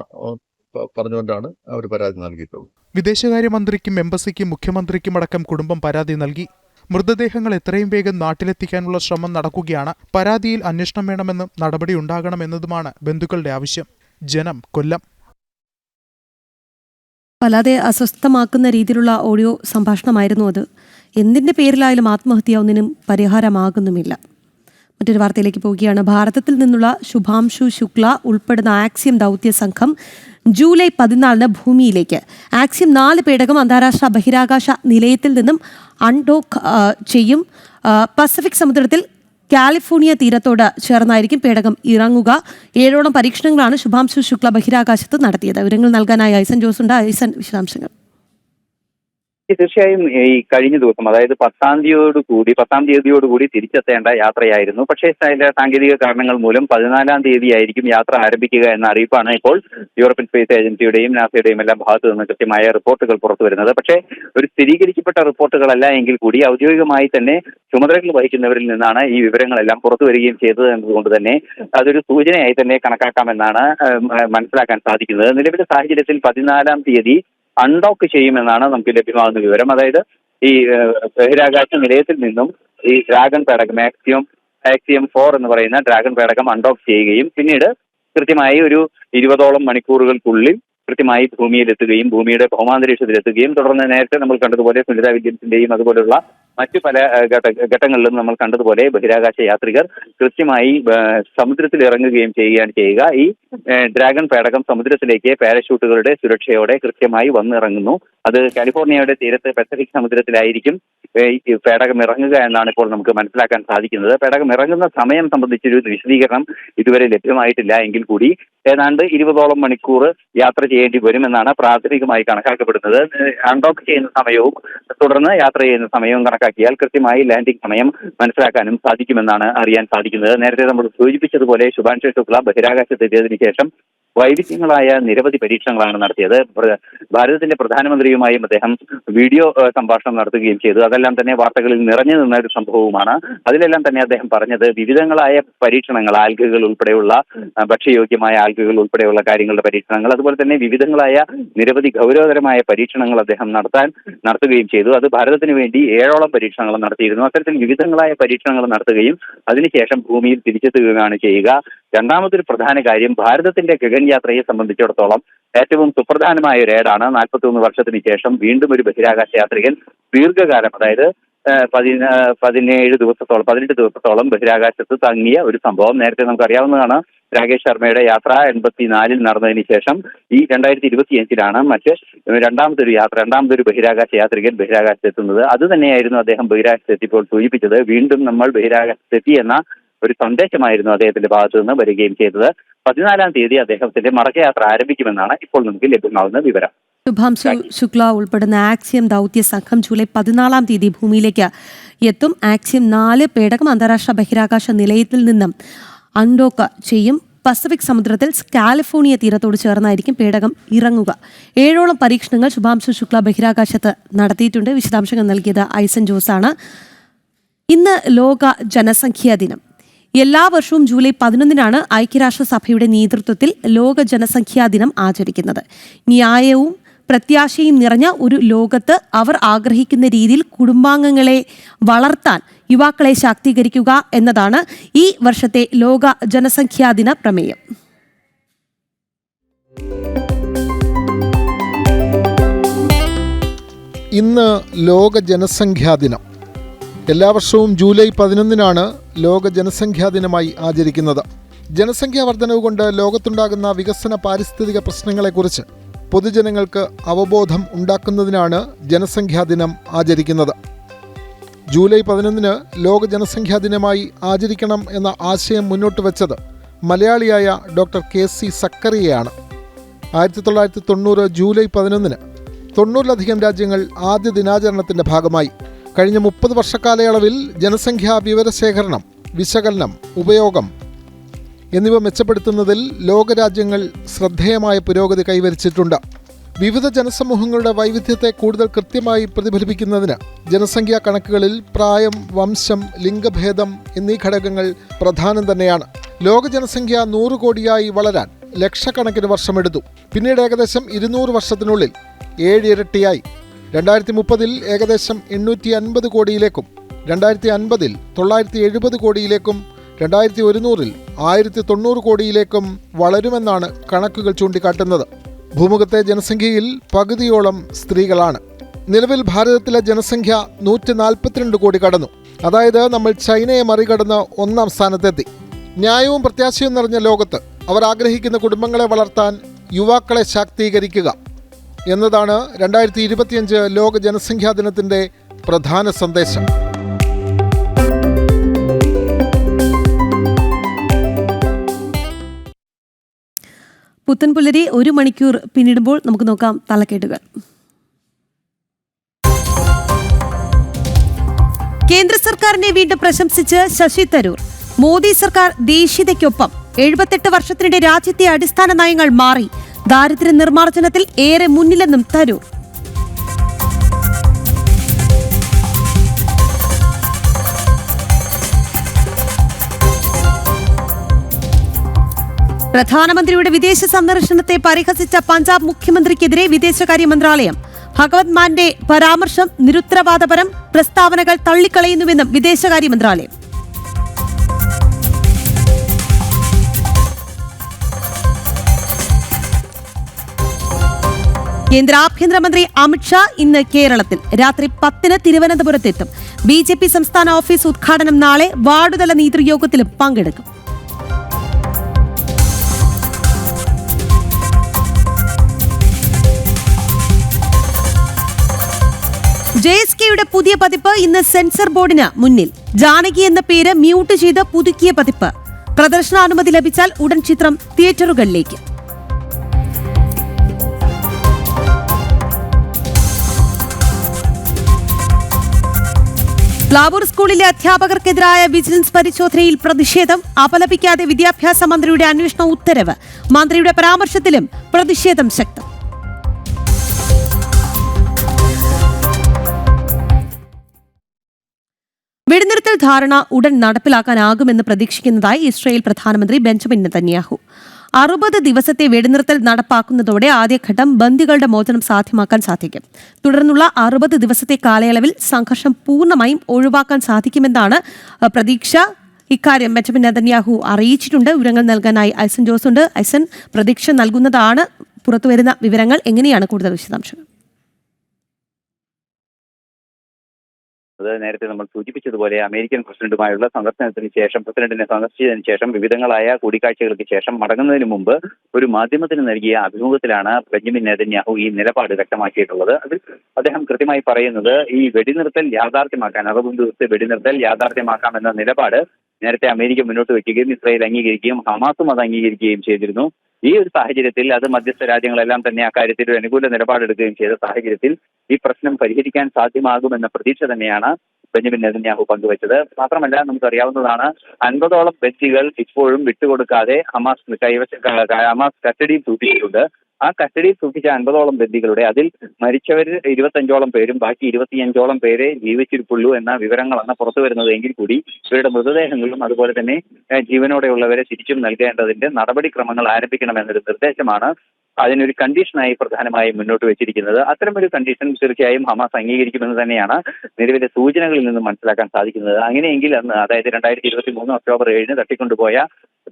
പറഞ്ഞുകൊണ്ടാണ് അവർ പരാതി നൽകിയിട്ടുള്ളത്. വിദേശകാര്യമന്ത്രിക്കും എംബസിക്കും മുഖ്യമന്ത്രിക്കും അടക്കം കുടുംബം പരാതി നൽകി. മൃതദേഹങ്ങൾ എത്രയും വേഗം നാട്ടിലെത്തിക്കാനുള്ള ശ്രമം നടക്കുകയാണ്. പരാതിയിൽ അന്വേഷണം വേണമെന്നും നടപടി ഉണ്ടാകണമെന്നതുമാണ് ബന്ധുക്കളുടെ ആവശ്യം. ജനം, കൊല്ലം. വല്ലാതെ അസ്വസ്ഥമാക്കുന്ന രീതിയിലുള്ള ഓഡിയോ സംഭാഷണമായിരുന്നു അത്. എന്തിൻ്റെ പേരിലായാലും ആത്മഹത്യ ഒന്നിനും പരിഹാരമാകുന്നുമില്ല. മറ്റൊരു വാർത്തയിലേക്ക് പോവുകയാണ്. ഭാരതത്തിൽ നിന്നുള്ള ശുഭാംശു ശുക്ല ഉൾപ്പെടുന്ന ആക്സിയം ദൗത്യ സംഘം ജൂലൈ 14 ഭൂമിയിലേക്ക്. ആക്സിയം 4 പേടകം അന്താരാഷ്ട്ര ബഹിരാകാശ നിലയത്തിൽ നിന്നും അൺഡോക്ക് ചെയ്യും. പസഫിക് സമുദ്രത്തിൽ കാലിഫോർണിയ തീരത്തോട് ചേർന്നായിരിക്കും പേടകം ഇറങ്ങുക. 7ഓളം പരീക്ഷണങ്ങളാണ് ശുഭാംശു ശുക്ല ബഹിരാകാശത്ത് നടത്തിയത്. വിവരങ്ങൾ നൽകാനായി ഐസൻ ജോസ് ഉണ്ട്. ഐസൻ, വിശദാംശങ്ങൾ. തീർച്ചയായും ഈ കഴിഞ്ഞ ദിവസം, അതായത് 10-ാം തീയതിയോടുകൂടി തിരിച്ചെത്തേണ്ട യാത്രയായിരുന്നു. പക്ഷേ ചില സാങ്കേതിക കാരണങ്ങൾ മൂലം 14-ാം തീയതിയായിരിക്കും യാത്ര ആരംഭിക്കുക എന്ന അറിയിപ്പാണ് ഇപ്പോൾ യൂറോപ്യൻ സ്പേസ് ഏജൻസിയുടെയും നാസയുടെയും എല്ലാം ഭാഗത്തു നിന്ന് കൃത്യമായ റിപ്പോർട്ടുകൾ പുറത്തു വരുന്നത്. പക്ഷേ ഒരു സ്ഥിരീകരിക്കപ്പെട്ട റിപ്പോർട്ടുകളല്ല എങ്കിൽ കൂടി ഔദ്യോഗികമായി തന്നെ ചുമതലകൾ വഹിക്കുന്നവരിൽ നിന്നാണ് ഈ വിവരങ്ങളെല്ലാം പുറത്തു വരികയും ചെയ്തത് എന്നതുകൊണ്ട് തന്നെ അതൊരു സൂചനയായി തന്നെ കണക്കാക്കാമെന്നാണ് മനസ്സിലാക്കാൻ സാധിക്കുന്നത്. നിലവിലെ സാഹചര്യത്തിൽ 14-ാം തീയതി അൺഡോക്ക് ചെയ്യുമെന്നാണ് നമുക്ക് ലഭ്യമാകുന്ന വിവരം. അതായത് ഈ ബഹിരാകാശ നിലയത്തിൽ നിന്നും ഈ ഡ്രാഗൺ പേടകം ആക്സിയം 4 എന്ന് പറയുന്ന ഡ്രാഗൺ പേടകം അൺഡോക്ക് ചെയ്യുകയും പിന്നീട് കൃത്യമായി ഒരു 20ഓളം മണിക്കൂറുകൾക്കുള്ളിൽ കൃത്യമായി ഭൂമിയിലെത്തുകയും ഭൂമിയുടെ ഭൗമാന്തരീക്ഷത്തിലെത്തുകയും തുടർന്ന് നേരത്തെ നമ്മൾ കണ്ടതുപോലെ സുനിത വില്യംസിന്റെയും അതുപോലുള്ള മറ്റു പല ഘട്ടങ്ങളിലും നമ്മൾ കണ്ടതുപോലെ ബഹിരാകാശ യാത്രികർ കൃത്യമായി സമുദ്രത്തിൽ ഇറങ്ങുകയും ചെയ്യുക. ഈ ഡ്രാഗൺ പേടകം സമുദ്രത്തിലേക്ക് പാരഷൂട്ടുകളുടെ സുരക്ഷയോടെ കൃത്യമായി വന്നിറങ്ങുന്നു. അത് കാലിഫോർണിയയുടെ തീരത്ത് പസഫിക് സമുദ്രത്തിലായിരിക്കും പേടകം ഇറങ്ങുക എന്നാണ് ഇപ്പോൾ നമുക്ക് മനസ്സിലാക്കാൻ സാധിക്കുന്നത്. പേടകം ഇറങ്ങുന്ന സമയം സംബന്ധിച്ചൊരു വിശദീകരണം ഇതുവരെ ലഭ്യമായിട്ടില്ല എങ്കിൽ കൂടി ഏതാണ്ട് 20ഓളം മണിക്കൂർ യാത്ര ചെയ്യേണ്ടി വരുമെന്നാണ് പ്രാഥമികമായി കണക്കാക്കപ്പെടുന്നത്. അൺഡോക്ക് ചെയ്യുന്ന സമയവും തുടർന്ന് യാത്ര ചെയ്യുന്ന സമയവും കണക്കാക്കിയാൽ കൃത്യമായി ലാൻഡിംഗ് സമയം മനസ്സിലാക്കാനും സാധിക്കുമെന്നാണ് അറിയാൻ സാധിക്കുന്നത്. നേരത്തെ നമ്മൾ സൂചിപ്പിച്ചതുപോലെ ശുഭാംശു ശുക്ല ബഹിരാകാശത്തെത്തിയതിനു ശേഷം വൈവിധ്യങ്ങളായ നിരവധി പരീക്ഷണങ്ങളാണ് നടത്തിയത്. ഭാരതത്തിന്റെ പ്രധാനമന്ത്രിയുമായും അദ്ദേഹം വീഡിയോ സംഭാഷണം നടത്തുകയും ചെയ്തു. അതെല്ലാം തന്നെ വാർത്തകളിൽ നിറഞ്ഞു നിന്ന ഒരു സംഭവവുമാണ്. അതിലെല്ലാം തന്നെ അദ്ദേഹം പറഞ്ഞത് വിവിധങ്ങളായ പരീക്ഷണങ്ങൾ, ആൽഗകൾ ഉൾപ്പെടെയുള്ള ഭക്ഷ്യയോഗ്യമായ ആൽഗകൾ ഉൾപ്പെടെയുള്ള കാര്യങ്ങളുടെ പരീക്ഷണങ്ങൾ, അതുപോലെ തന്നെ വിവിധങ്ങളായ നിരവധി ഗൗരവതരമായ പരീക്ഷണങ്ങൾ അദ്ദേഹം നടത്തുകയും ചെയ്തു. അത് ഭാരതത്തിന് വേണ്ടി 7ഓളം പരീക്ഷണങ്ങൾ നടത്തിയിരുന്നു. അത്തരത്തിൽ വിവിധങ്ങളായ പരീക്ഷണങ്ങൾ നടത്തുകയും അതിനുശേഷം ഭൂമിയിൽ തിരിച്ചെത്തുകയാണ് ചെയ്യുക. രണ്ടാമതൊരു പ്രധാന കാര്യം, ഭാരതത്തിന്റെ ഗഗൻ യാത്രയെ സംബന്ധിച്ചിടത്തോളം ഏറ്റവും സുപ്രധാനമായ ഒരു ഏടാണ്. 41 വർഷത്തിന് ശേഷം വീണ്ടും ഒരു ബഹിരാകാശ യാത്രികൻ ദീർഘകാലം, അതായത് 18 ദിവസത്തോളം ബഹിരാകാശത്ത് തങ്ങിയ ഒരു സംഭവം. നേരത്തെ നമുക്കറിയാവുന്നതാണ്. രാകേഷ് ശർമ്മയുടെ യാത്ര 84-ൽ നടന്നതിന് ശേഷം ഈ 2025-ലാണ് രണ്ടാമതൊരു ബഹിരാകാശ യാത്രികൻ ബഹിരാകാശത്തെത്തുന്നത്. അത് തന്നെയായിരുന്നു അദ്ദേഹം ബഹിരാകാശത്തെത്തിയപ്പോൾ സൂചിപ്പിച്ചത്. വീണ്ടും നമ്മൾ ബഹിരാകാശത്തെത്തി എന്ന ഒരു സന്ദേശമായിരുന്നു അദ്ദേഹത്തിന്റെ ഭാഗത്തു നിന്ന് വരികയും ചെയ്തത്. 14-ാം തീയതി അദ്ദേഹത്തിന്റെ മടക്കയാത്ര ആരംഭിക്കുമെന്നാണ് ഇപ്പോൾ നമുക്ക് ലഭ്യമാകുന്ന വിവരം. ശുഭാംശു ശുക്ല ഉൾപ്പെടുന്ന ആക്സിയം ദൗത്യ സംഘം ജൂലൈ 14-ാം തീയതി ഭൂമിയിലേക്ക് എത്തും. ആക്സിയം 4 പേടകം അന്താരാഷ്ട്ര ബഹിരാകാശ നിലയത്തിൽ നിന്നും അൺഡോക്ക് ചെയ്യും. പസഫിക് സമുദ്രത്തിൽ കാലിഫോർണിയ തീരത്തോട് ചേർന്നായിരിക്കും പേടകം ഇറങ്ങുക. 7ഓളം പരീക്ഷണങ്ങൾ ശുഭാംശു ശുക്ല ബഹിരാകാശത്ത് നടത്തിയിട്ടുണ്ട്. വിശദാംശങ്ങൾ നൽകിയത് ഐസൻ ജോസ് ആണ്. ഇന്ന് ലോക ജനസംഖ്യാ ദിനം. എല്ലാ വർഷവും ജൂലൈ 11-നാണ് ഐക്യരാഷ്ട്രസഭയുടെ നേതൃത്വത്തിൽ ലോക ജനസംഖ്യാ ദിനം ആചരിക്കുന്നത്. ന്യായവും പ്രത്യാശയും നിറഞ്ഞ ഒരു ലോകത്ത് അവർ ആഗ്രഹിക്കുന്ന രീതിയിൽ കുടുംബാംഗങ്ങളെ വളർത്താൻ യുവാക്കളെ ശാക്തീകരിക്കുക എന്നതാണ് ഈ വർഷത്തെ ലോക ജനസംഖ്യാ ദിന പ്രമേയം. ഇന്ന് ലോക ജനസംഖ്യാ ദിനം. എല്ലാ വർഷവും ജൂലൈ 11-നാണ് ലോക ജനസംഖ്യാ ദിനമായി ആചരിക്കുന്നത്. ജനസംഖ്യാ വർധനവ് കൊണ്ട് ലോകത്തുണ്ടാകുന്ന വികസന പാരിസ്ഥിതിക പ്രശ്നങ്ങളെക്കുറിച്ച് പൊതുജനങ്ങൾക്ക് അവബോധം ഉണ്ടാക്കുന്നതിനാണ് ജനസംഖ്യാ ദിനം ആചരിക്കുന്നത്. ജൂലൈ 11-ന് ലോക ജനസംഖ്യാ ദിനമായി ആചരിക്കണം എന്ന ആശയം മുന്നോട്ട് വെച്ചത് മലയാളിയായ ഡോക്ടർ KC സക്കറിയയാണ്. 1990 ജൂലൈ 11-ന് 90-ലധികം രാജ്യങ്ങൾ ആദ്യ ദിനാചരണത്തിൻ്റെ ഭാഗമായി. കഴിഞ്ഞ 30 വർഷക്കാലയളവിൽ ജനസംഖ്യാ വിവരശേഖരണം, വിശകലനം, ഉപയോഗം എന്നിവ മെച്ചപ്പെടുത്തുന്നതിൽ ലോകരാജ്യങ്ങൾ ശ്രദ്ധേയമായ പുരോഗതി കൈവരിച്ചിട്ടുണ്ട്. വിവിധ ജനസമൂഹങ്ങളുടെ വൈവിധ്യത്തെ കൂടുതൽ കൃത്യമായി പ്രതിഫലിപ്പിക്കുന്നതിന് ജനസംഖ്യാ കണക്കുകളിൽ പ്രായം, വംശം, ലിംഗഭേദം എന്നീ ഘടകങ്ങൾ പ്രധാനം തന്നെയാണ്. ലോക ജനസംഖ്യ 100 കോടിയായി വളരാൻ ലക്ഷക്കണക്കിന് വർഷമെടുത്തു. പിന്നീട് ഏകദേശം 200 വർഷത്തിനുള്ളിൽ 7 ഇരട്ടിയായി. 2030-ൽ ഏകദേശം 850 കോടിയിലേക്കും 2050-ൽ 970 കോടിയിലേക്കും 2100-ൽ 1090 കോടിയിലേക്കും വളരുമെന്നാണ് കണക്കുകൾ ചൂണ്ടിക്കാട്ടുന്നത്. ഭൂമുഖത്തെ ജനസംഖ്യയിൽ പകുതിയോളം സ്ത്രീകളാണ്. നിലവിൽ ഭാരതത്തിലെ ജനസംഖ്യ 142 കോടി കടന്നു. അതായത് നമ്മൾ ചൈനയെ മറികടന്ന് 1-ാം സ്ഥാനത്തെത്തി. ന്യായവും പ്രത്യാശയും നിറഞ്ഞ ലോകത്ത് അവർ ആഗ്രഹിക്കുന്ന കുടുംബങ്ങളെ വളർത്താൻ യുവാക്കളെ ശാക്തീകരിക്കുക എന്നതാണ് 2025 ലോക ജനസംഖ്യാ ദിനത്തിൻ്റെ പ്രധാന സന്ദേശം. പുത്തൻപുലരി 1 മണിക്കൂർ പിന്നിടുമ്പോൾ നമുക്ക് നോക്കാം തലക്കെട്ടുകൾ. കേന്ദ്ര സർക്കാരിനെ വീണ്ടും പ്രശംസിച്ച് ശശി തരൂർ. മോദി സർക്കാർ ദേശീയതയ്ക്കൊപ്പം. 78 വർഷത്തിനിടെ രാജ്യത്തെ അടിസ്ഥാന നയങ്ങൾ മാറി. ദാരിദ്ര്യ നിർമ്മാർജ്ജനത്തിൽ ഏറെ മുന്നിലെന്നും തരൂർ. പ്രധാനമന്ത്രിയുടെ വിദേശ സന്ദർശനത്തെ പരിഹസിച്ച പഞ്ചാബ് മുഖ്യമന്ത്രിക്കെതിരെ വിദേശകാര്യ മന്ത്രാലയം. ഭഗവത് മാന്റെ പരാമർശം നിരുത്തരവാദപരം, പ്രസ്താവനകൾ തള്ളിക്കളയുന്നുവെന്നും വിദേശകാര്യ മന്ത്രാലയം. കേന്ദ്ര ആഭ്യന്തരമന്ത്രി അമിത്ഷാ ഇന്ന് കേരളത്തിൽ. രാത്രി 10-ന് തിരുവനന്തപുരത്തെത്തും. BJP സംസ്ഥാന ഓഫീസ് ഉദ്ഘാടനം നാളെ. വാർഡുതല നേതൃയോഗത്തിലും പങ്കെടുക്കും. JSKയുടെ പുതിയ പതിപ്പ് ഇന്ന് സെൻസർ ബോർഡിന് മുന്നിൽ. ജാനകി എന്ന പേര് മ്യൂട്ട് ചെയ്ത് പുതുക്കിയ പതിപ്പ്. പ്രദർശനാനുമതി ലഭിച്ചാൽ ഉടൻ ചിത്രം തിയേറ്ററുകളിലേക്ക്. പ്ലാവൂർ സ്കൂളിലെ അധ്യാപകർക്കെതിരായ വിജിലൻസ് പരിശോധനയിൽ പ്രതിഷേധം. അപലപിക്കാതെ വിദ്യാഭ്യാസ മന്ത്രിയുടെ അന്വേഷണ ഉത്തരവ്. മന്ത്രിയുടെ പരാമർശത്തിലും പ്രതിഷേധം ശക്തം. വെടിനിർത്തൽ ധാരണ ഉടൻ നടപ്പിലാക്കാനാകുമെന്ന് പ്രതീക്ഷിക്കുന്നതായി ഇസ്രായേൽ പ്രധാനമന്ത്രി ബെഞ്ചമിൻ നെതന്യാഹു. 60 ദിവസത്തെ വെടിനിർത്തൽ നടപ്പാക്കുന്നതോടെ ആദ്യഘട്ടം ബന്ദികളുടെ മോചനം സാധ്യമാക്കാൻ സാധിക്കും. തുടർന്നുള്ള 60 ദിവസത്തെ കാലയളവിൽ സംഘർഷം പൂർണ്ണമായും ഒഴിവാക്കാൻ സാധിക്കുമെന്നാണ് പ്രതീക്ഷ. ഇക്കാര്യം ബെഞ്ചമിൻ നെതന്യാഹു അറിയിച്ചിട്ടുണ്ട്. വിവരങ്ങൾ നൽകാനായി ഐസൻ ജോസ് ഉണ്ട്. ഐസൻ, പ്രതീക്ഷ നൽകുന്നതാണ് പുറത്തുവരുന്ന വിവരങ്ങൾ. എങ്ങനെയാണ് കൂടുതൽ വിശദാംശങ്ങൾ? നേരത്തെ നമ്മൾ സൂചിപ്പിച്ചതുപോലെ അമേരിക്കൻ പ്രസിഡന്റുമായുള്ള സന്ദർശനത്തിന് ശേഷം, പ്രസിഡന്റിനെ സന്ദർശിച്ചതിന് ശേഷം, വിവിധങ്ങളായ കൂടിക്കാഴ്ചകൾക്ക് ശേഷം മടങ്ങുന്നതിന് മുമ്പ് ഒരു മാധ്യമത്തിന് നൽകിയ അഭിമുഖത്തിലാണ് ബെഞ്ചമിൻ നെതന്യാഹു ഈ നിലപാട് വ്യക്തമാക്കിയിട്ടുള്ളത്. അതിൽ അദ്ദേഹം കൃത്യമായി പറയുന്നത് ഈ വെടിനിർത്തൽ യാഥാർത്ഥ്യമാക്കാൻ, 60 ദിവസത്തെ വെടിനിർത്തൽ യാഥാർത്ഥ്യമാക്കാമെന്ന നിലപാട് നേരത്തെ അമേരിക്ക മുന്നോട്ട് വയ്ക്കുകയും ഇസ്രായേൽ അംഗീകരിക്കുകയും ഹമാസും അത് അംഗീകരിക്കുകയും ചെയ്തിരുന്നു. ഈ ഒരു സാഹചര്യത്തിൽ അത് മധ്യസ്ഥ രാജ്യങ്ങളെല്ലാം തന്നെ അക്കാര്യത്തിൽ ഒരു അനുകൂല നിലപാടെടുക്കുകയും ചെയ്ത സാഹചര്യത്തിൽ ഈ പ്രശ്നം പരിഹരിക്കാൻ സാധ്യമാകുമെന്ന പ്രതീക്ഷ തന്നെയാണ് ബെഞ്ചമിൻ നെതന്യാഹു പങ്കുവച്ചത്. മാത്രമല്ല, നമുക്കറിയാവുന്നതാണ് 50ഓളം ബന്ദികൾ ഇപ്പോഴും വിട്ടുകൊടുക്കാതെ ഹമാസ് കസ്റ്റഡിയിൽ സൂക്ഷിച്ചിട്ടുണ്ട്. ആ കസ്റ്റഡിയിൽ സൂക്ഷിച്ച 50ഓളം ബന്ദികളുടെ അതിൽ മരിച്ചവരിൽ 25ഓളം പേരും ബാക്കി 25ഓളം പേരെ ജീവിച്ചിരിപ്പുള്ളൂ എന്ന വിവരങ്ങളാണ് പുറത്തു വരുന്നത്. എങ്കിൽ കൂടി ഇവരുടെ മൃതദേഹങ്ങളും അതുപോലെ തന്നെ ജീവനോടെയുള്ളവരെ തിരിച്ചും നൽകേണ്ടതിന്റെ നടപടിക്രമങ്ങൾ ആരംഭിക്കണമെന്നൊരു നിർദ്ദേശമാണ് അതിനൊരു കണ്ടീഷനായി പ്രധാനമായും മുന്നോട്ട് വെച്ചിരിക്കുന്നത്. അത്തരമൊരു കണ്ടീഷൻ തീർച്ചയായും ഹമാസ് അംഗീകരിക്കുമെന്ന് തന്നെയാണ് നിലവിലെ സൂചനകളിൽ നിന്ന് മനസ്സിലാക്കാൻ സാധിക്കുന്നത്. അങ്ങനെയെങ്കിൽ അന്ന്, അതായത് 2023 ഒക്ടോബർ 7 തട്ടിക്കൊണ്ടുപോയ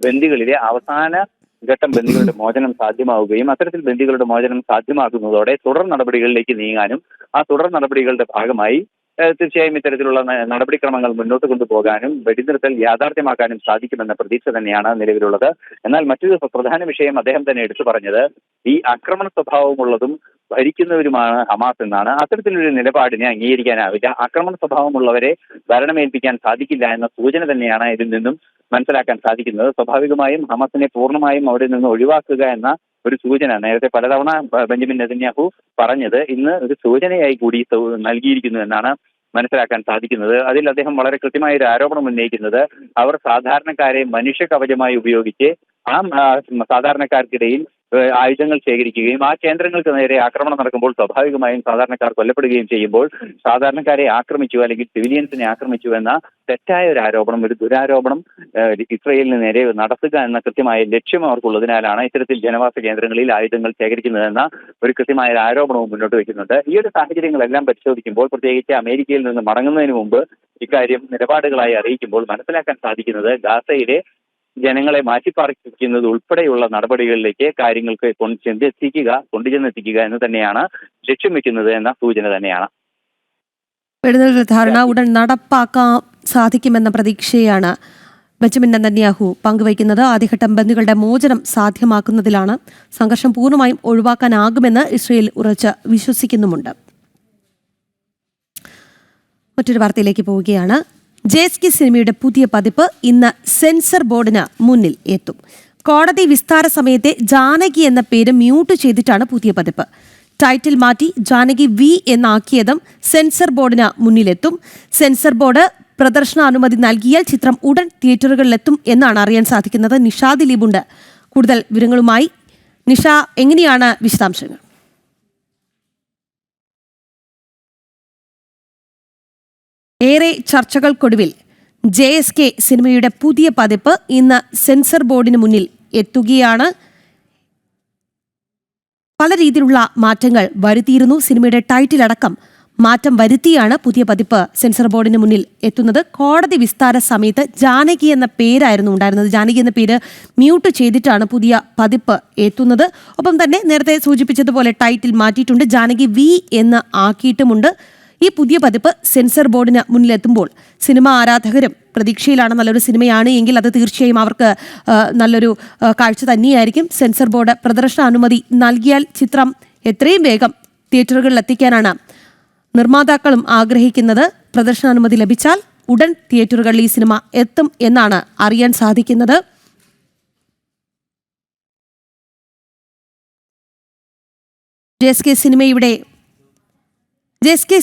ബന്ദികളിലെ അവസാന ഘട്ടം ബന്ദികളുടെ മോചനം സാധ്യമാവുകയും അത്തരത്തിൽ ബന്ദികളുടെ മോചനം സാധ്യമാകുന്നതോടെ തുടർ നടപടികളിലേക്ക് നീങ്ങാനും ആ തുടർ നടപടികളുടെ ഭാഗമായി തീർച്ചയായും ഇത്തരത്തിലുള്ള നടപടിക്രമങ്ങൾ മുന്നോട്ട് കൊണ്ടുപോകാനും വെടിനിർത്തൽ യാഥാർത്ഥ്യമാക്കാനും സാധിക്കുമെന്ന പ്രതീക്ഷ തന്നെയാണ് നിലവിലുള്ളത്. എന്നാൽ മറ്റൊരു പ്രധാന വിഷയം അദ്ദേഹം തന്നെ എടുത്തു പറഞ്ഞത് ഈ ആക്രമണ സ്വഭാവമുള്ളതും ഭരിക്കുന്നവരുമാണ് ഹമാസ് എന്നാണ്. അത്തരത്തിലൊരു നിലപാടിനെ അംഗീകരിക്കാനാവില്ല. ആക്രമണ സ്വഭാവമുള്ളവരെ ഭരണമേൽപ്പിക്കാൻ സാധിക്കില്ല എന്ന സൂചന തന്നെയാണ് ഇതിൽ നിന്നും മനസ്സിലാക്കാൻ സാധിക്കുന്നത്. സ്വാഭാവികമായും ഹമാസിനെ പൂർണ്ണമായും അവിടെ നിന്ന് ഒഴിവാക്കുക എന്ന ഒരു സൂചന നേരത്തെ പലതവണ ബെഞ്ചമിൻ നെതന്യാഹു പറഞ്ഞത് ഇന്ന് ഒരു സൂചനയായി കൂടി നൽകിയിരിക്കുന്നു എന്നാണ് മനസ്സിലാക്കാൻ സാധിക്കുന്നത്. അതിൽ അദ്ദേഹം വളരെ കൃത്യമായ ഒരു ആരോപണം ഉന്നയിക്കുന്നത് അവർ സാധാരണക്കാരെ മനുഷ്യ കവചമായി ഉപയോഗിച്ച് ആ സാധാരണക്കാർക്കിടയിൽ ആയുധങ്ങൾ ശേഖരിക്കുകയും ആ കേന്ദ്രങ്ങൾക്ക് നേരെ ആക്രമണം നടക്കുമ്പോൾ സ്വാഭാവികമായും സാധാരണക്കാർ കൊല്ലപ്പെടുകയും ചെയ്യുമ്പോൾ സാധാരണക്കാരെ ആക്രമിച്ചു അല്ലെങ്കിൽ സിവിലിയൻസിനെ ആക്രമിച്ചു എന്ന തെറ്റായ ഒരു ആരോപണം, ഒരു ദുരാരോപണം ഇസ്രയേലിന് നേരെ നടത്തുക എന്ന കൃത്യമായ ലക്ഷ്യം അവർക്കുള്ളതിനാലാണ് ഇത്തരത്തിൽ ജനവാസ കേന്ദ്രങ്ങളിൽ ആയുധങ്ങൾ ശേഖരിക്കുന്നതെന്ന ഒരു കൃത്യമായ ആരോപണവും മുന്നോട്ട് വയ്ക്കുന്നുണ്ട്. ഈ ഒരു സാഹചര്യങ്ങളെല്ലാം പരിശോധിക്കുമ്പോൾ, പ്രത്യേകിച്ച് അമേരിക്കയിൽ നിന്ന് മടങ്ങുന്നതിന് മുമ്പ് ഇക്കാര്യം നിലപാടുകളായി അറിയിക്കുമ്പോൾ മനസ്സിലാക്കാൻ സാധിക്കുന്നത് ഗാസയിലെ ജനങ്ങളെ മാറ്റിപ്പാർപ്പിക്കുന്നത് ഉൾപ്പെടെയുള്ള നടപടികളിലേക്ക് കാര്യങ്ങൾക്ക് കൊണ്ടുചെന്നെത്തിക്കുക എന്ന് തന്നെയാണ് ലക്ഷ്യം വെക്കുന്നത് എന്ന സൂചന തന്നെയാണ്. വെടിനിർത്തൽ ധാരണ ഉടൻ നടപ്പാക്കാൻ സാധിക്കുമെന്ന പ്രതീക്ഷയാണ് ബെഞ്ചമിൻ നെതന്യാഹു പങ്കുവയ്ക്കുന്നത്. ആദ്യഘട്ടം ബന്ദികളുടെ മോചനം സാധ്യമാക്കുന്നതിലാണ്. സംഘർഷം പൂർണ്ണമായും ഒഴിവാക്കാനാകുമെന്ന് ഇസ്രയേൽ ഉറച്ച് വിശ്വസിക്കുന്നുമുണ്ട്. മറ്റൊരു വാർത്തയിലേക്ക് പോവുകയാണ്. JSK സിനിമയുടെ പുതിയ പതിപ്പ് ഇന്ന് സെൻസർ ബോർഡിന് മുന്നിൽ എത്തും. കോടതി വിസ്താര സമയത്തെ ജാനകി എന്ന പേര് മ്യൂട്ട് ചെയ്തിട്ടാണ് പുതിയ പതിപ്പ്. ടൈറ്റിൽ മാറ്റി ജാനകി V എന്നാക്കിയതും സെൻസർ ബോർഡിന് മുന്നിലെത്തും. സെൻസർ ബോർഡ് പ്രദർശനാനുമതി നൽകിയാൽ ചിത്രം ഉടൻ തിയേറ്ററുകളിലെത്തും എന്നാണ് അറിയാൻ സാധിക്കുന്നത്. നിഷ ദിലീപുണ്ട് കൂടുതൽ വിവരങ്ങളുമായി. നിഷ, എങ്ങനെയാണ് വിശദാംശങ്ങൾ? ഏറെ ചർച്ചകൾക്കൊടുവിൽ JSK സിനിമയുടെ പുതിയ പതിപ്പ് ഇന്ന് സെൻസർ ബോർഡിന് മുന്നിൽ എത്തുകയാണ്. പല രീതിയിലുള്ള മാറ്റങ്ങൾ വരുത്തിയിരുന്നു. സിനിമയുടെ ടൈറ്റിൽ അടക്കം മാറ്റം വരുത്തിയാണ് പുതിയ പതിപ്പ് സെൻസർ ബോർഡിന് മുന്നിൽ എത്തുന്നത്. കോടതി വിസ്താര സമയത്ത് ജാനകി എന്ന പേരായിരുന്നു ഉണ്ടായിരുന്നത്. ജാനകി എന്ന പേര് മ്യൂട്ട് ചെയ്തിട്ടാണ് പുതിയ പതിപ്പ് എത്തുന്നത്. ഒപ്പം തന്നെ നേരത്തെ സൂചിപ്പിച്ചതുപോലെ ടൈറ്റിൽ മാറ്റിയിട്ടുണ്ട്, ജാനകി V എന്ന് ആക്കിയിട്ടുമുണ്ട്. ഈ പുതിയ പതിപ്പ് സെൻസർ ബോർഡിന് മുന്നിലെത്തുമ്പോൾ സിനിമാ ആരാധകരും പ്രതീക്ഷയിലാണ്. നല്ലൊരു സിനിമയാണ് എങ്കിൽ അത് തീർച്ചയായും അവർക്ക് നല്ലൊരു കാഴ്ച തന്നെയായിരിക്കും. സെൻസർ ബോർഡ് പ്രദർശനാനുമതി നൽകിയാൽ ചിത്രം എത്രയും വേഗം തിയേറ്ററുകളിൽ എത്തിക്കാനാണ് നിർമ്മാതാക്കളും ആഗ്രഹിക്കുന്നത്. പ്രദർശനാനുമതി ലഭിച്ചാൽ ഉടൻ തിയേറ്ററുകളിൽ ഈ സിനിമ എത്തും എന്നാണ് അറിയാൻ സാധിക്കുന്നത്. JSK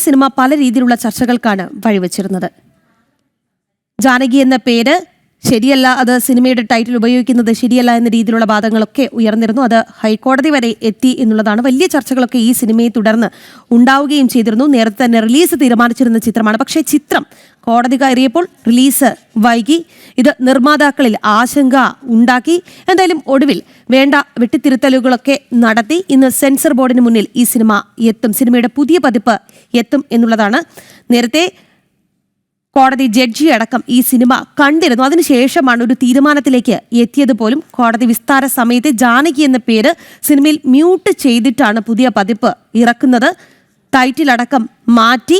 സിനിമ പല രീതിയിലുള്ള ചർച്ചകൾക്കാണ് വഴിവെച്ചിരുന്നത്. ജാനകി എന്ന പേര് ശരിയല്ല, അത് സിനിമയുടെ ടൈറ്റിൽ ഉപയോഗിക്കുന്നത് ശരിയല്ല എന്ന രീതിയിലുള്ള വാദങ്ങളൊക്കെ ഉയർന്നിരുന്നു. അത് ഹൈക്കോടതി വരെ എത്തി എന്നുള്ളതാണ്. വലിയ ചർച്ചകളൊക്കെ ഈ സിനിമയെ തുടർന്ന് ഉണ്ടാവുകയും ചെയ്തിരുന്നു. നേരത്തെ തന്നെ റിലീസ് തീരുമാനിച്ചിരുന്ന ചിത്രമാണ്. പക്ഷേ ചിത്രം കോടതി കയറിയപ്പോൾ റിലീസ് വൈകി. ഇത് നിർമ്മാതാക്കളിൽ ആശങ്ക ഉണ്ടാക്കി. എന്തായാലും ഒടുവിൽ വേണ്ട വെട്ടിത്തിരുത്തലുകളൊക്കെ നടത്തി ഇന്ന് സെൻസർ ബോർഡിന് മുന്നിൽ ഈ സിനിമ എത്തും. സിനിമയുടെ പുതിയ പതിപ്പ് എത്തും എന്നുള്ളതാണ്. നേരത്തെ കോടതി ജഡ്ജി അടക്കം ഈ സിനിമ കണ്ടിരുന്നു. അതിനുശേഷമാണ് ഒരു തീരുമാനത്തിലേക്ക് എത്തിയത് പോലും. കോടതി വിസ്താര സമയത്തെ ജാനകി എന്ന പേര് സിനിമയിൽ മ്യൂട്ട് ചെയ്തിട്ടാണ് പുതിയ പതിപ്പ് ഇറക്കുന്നത്. ടൈറ്റിൽ അടക്കം മാറ്റി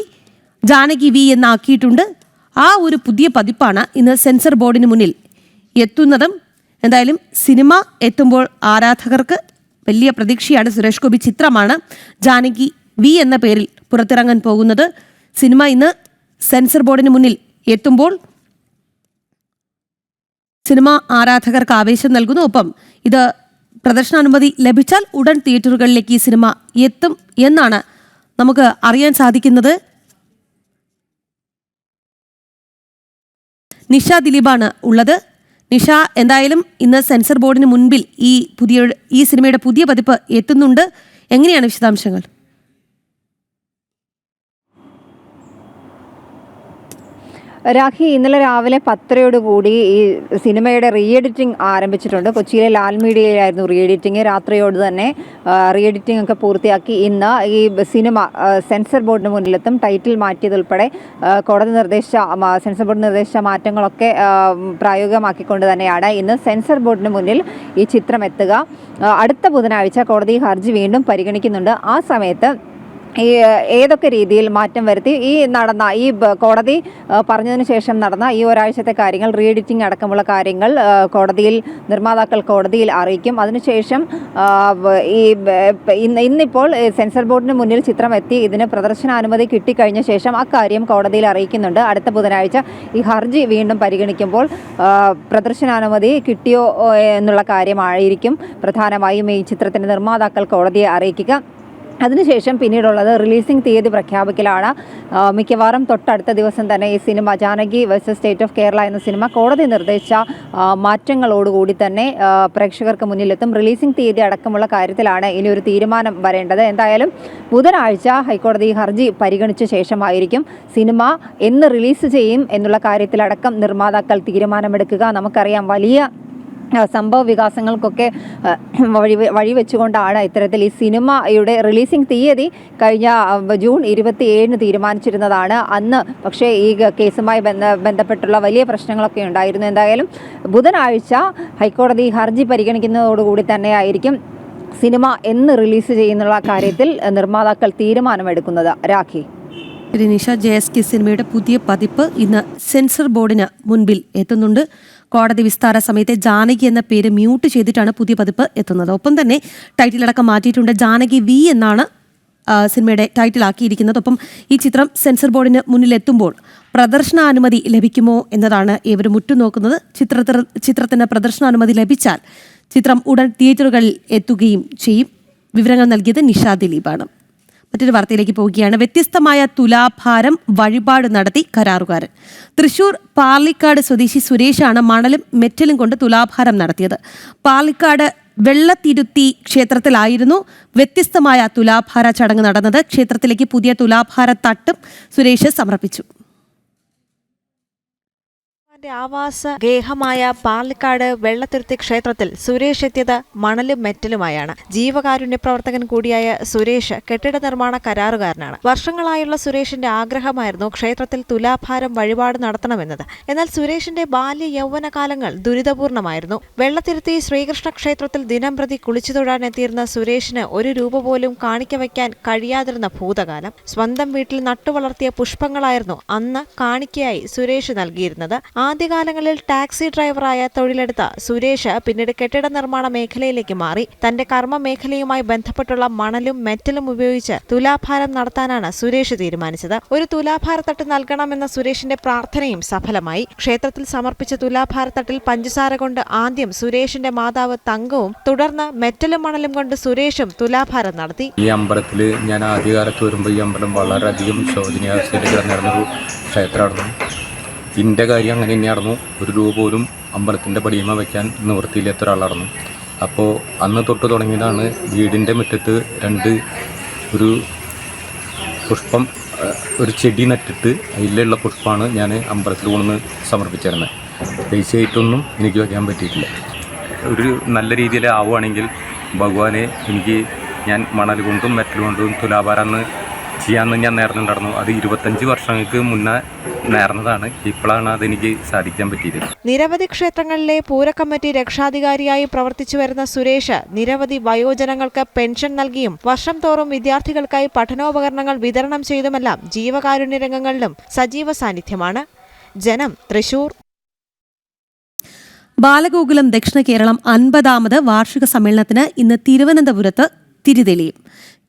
ജാനകി V എന്നാക്കിയിട്ടുണ്ട്. ആ ഒരു പുതിയ പതിപ്പാണ് ഇന്ന് സെൻസർ ബോർഡിന് മുന്നിൽ എത്തുന്നതും. എന്തായാലും സിനിമ എത്തുമ്പോൾ ആരാധകർക്ക് വലിയ പ്രതീക്ഷയാണ്. സുരേഷ് ഗോപി ചിത്രമാണ് ജാനകി V എന്ന പേരിൽ പുറത്തിറങ്ങാൻ പോകുന്നത്. സിനിമ ഇന്ന് സെൻസർ ബോർഡിന് മുന്നിൽ എത്തുമ്പോൾ സിനിമ ആരാധകർക്ക് ആവേശം നൽകുന്നു. ഒപ്പം ഇത് പ്രദർശനാനുമതി ലഭിച്ചാൽ ഉടൻ തിയേറ്ററുകളിലേക്ക് ഈ സിനിമ എത്തും എന്നാണ് നമുക്ക് അറിയാൻ സാധിക്കുന്നത്. നിഷ ദിലീപാണ് ഉള്ളത്. നിഷ, എന്തായാലും ഇന്ന് സെൻസർ ബോർഡിന് മുൻപിൽ ഈ സിനിമയുടെ പുതിയ പതിപ്പ് എത്തുന്നുണ്ട്. എങ്ങനെയാണ് വിശദാംശങ്ങൾ? രാഖി, ഇന്നലെ രാവിലെ 10:30 ഈ സിനിമയുടെ റീ എഡിറ്റിംഗ് ആരംഭിച്ചിട്ടുണ്ട്. കൊച്ചിയിലെ ലാൽ മീഡിയയിലായിരുന്നു റീ എഡിറ്റിംഗ്. രാത്രിയോട് തന്നെ റീ എഡിറ്റിംഗ് ഒക്കെ പൂർത്തിയാക്കി ഇന്ന് ഈ സിനിമ സെൻസർ ബോർഡിന് മുന്നിലെത്തും. ടൈറ്റിൽ മാറ്റിയതുൾപ്പെടെ കോടതി സെൻസർ ബോർഡ് നിർദ്ദേശിച്ച മാറ്റങ്ങളൊക്കെ പ്രായോഗികമാക്കിക്കൊണ്ട് തന്നെയാണ് ഇന്ന് സെൻസർ ബോർഡിന് മുന്നിൽ ഈ ചിത്രം എത്തുക. അടുത്ത ബുധനാഴ്ച കോടതി ഹർജി വീണ്ടും പരിഗണിക്കുന്നുണ്ട്. ആ സമയത്ത് ഈ ഏതൊക്കെ രീതിയിൽ മാറ്റം വരുത്തി ഈ കോടതി പറഞ്ഞതിന് ശേഷം നടന്ന ഈ ഒരാഴ്ചത്തെ കാര്യങ്ങൾ, റീ എഡിറ്റിംഗ് അടക്കമുള്ള കാര്യങ്ങൾ നിർമ്മാതാക്കൾ കോടതിയിൽ അറിയിക്കും. അതിനുശേഷം ഇന്നിപ്പോൾ സെൻസർ ബോർഡിന് മുന്നിൽ ചിത്രം എത്തി ഇതിന് പ്രദർശനാനുമതി കിട്ടിക്കഴിഞ്ഞ ശേഷം അക്കാര്യം കോടതിയിൽ അറിയിക്കുന്നുണ്ട്. അടുത്ത ബുധനാഴ്ച ഈ ഹർജി വീണ്ടും പരിഗണിക്കുമ്പോൾ പ്രദർശനാനുമതി കിട്ടിയോ എന്നുള്ള കാര്യമായിരിക്കും പ്രധാനമായും ഈ ചിത്രത്തിൻ്റെ നിർമ്മാതാക്കൾ കോടതിയെ അറിയിക്കുക. അതിനുശേഷം പിന്നീടുള്ളത് റിലീസിംഗ് തീയതി പ്രഖ്യാപിക്കലാണ്. മിക്കവാറും തൊട്ടടുത്ത ദിവസം തന്നെ ഈ cinema Janaki versus state of Kerala എന്ന സിനിമ കോടതി നിർദ്ദേശിച്ച മാറ്റങ്ങളോടുകൂടി തന്നെ പ്രേക്ഷകർക്ക് മുന്നിലെത്തും. റിലീസിംഗ് തീയതി അടക്കമുള്ള കാര്യത്തിലാണ് ഇനി ഒരു തീരുമാനം വരേണ്ടത്. എന്തായാലും ബുധനാഴ്ച ഹൈക്കോടതി ഹർജി പരിഗണിച്ച ശേഷമായിരിക്കും സിനിമ എന്ന് റിലീസ് ചെയ്യും എന്നുള്ള കാര്യത്തിലടക്കം നിർമ്മാതാക്കൾ തീരുമാനമെടുക്കുക. നമുക്കറിയാം, വലിയ സംഭവ വികാസങ്ങൾക്കൊക്കെ വഴിവെച്ചുകൊണ്ടാണ് ഇത്തരത്തിൽ ഈ സിനിമയുടെ റിലീസിംഗ് തീയതി കഴിഞ്ഞ ജൂൺ 27 തീരുമാനിച്ചിരുന്നതാണ്. അന്ന് പക്ഷേ ഈ കേസുമായി ബന്ധപ്പെട്ടുള്ള വലിയ പ്രശ്നങ്ങളൊക്കെ ഉണ്ടായിരുന്നു. എന്തായാലും ബുധനാഴ്ച ഹൈക്കോടതി ഹർജി പരിഗണിക്കുന്നതോടുകൂടി തന്നെയായിരിക്കും സിനിമ എന്ന് റിലീസ് ചെയ്യുന്നുള്ള കാര്യത്തിൽ നിർമ്മാതാക്കൾ തീരുമാനമെടുക്കുന്നത്. രാഖി. നിഷ, JSK സിനിമയുടെ പുതിയ പതിപ്പ് ഇന്ന് സെൻസർ ബോർഡിന് മുൻപിൽ എത്തുന്നുണ്ട്. കോടതി വിസ്താര സമയത്തെ ജാനകി എന്ന പേര് മ്യൂട്ട് ചെയ്തിട്ടാണ് പുതിയ പതിപ്പ് എത്തുന്നത്. ഒപ്പം തന്നെ ടൈറ്റിലടക്കം മാറ്റിയിട്ടുണ്ട്. ജാനകി V എന്നാണ് സിനിമയുടെ ടൈറ്റിലാക്കിയിരിക്കുന്നത്. ഒപ്പം ഈ ചിത്രം സെൻസർ ബോർഡിന് മുന്നിലെത്തുമ്പോൾ പ്രദർശനാനുമതി ലഭിക്കുമോ എന്നതാണ് ഏവരും ഉറ്റുനോക്കുന്നത്. ചിത്രത്തിന് പ്രദർശനാനുമതി ലഭിച്ചാൽ ചിത്രം ഉടൻ തിയേറ്ററുകളിൽ എത്തുകയും ചെയ്യും. വിവരങ്ങൾ നൽകിയത് നിഷ ദിലീപാണ്. മറ്റൊരു വാർത്തയിലേക്ക് പോവുകയാണ്. വ്യത്യസ്തമായ തുലാഭാരം വഴിപാട് നടത്തി കരാറുകാരൻ. തൃശൂർ പാർലിക്കാട് സ്വദേശി സുരേഷാണ് മണലും മെറ്റലും കൊണ്ട് തുലാഭാരം നടത്തിയത്. പാർലിക്കാട് വെള്ളത്തിരുത്തി ക്ഷേത്രത്തിലായിരുന്നു വ്യത്യസ്തമായ തുലാഭാര ചടങ്ങ് നടന്നത്. ക്ഷേത്രത്തിലേക്ക് പുതിയ തുലാഭാര തട്ടും സുരേഷ് സമർപ്പിച്ചു. ആവാസ ഗേഹമായ പാർലിക്കാട് വെള്ളത്തിരുത്തി ക്ഷേത്രത്തിൽ സുരേഷ് എത്തിയത് മണലും മെറ്റലുമായാണ്. ജീവകാരുണ്യ പ്രവർത്തകൻ കൂടിയായ സുരേഷ് കെട്ടിട നിർമ്മാണ കരാറുകാരനാണ്. വർഷങ്ങളായുള്ള സുരേഷിന്റെ ആഗ്രഹമായിരുന്നു ക്ഷേത്രത്തിൽ തുലാഭാരം വഴിപാട് നടത്തണമെന്നത്. എന്നാൽ സുരേഷിന്റെ ബാല്യ യൗവന കാലങ്ങൾ ദുരിതപൂർണമായിരുന്നു. വെള്ളത്തിരുത്തി ശ്രീകൃഷ്ണ ക്ഷേത്രത്തിൽ ദിനംപ്രതി കുളിച്ചു തൊഴാൻ എത്തിയിരുന്ന സുരേഷിന് ഒരു രൂപ പോലും കാണിക്ക വയ്ക്കാൻ കഴിയാതിരുന്ന ഭൂതകാലം. സ്വന്തം വീട്ടിൽ നട്ടുവളർത്തിയ പുഷ്പങ്ങളായിരുന്നു അന്ന് കാണിക്കയായി സുരേഷ് നൽകിയിരുന്നത്. ആദ്യകാലങ്ങളിൽ ടാക്സി ഡ്രൈവറായ തൊഴിലെടുത്ത സുരേഷ് പിന്നീട് കെട്ടിട നിർമ്മാണ മേഖലയിലേക്ക് മാറി. തന്റെ കർമ്മ മേഖലയുമായി ബന്ധപ്പെട്ടുള്ള മണലും മെറ്റലും ഉപയോഗിച്ച് തുലാഭാരം നടത്താനാണ് സുരേഷ് തീരുമാനിച്ചത്. ഒരു തുലാഭാരത്തട്ട് നൽകണമെന്ന സുരേഷിന്റെ പ്രാർത്ഥനയും സഫലമായി. ക്ഷേത്രത്തിൽ സമർപ്പിച്ച തുലാഭാരത്തട്ടിൽ പഞ്ചസാര കൊണ്ട് ആദ്യം സുരേഷിന്റെ മാതാവ് തങ്കവും തുടർന്ന് മെറ്റലും മണലും കൊണ്ട് സുരേഷും തുലാഭാരം നടത്തി. ഈ അമ്പലത്തിൽ ഞാൻ ആദ്യകാലത്ത് വരുമ്പോൾ ഈ അമ്പലം വളരെയധികം ശോചനീയാവസ്ഥയിൽ കിടന്നിരുന്നൊരു ക്ഷേത്രമായിരുന്നു. ഇതിൻ്റെ കാര്യം അങ്ങനെ തന്നെയായിരുന്നു. ഒരു രൂപ പോലും അമ്പലത്തിൻ്റെ പടിയമ വയ്ക്കാൻ നിവൃത്തിയില്ലാത്ത ഒരാളായിരുന്നു. അപ്പോൾ അന്ന് തൊട്ട് തുടങ്ങിയതാണ് വീടിൻ്റെ മുറ്റത്ത് ഒരു പുഷ്പം, ഒരു ചെടി നട്ടിട്ട് അതിലുള്ള പുഷ്പമാണ് ഞാൻ അമ്പലത്തിൽ കൊണ്ടുവന്ന് സമർപ്പിച്ചിരുന്നത്. പൈസയായിട്ടൊന്നും എനിക്ക് വയ്ക്കാൻ പറ്റിയിട്ടില്ല. ഒരു നല്ല രീതിയിൽ ആവുകയാണെങ്കിൽ ഭഗവാനെ ഞാൻ മണൽ കൊണ്ടും മെറ്റൽ കൊണ്ടും തുലാഭാരം ചെയ്യാമെന്ന് ഞാൻ നേർന്നുണ്ടായിരുന്നു. അത് 25 വർഷങ്ങൾക്ക് മുന്നേ നേർന്നതാണ്. ഇപ്പോഴാണ് അതെനിക്ക് സാധിക്കാൻ പറ്റിയത്. നിരവധി ക്ഷേത്രങ്ങളിലെ പൂരക്കമ്മിറ്റി രക്ഷാധികാരിയായി പ്രവർത്തിച്ചു വരുന്ന സുരേഷ് നിരവധി വയോജനങ്ങൾക്ക് പെൻഷൻ നൽകിയും വർഷം തോറും വിദ്യാർത്ഥികൾക്കായി പഠനോപകരണങ്ങൾ വിതരണം ചെയ്തുമെല്ലാം ജീവകാരുണ്യ രംഗങ്ങളിലും സജീവ സാന്നിധ്യമാണ്. ജനം, തൃശൂർ. ബാലഗോകുലം ദക്ഷിണ കേരളം 50ാമത് വാർഷിക സമ്മേളനത്തിന് ഇന്ന് തിരുവനന്തപുരത്ത് തിരിതെളിയും.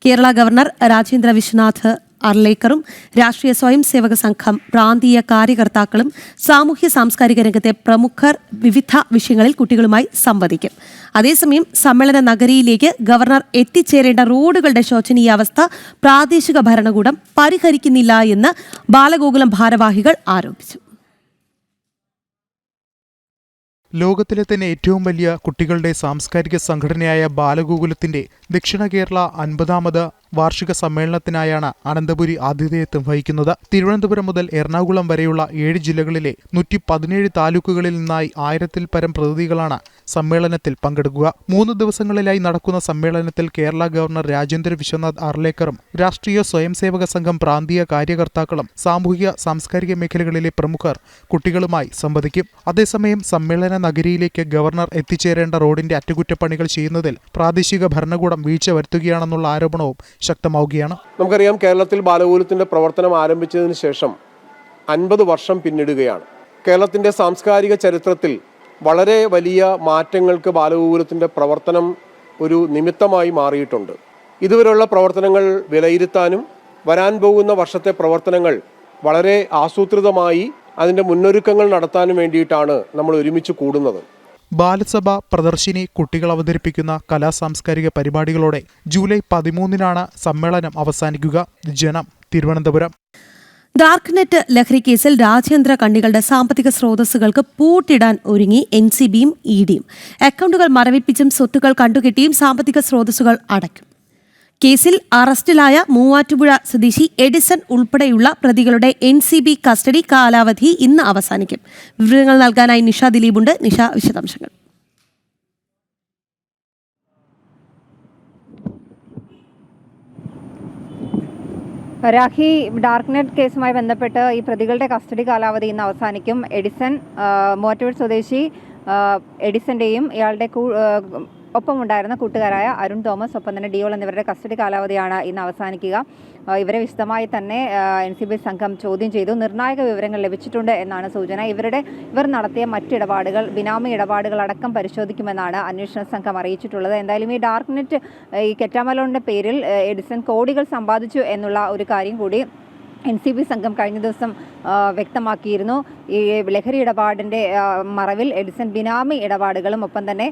കേരള ഗവർണർ രാജേന്ദ്ര വിശ്വനാഥ് അർലേക്കറും രാഷ്ട്രീയ സ്വയം സേവക സംഘം പ്രാന്തീയ കാര്യകർത്താക്കളും സാമൂഹ്യ സാംസ്കാരിക രംഗത്തെ പ്രമുഖർ വിവിധ വിഷയങ്ങളിൽ കുട്ടികളുമായി സംവദിക്കും. അതേസമയം സമ്മേളന നഗരിയിലേക്ക് ഗവർണർ എത്തിച്ചേരേണ്ട റോഡുകളുടെ ശോചനീയാവസ്ഥ പ്രാദേശിക ഭരണകൂടം പരിഹരിക്കുന്നില്ല എന്ന് ബാലഗോകുലം ഭാരവാഹികൾ ആരോപിച്ചു. ലോകത്തിലെ തന്നെ ഏറ്റവും വലിയ കുട്ടികളുടെ സാംസ്കാരിക സംഘടനയായ ബാലഗോകുലത്തിന്റെ ദക്ഷിണ കേരള 50ാമത് വാർഷിക സമ്മേളനത്തിനായാണ് അനന്തപുരി ആതിഥേയത്വം വഹിക്കുന്നത്. തിരുവനന്തപുരം മുതൽ എറണാകുളം വരെയുള്ള 7 ജില്ലകളിലെ 117 താലൂക്കുകളിൽ നിന്നായി 1000-ൽ പരം പ്രതിനിധികളാണ് സമ്മേളനത്തിൽ പങ്കെടുക്കുക. 3 ദിവസങ്ങളിലായി നടക്കുന്ന സമ്മേളനത്തിൽ കേരള ഗവർണർ രാജേന്ദ്ര വിശ്വനാഥ് ആർലേക്കറും രാഷ്ട്രീയ സ്വയംസേവക സംഘം പ്രാന്തീയ കാര്യകർത്താക്കളും സാമൂഹിക സാംസ്കാരിക മേഖലകളിലെ പ്രമുഖർ കുട്ടികളുമായി സംവദിക്കും. അതേസമയം സമ്മേളന നഗരിയിലേക്ക് ഗവർണർ എത്തിച്ചേരേണ്ട റോഡിന്റെ അറ്റകുറ്റപ്പണികൾ ചെയ്യുന്നതിൽ പ്രാദേശിക ഭരണകൂടം വീഴ്ച വരുത്തുകയാണെന്നുള്ള ആരോപണവും ശക്തമാവുകയാണ്. നമുക്കറിയാം, കേരളത്തിൽ ബാലഗോകുലത്തിന്റെ പ്രവർത്തനം ആരംഭിച്ചതിന് ശേഷം 50 വർഷം പിന്നിടുകയാണ്. കേരളത്തിന്റെ സാംസ്കാരിക ചരിത്രത്തിൽ വളരെ വലിയ മാറ്റങ്ങൾക്ക് ബാലഗോകുലത്തിന്റെ പ്രവർത്തനം ഒരു നിമിത്തമായി മാറിയിട്ടുണ്ട്. ഇതുവരെയുള്ള പ്രവർത്തനങ്ങൾ വിലയിരുത്താനും വരാൻ പോകുന്ന വർഷത്തെ പ്രവർത്തനങ്ങൾ വളരെ ആസൂത്രിതമായി അതിന്റെ മുന്നൊരുക്കങ്ങൾ നടത്താനും വേണ്ടിയിട്ടാണ് നമ്മൾ ഒരുമിച്ച് കൂടുന്നത്. ബാലസഭ, പ്രദർശിനി, കുട്ടികൾ അവതരിപ്പിക്കുന്ന കലാസാംസ്കാരിക പരിപാടികളോടെ ജൂലൈ 13-നാണ് സമ്മേളനം അവസാനിക്കുക. ജനം, തിരുവനന്തപുരം. ഡാർക്ക് നെറ്റ് ലഹരി കേസിൽ രാജ്യാന്തര കണ്ണികളുടെ സാമ്പത്തിക സ്രോതസ്സുകൾക്ക് പൂട്ടിടാൻ ഒരുങ്ങി NCBയും EDയും. അക്കൗണ്ടുകൾ മറവിപ്പിച്ചും സ്വത്തുക്കൾ കണ്ടുകെട്ടിയും സാമ്പത്തിക സ്രോതസ്സുകൾ അടയ്ക്കും. കേസിൽ അറസ്റ്റിലായ മൂവാറ്റുപുഴ സ്വദേശി എഡിസൺ ഉൾപ്പെടെയുള്ള പ്രതികളുടെ NCB കസ്റ്റഡി കാലാവധി ഇന്ന് അവസാനിക്കും. വിവരങ്ങൾ നൽകാനായി നിഷ ദിലീപുണ്ട്. നിഷ, വിശദാംശങ്ങൾ. രാഖി, ഡാർക്ക് നെറ്റ് കേസുമായി ബന്ധപ്പെട്ട് ഈ പ്രതികളുടെ കസ്റ്റഡി കാലാവധി ഇന്ന് അവസാനിക്കും. എഡിസൺ, മൂവാറ്റുപുഴ സ്വദേശി എഡിസന്റെയും ഇയാളുടെ ഒപ്പമുണ്ടായിരുന്ന കൂട്ടുകാരായ അരുൺ തോമസ്, ഒപ്പം തന്നെ ഡിയോൾ എന്നിവരുടെ കസ്റ്റഡി കാലാവധിയാണ് ഇന്ന് അവസാനിക്കുക. ഇവരെ വിശദമായി തന്നെ NCB സംഘം ചോദ്യം ചെയ്തു. നിർണായക വിവരങ്ങൾ ലഭിച്ചിട്ടുണ്ട് എന്നാണ് സൂചന. ഇവർ നടത്തിയ മറ്റിടപാടുകൾ, ബിനാമി ഇടപാടുകൾ അടക്കം പരിശോധിക്കുമെന്നാണ് അന്വേഷണ സംഘം അറിയിച്ചിട്ടുള്ളത്. എന്തായാലും ഈ ഡാർക്ക് നെറ്റ്, ഈ കെറ്റാമലോണിന്റെ പേരിൽ എഡിസൺ കോടികൾ സമ്പാദിച്ചു എന്നുള്ള ഒരു കാര്യം കൂടി NCB സംഘം കഴിഞ്ഞ ദിവസം വ്യക്തമാക്കിയിരുന്നു. ഈ ലഹരി ഇടപാടിൻ്റെ മറവിൽ എഡിസൺ ബിനാമി ഇടപാടുകളും ഒപ്പം തന്നെ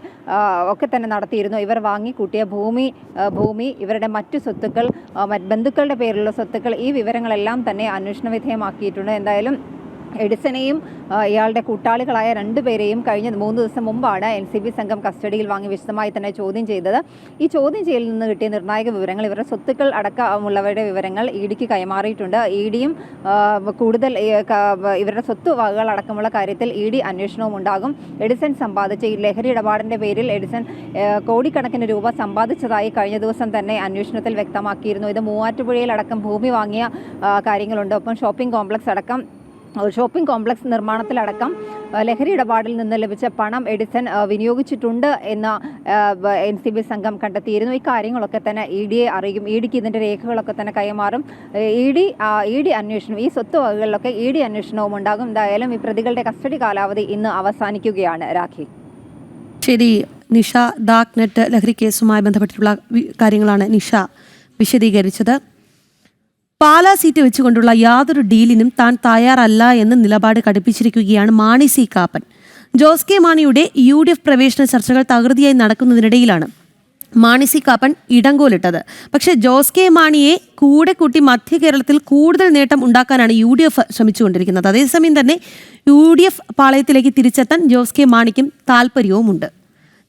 ഒക്കെ തന്നെ നടത്തിയിരുന്നു. ഇവർ വാങ്ങിക്കൂട്ടിയ ഭൂമി, ഇവരുടെ മറ്റു സ്വത്തുക്കൾ, ബന്ധുക്കളുടെ പേരിലുള്ള സ്വത്തുക്കൾ, ഈ വിവരങ്ങളെല്ലാം തന്നെ അന്വേഷണ വിധേയമാക്കിയിട്ടുണ്ട്. എന്തായാലും എഡിസനെയും ഇയാളുടെ കൂട്ടാളികളായ 2 പേരെയും കഴിഞ്ഞ 3 ദിവസം മുമ്പാണ് NCB സംഘം കസ്റ്റഡിയിൽ വാങ്ങി വിശദമായി തന്നെ ചോദ്യം ചെയ്തത്. ഈ ചോദ്യം ചെയ്യലിൽ നിന്ന് കിട്ടിയ നിർണായക വിവരങ്ങൾ, ഇവരുടെ സ്വത്തുക്കൾ അടക്കമുള്ളവരുടെ വിവരങ്ങൾ EDക്ക് കൈമാറിയിട്ടുണ്ട്. EDയും കൂടുതൽ ഇവരുടെ സ്വത്തുവകകൾ അടക്കമുള്ള കാര്യത്തിൽ ED അന്വേഷണവും ഉണ്ടാകും. എഡിസൺ സമ്പാദിച്ച ഈ ലഹരി ഇടപാടിൻ്റെ പേരിൽ എഡിസൺ കോടിക്കണക്കിന് രൂപ സമ്പാദിച്ചതായി കഴിഞ്ഞ ദിവസം തന്നെ അന്വേഷണത്തിൽ വ്യക്തമാക്കിയിരുന്നു. ഇത് മൂവാറ്റുപുഴയിൽ അടക്കം ഭൂമി വാങ്ങിയ കാര്യങ്ങളുണ്ട്. ഒപ്പം ഷോപ്പിംഗ് കോംപ്ലക്സ് നിർമ്മാണത്തിലടക്കം ലഹരി ഇടപാടിൽ നിന്ന് ലഭിച്ച പണം എഡിസൺ വിനിയോഗിച്ചിട്ടുണ്ട് എന്ന് NCB സംഘം കണ്ടെത്തിയിരുന്നു. ഈ കാര്യങ്ങളൊക്കെ തന്നെ EDയെ അറിയിക്കും. EDക്ക് ഇതിൻ്റെ രേഖകളൊക്കെ തന്നെ കൈമാറും. ED അന്വേഷണം, ഈ സ്വത്തുവകകളിലൊക്കെ ED അന്വേഷണവും ഉണ്ടാകും. എന്തായാലും ഈ പ്രതികളുടെ കസ്റ്റഡി കാലാവധി ഇന്ന് അവസാനിക്കുകയാണ്. രാഖി. ശരി നിഷ, ഡാർക്ക് നെറ്റ് ലഹരി കേസുമായി ബന്ധപ്പെട്ടിട്ടുള്ള കാര്യങ്ങളാണ് നിഷ വിശദീകരിച്ചത്. പാലാ സീറ്റ് വെച്ചുകൊണ്ടുള്ള യാതൊരു ഡീലിനും താൻ തയ്യാറല്ല എന്ന് നിലപാട് കടുപ്പിച്ചിരിക്കുകയാണ് മാണി സി കാപ്പൻ. ജോസ് കെ മാണിയുടെ UDF പ്രവേശന ചർച്ചകൾ തകൃതിയായി നടക്കുന്നതിനിടയിലാണ് മാണി സി കാപ്പൻ ഇടങ്കോലിട്ടത്. പക്ഷേ ജോസ് കെ മാണിയെ കൂടെ കൂട്ടി മധ്യ കേരളത്തിൽ കൂടുതൽ നേട്ടം ഉണ്ടാക്കാനാണ് UDF ശ്രമിച്ചുകൊണ്ടിരിക്കുന്നത്. അതേസമയം തന്നെ UDF പാളയത്തിലേക്ക് തിരിച്ചെത്താൻ ജോസ് കെ മാണിക്കും താല്പര്യവുമുണ്ട്.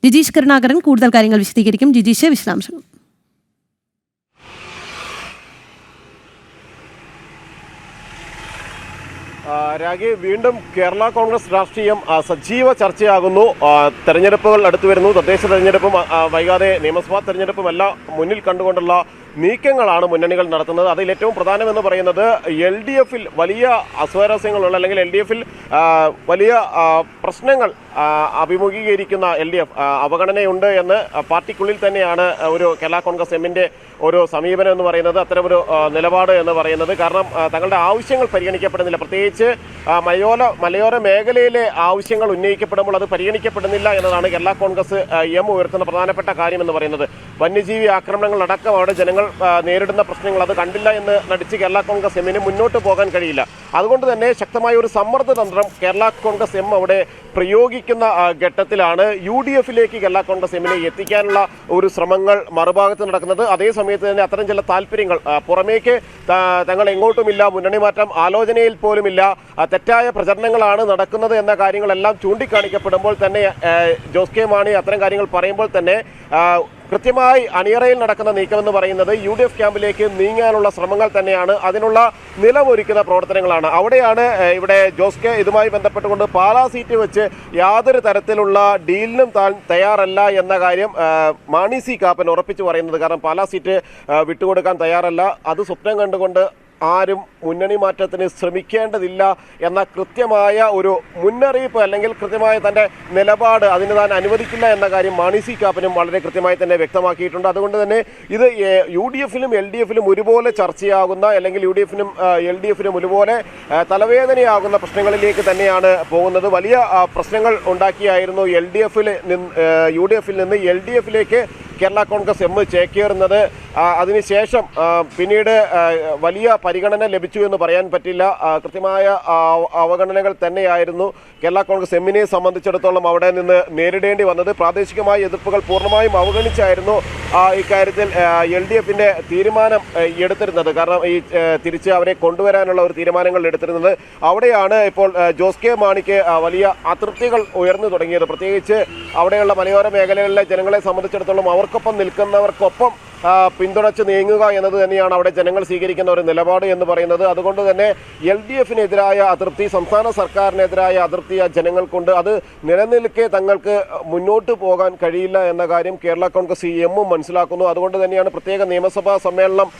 ജിജീഷ് കരുണാകരൻ കൂടുതൽ കാര്യങ്ങൾ വിശദീകരിക്കും. ജിജീഷ്, വിശദാംശങ്ങൾ. രാഗി, വീണ്ടും കേരള കോൺഗ്രസ് രാഷ്ട്രീയം സജീവ ചർച്ചയാകുന്നു. തെരഞ്ഞെടുപ്പുകൾ അടുത്തു വരുന്നു. തദ്ദേശ തെരഞ്ഞെടുപ്പും വൈകാതെ നിയമസഭാ തെരഞ്ഞെടുപ്പും എല്ലാം മുന്നിൽ കണ്ടുകൊണ്ടുള്ള നീക്കങ്ങളാണ് മുന്നണികൾ നടത്തുന്നത്. അതിൽ ഏറ്റവും പ്രധാനമെന്ന് പറയുന്നത് LDFിൽ വലിയ അസ്വാരസ്യങ്ങളുള്ള, അല്ലെങ്കിൽ LDFിൽ വലിയ പ്രശ്നങ്ങൾ അഭിമുഖീകരിക്കുന്ന LDF അവഗണനയുണ്ട് എന്ന് പാർട്ടിക്കുള്ളിൽ തന്നെയാണ് ഒരു കേരള കോൺഗ്രസ് എമ്മിൻ്റെ ഒരു സമീപനം എന്ന് പറയുന്നത്, അത്തരമൊരു നിലപാട് എന്ന് പറയുന്നത്. കാരണം തങ്ങളുടെ ആവശ്യങ്ങൾ പരിഗണിക്കപ്പെടുന്നില്ല. പ്രത്യേകിച്ച് മലയോര മേഖലയിലെ ആവശ്യങ്ങൾ ഉന്നയിക്കപ്പെടുമ്പോൾ അത് പരിഗണിക്കപ്പെടുന്നില്ല എന്നതാണ് കേരള കോൺഗ്രസ് എം ഉയർത്തുന്ന പ്രധാനപ്പെട്ട കാര്യം എന്ന് പറയുന്നത്. വന്യജീവി ആക്രമണങ്ങൾ അടക്കം അവിടെ ജനങ്ങൾ നേരിടുന്ന പ്രശ്നങ്ങൾ അത് കണ്ടില്ല എന്ന് നടിച്ച് കേരള കോൺഗ്രസ് എമ്മിന് മുന്നോട്ട് പോകാൻ കഴിയില്ല. അതുകൊണ്ട് തന്നെ ശക്തമായ ഒരു സമ്മർദ്ദ തന്ത്രം കേരള കോൺഗ്രസ് എം അവിടെ പ്രയോഗിക്കുന്ന ഘട്ടത്തിലാണ് UDFിലേക്ക് കേരള കോൺഗ്രസ് എമ്മിനെ എത്തിക്കാനുള്ള ഒരു ശ്രമങ്ങൾ മറുഭാഗത്ത് നടക്കുന്നത്. അതേസമയത്ത് തന്നെ അത്തരം ചില താല്പര്യങ്ങൾ പുറമേക്ക് തങ്ങൾ എങ്ങോട്ടുമില്ല, മുന്നണി മാറ്റം ആലോചനയിൽ പോലുമില്ല, തെറ്റായ പ്രചരണങ്ങളാണ് നടക്കുന്നത് എന്ന കാര്യങ്ങളെല്ലാം ചൂണ്ടിക്കാണിക്കപ്പെടുമ്പോൾ തന്നെ ജോസ് കെ മാണി അത്തരം കാര്യങ്ങൾ പറയുമ്പോൾ തന്നെ കൃത്യമായി അണിയറയിൽ നടക്കുന്ന നീക്കമെന്ന് പറയുന്നത് UDF ക്യാമ്പിലേക്ക് നീങ്ങാനുള്ള ശ്രമങ്ങൾ തന്നെയാണ്. അതിനുള്ള നിലമൊരുക്കുന്ന പ്രവർത്തനങ്ങളാണ്. അവിടെയാണ് ഇവിടെ ജോസ് കെ ഇതുമായി ബന്ധപ്പെട്ടുകൊണ്ട് പാലാ സീറ്റ് വെച്ച് യാതൊരു തരത്തിലുള്ള ഡീലിനും താൻ തയ്യാറല്ല എന്ന കാര്യം മാണി സി കാപ്പൻ ഉറപ്പിച്ചു പറയുന്നത്. കാരണം പാലാ സീറ്റ് വിട്ടുകൊടുക്കാൻ തയ്യാറല്ല, അത് സ്വപ്നം കണ്ടുകൊണ്ട് ആരും മുന്നണി മാറ്റത്തിന് ശ്രമിക്കേണ്ടതില്ല എന്ന കൃത്യമായ ഒരു മുന്നറിയിപ്പ് അല്ലെങ്കിൽ കൃത്യമായ തൻ്റെ നിലപാട് അതിന് താൻ അനുവദിക്കില്ല എന്ന കാര്യം മാണി സി കാപ്പനും വളരെ കൃത്യമായി തന്നെ വ്യക്തമാക്കിയിട്ടുണ്ട്. അതുകൊണ്ട് തന്നെ ഇത് UDFിലും LDFിലും ഒരുപോലെ ചർച്ചയാകുന്ന അല്ലെങ്കിൽ UDFിനും LDFിനും ഒരുപോലെ തലവേദനയാകുന്ന പ്രശ്നങ്ങളിലേക്ക് തന്നെയാണ് പോകുന്നത്. വലിയ പ്രശ്നങ്ങൾ ഉണ്ടാക്കിയായിരുന്നു UDFിൽ നിന്ന് LDFിലേക്ക് കേരള കോൺഗ്രസ് എം ചേക്കേറുന്നത്. അതിനുശേഷം പിന്നീട് വലിയ പരിഗണന ലഭിച്ചു എന്ന് പറയാൻ പറ്റില്ല. കൃത്യമായ അവഗണനകൾ തന്നെയായിരുന്നു കേരള കോൺഗ്രസ് എമ്മിനെ സംബന്ധിച്ചിടത്തോളം അവിടെ നിന്ന് നേരിടേണ്ടി വന്നത്. പ്രാദേശികമായ എതിർപ്പുകൾ പൂർണ്ണമായും അവഗണിച്ചായിരുന്നു ഇക്കാര്യത്തിൽ LDFിൻ്റെ തീരുമാനം എടുത്തിരുന്നത്. കാരണം ഈ തിരിച്ച് അവരെ കൊണ്ടുവരാനുള്ള ഒരു തീരുമാനങ്ങൾ എടുത്തിരുന്നത്. അവിടെയാണ് ഇപ്പോൾ ജോസ് കെ മാണിക്ക് വലിയ അതൃപ്തികൾ ഉയർന്നു തുടങ്ങിയത്. പ്രത്യേകിച്ച് അവിടെയുള്ള മലയോര മേഖലകളിലെ ജനങ്ങളെ സംബന്ധിച്ചിടത്തോളം അവർക്കൊപ്പം നിൽക്കുന്നവർക്കൊപ്പം പിന്തുണച്ച് നീങ്ങുക എന്നത് തന്നെയാണ് അവിടെ ജനങ്ങൾ സ്വീകരിക്കുന്ന ഒരു നിലപാട് എന്ന് പറയുന്നത്. അതുകൊണ്ട് തന്നെ LDFിനെതിരായ അതൃപ്തി, സംസ്ഥാന സർക്കാരിനെതിരായ അതൃപ്തി ജനങ്ങൾക്കുണ്ട്. അത് നിലനിൽക്കെ തങ്ങൾക്ക് മുന്നോട്ട് പോകാൻ കഴിയില്ല എന്ന കാര്യം കേരള കോൺഗ്രസ് എമ്മും മനസ്സിലാക്കുന്നു. അതുകൊണ്ട് തന്നെയാണ് പ്രത്യേക നിയമസഭാ സമ്മേളനം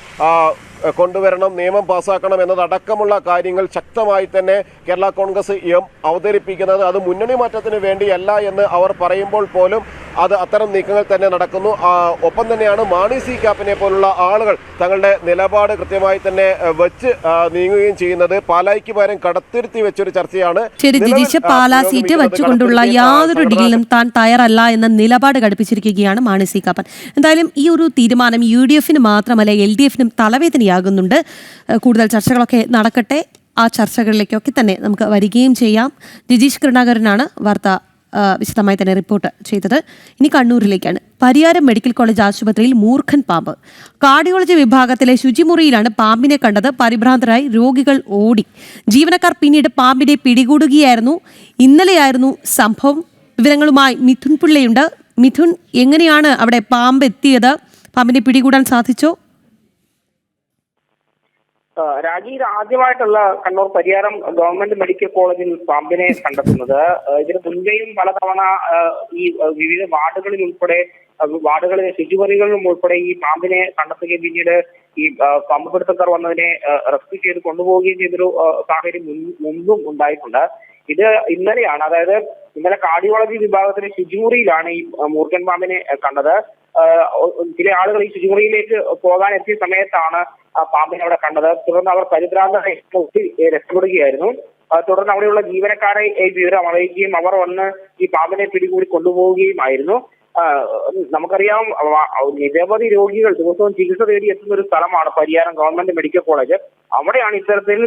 കൊണ്ടുവരണം, നിയമം പാസ്സാക്കണം എന്നതടക്കമുള്ള കാര്യങ്ങൾ ശക്തമായി തന്നെ കേരള കോൺഗ്രസ് എം അവതരിപ്പിക്കുന്നത്. അത് മുന്നണി മാറ്റത്തിന് വേണ്ടിയല്ല എന്ന് അവർ പറയുമ്പോൾ പോലും അത് അത്തരം നീക്കങ്ങൾ തന്നെ നടക്കുന്നു. ഒപ്പം തന്നെയാണ് മാണി സി കാപ്പനെ പോലുള്ള ആളുകൾ തങ്ങളുടെ നിലപാട് കൃത്യമായി തന്നെ വെച്ച് നീങ്ങുകയും ചെയ്യുന്നത്. പാലായ്ക്ക് പകരം കടത്തിരുത്തി വെച്ചൊരു ചർച്ചയാണ്. ശരി ജിജീഷ്, പാലാ സീറ്റ് വെച്ചുകൊണ്ടുള്ള യാതൊരു ഡീലിനും താൻ തയ്യാറല്ല എന്ന നിലപാട് ഘടിപ്പിച്ചിരിക്കുകയാണ് മാണി സി കാപ്പൻ. എന്തായാലും ഈ ഒരു തീരുമാനം UDFിന് മാത്രമല്ല LDFിനും തലവേദനയാകുന്നുണ്ട്. കൂടുതൽ ചർച്ചകളൊക്കെ നടക്കട്ടെ. ആ ചർച്ചകളിലേക്കൊക്കെ തന്നെ നമുക്ക് വരികയും ചെയ്യാം. ജിജീഷ് കരുണാകരനാണ് വാർത്ത വിശദമായി തന്നെ റിപ്പോർട്ട് ചെയ്തത്. ഇനി കണ്ണൂരിലേക്കാണ്. പരിയാരം മെഡിക്കൽ കോളേജ് ആശുപത്രിയിൽ മൂർഖൻ പാമ്പ്. കാർഡിയോളജി വിഭാഗത്തിലെ ശുചിമുറിയിലാണ് പാമ്പിനെ കണ്ടത്. പരിഭ്രാന്തരായി രോഗികൾ ഓടി. ജീവനക്കാർ പിന്നീട് പാമ്പിനെ പിടികൂടുകയായിരുന്നു. ഇന്നലെയായിരുന്നു സംഭവം. വിവരങ്ങളുമായി മിഥുൻ പിള്ളയുണ്ട്. മിഥുൻ, എങ്ങനെയാണ് അവിടെ പാമ്പ് എത്തിയത്? പാമ്പിനെ പിടികൂടാൻ സാധിച്ചോ? രാജി, ഇത് ആദ്യമായിട്ടുള്ള കണ്ണൂർ പരിയാരം ഗവൺമെന്റ് മെഡിക്കൽ കോളേജിൽ പാമ്പിനെ കണ്ടെത്തുന്നത്. ഇതിന് മുൻപേയും പലതവണ ഈ വിവിധ വാർഡുകളിലെ ശുചിമുറികളിലും ഉൾപ്പെടെ ഈ പാമ്പിനെ കണ്ടെത്തുകയും പിന്നീട് ഈ പാമ്പ് പിടുത്തക്കാർ വന്നതിനെ റെസ്ക്യൂ ചെയ്ത് കൊണ്ടുപോവുകയും ചെയ്തൊരു സാഹചര്യം മുമ്പും ഉണ്ടായിട്ടുണ്ട്. ഇത് ഇന്നലെയാണ്, അതായത് ഇന്നലെ കാർഡിയോളജി വിഭാഗത്തിലെ ശുചിമുറിയിലാണ് ഈ മൂർഖൻ പാമ്പിനെ കണ്ടത്. ചില ആളുകൾ ഈ ശുചിമുറിയിലേക്ക് പോകാൻ എത്തിയ സമയത്താണ് പാമ്പിനെ അവിടെ കണ്ടത്. തുടർന്ന് അവർ പരിഭ്രാന്തരായി രക്ഷപ്പെടുകയായിരുന്നു. തുടർന്ന് അവിടെയുള്ള ജീവനക്കാരെ ഈ വിവരം അറിയിക്കുകയും അവർ വന്ന് ഈ പാമ്പിനെ പിടികൂടി കൊണ്ടുപോവുകയുമായിരുന്നു. നമുക്കറിയാം, നിരവധി രോഗികൾ ദിവസവും ചികിത്സ തേടി എത്തുന്ന ഒരു സ്ഥലമാണ് പരിയാരം ഗവൺമെന്റ് മെഡിക്കൽ കോളേജ്. അവിടെയാണ് ഇത്തരത്തിൽ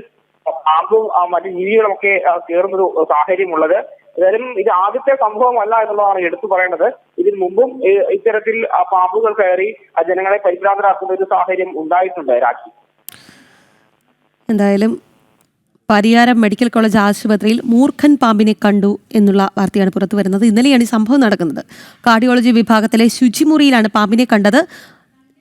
പാമ്പും മറ്റു ജീവികളുമൊക്കെ കയറുന്നൊരു സാഹചര്യമുള്ളത്. ഏതായാലും ഇത് ആദ്യത്തെ സംഭവമല്ല എന്നുള്ളതാണ് എടുത്തു പറയേണ്ടത്. ഇതിനു മുമ്പും ഇത്തരത്തിൽ പാമ്പുകൾ കയറി ജനങ്ങളെ പരിഭ്രാന്തരാക്കുന്ന ഒരു സാഹചര്യം ഉണ്ടായിട്ടുണ്ട്. രാജി, എന്തായാലും പരിയാരം മെഡിക്കൽ കോളേജ് ആശുപത്രിയിൽ മൂർഖൻ പാമ്പിനെ കണ്ടു എന്നുള്ള വാർത്തയാണ് പുറത്തു വരുന്നത്. ഇന്നലെയാണ് ഈ സംഭവം നടക്കുന്നത്. കാർഡിയോളജി വിഭാഗത്തിലെ ശുചിമുറിയിലാണ് പാമ്പിനെ കണ്ടത്.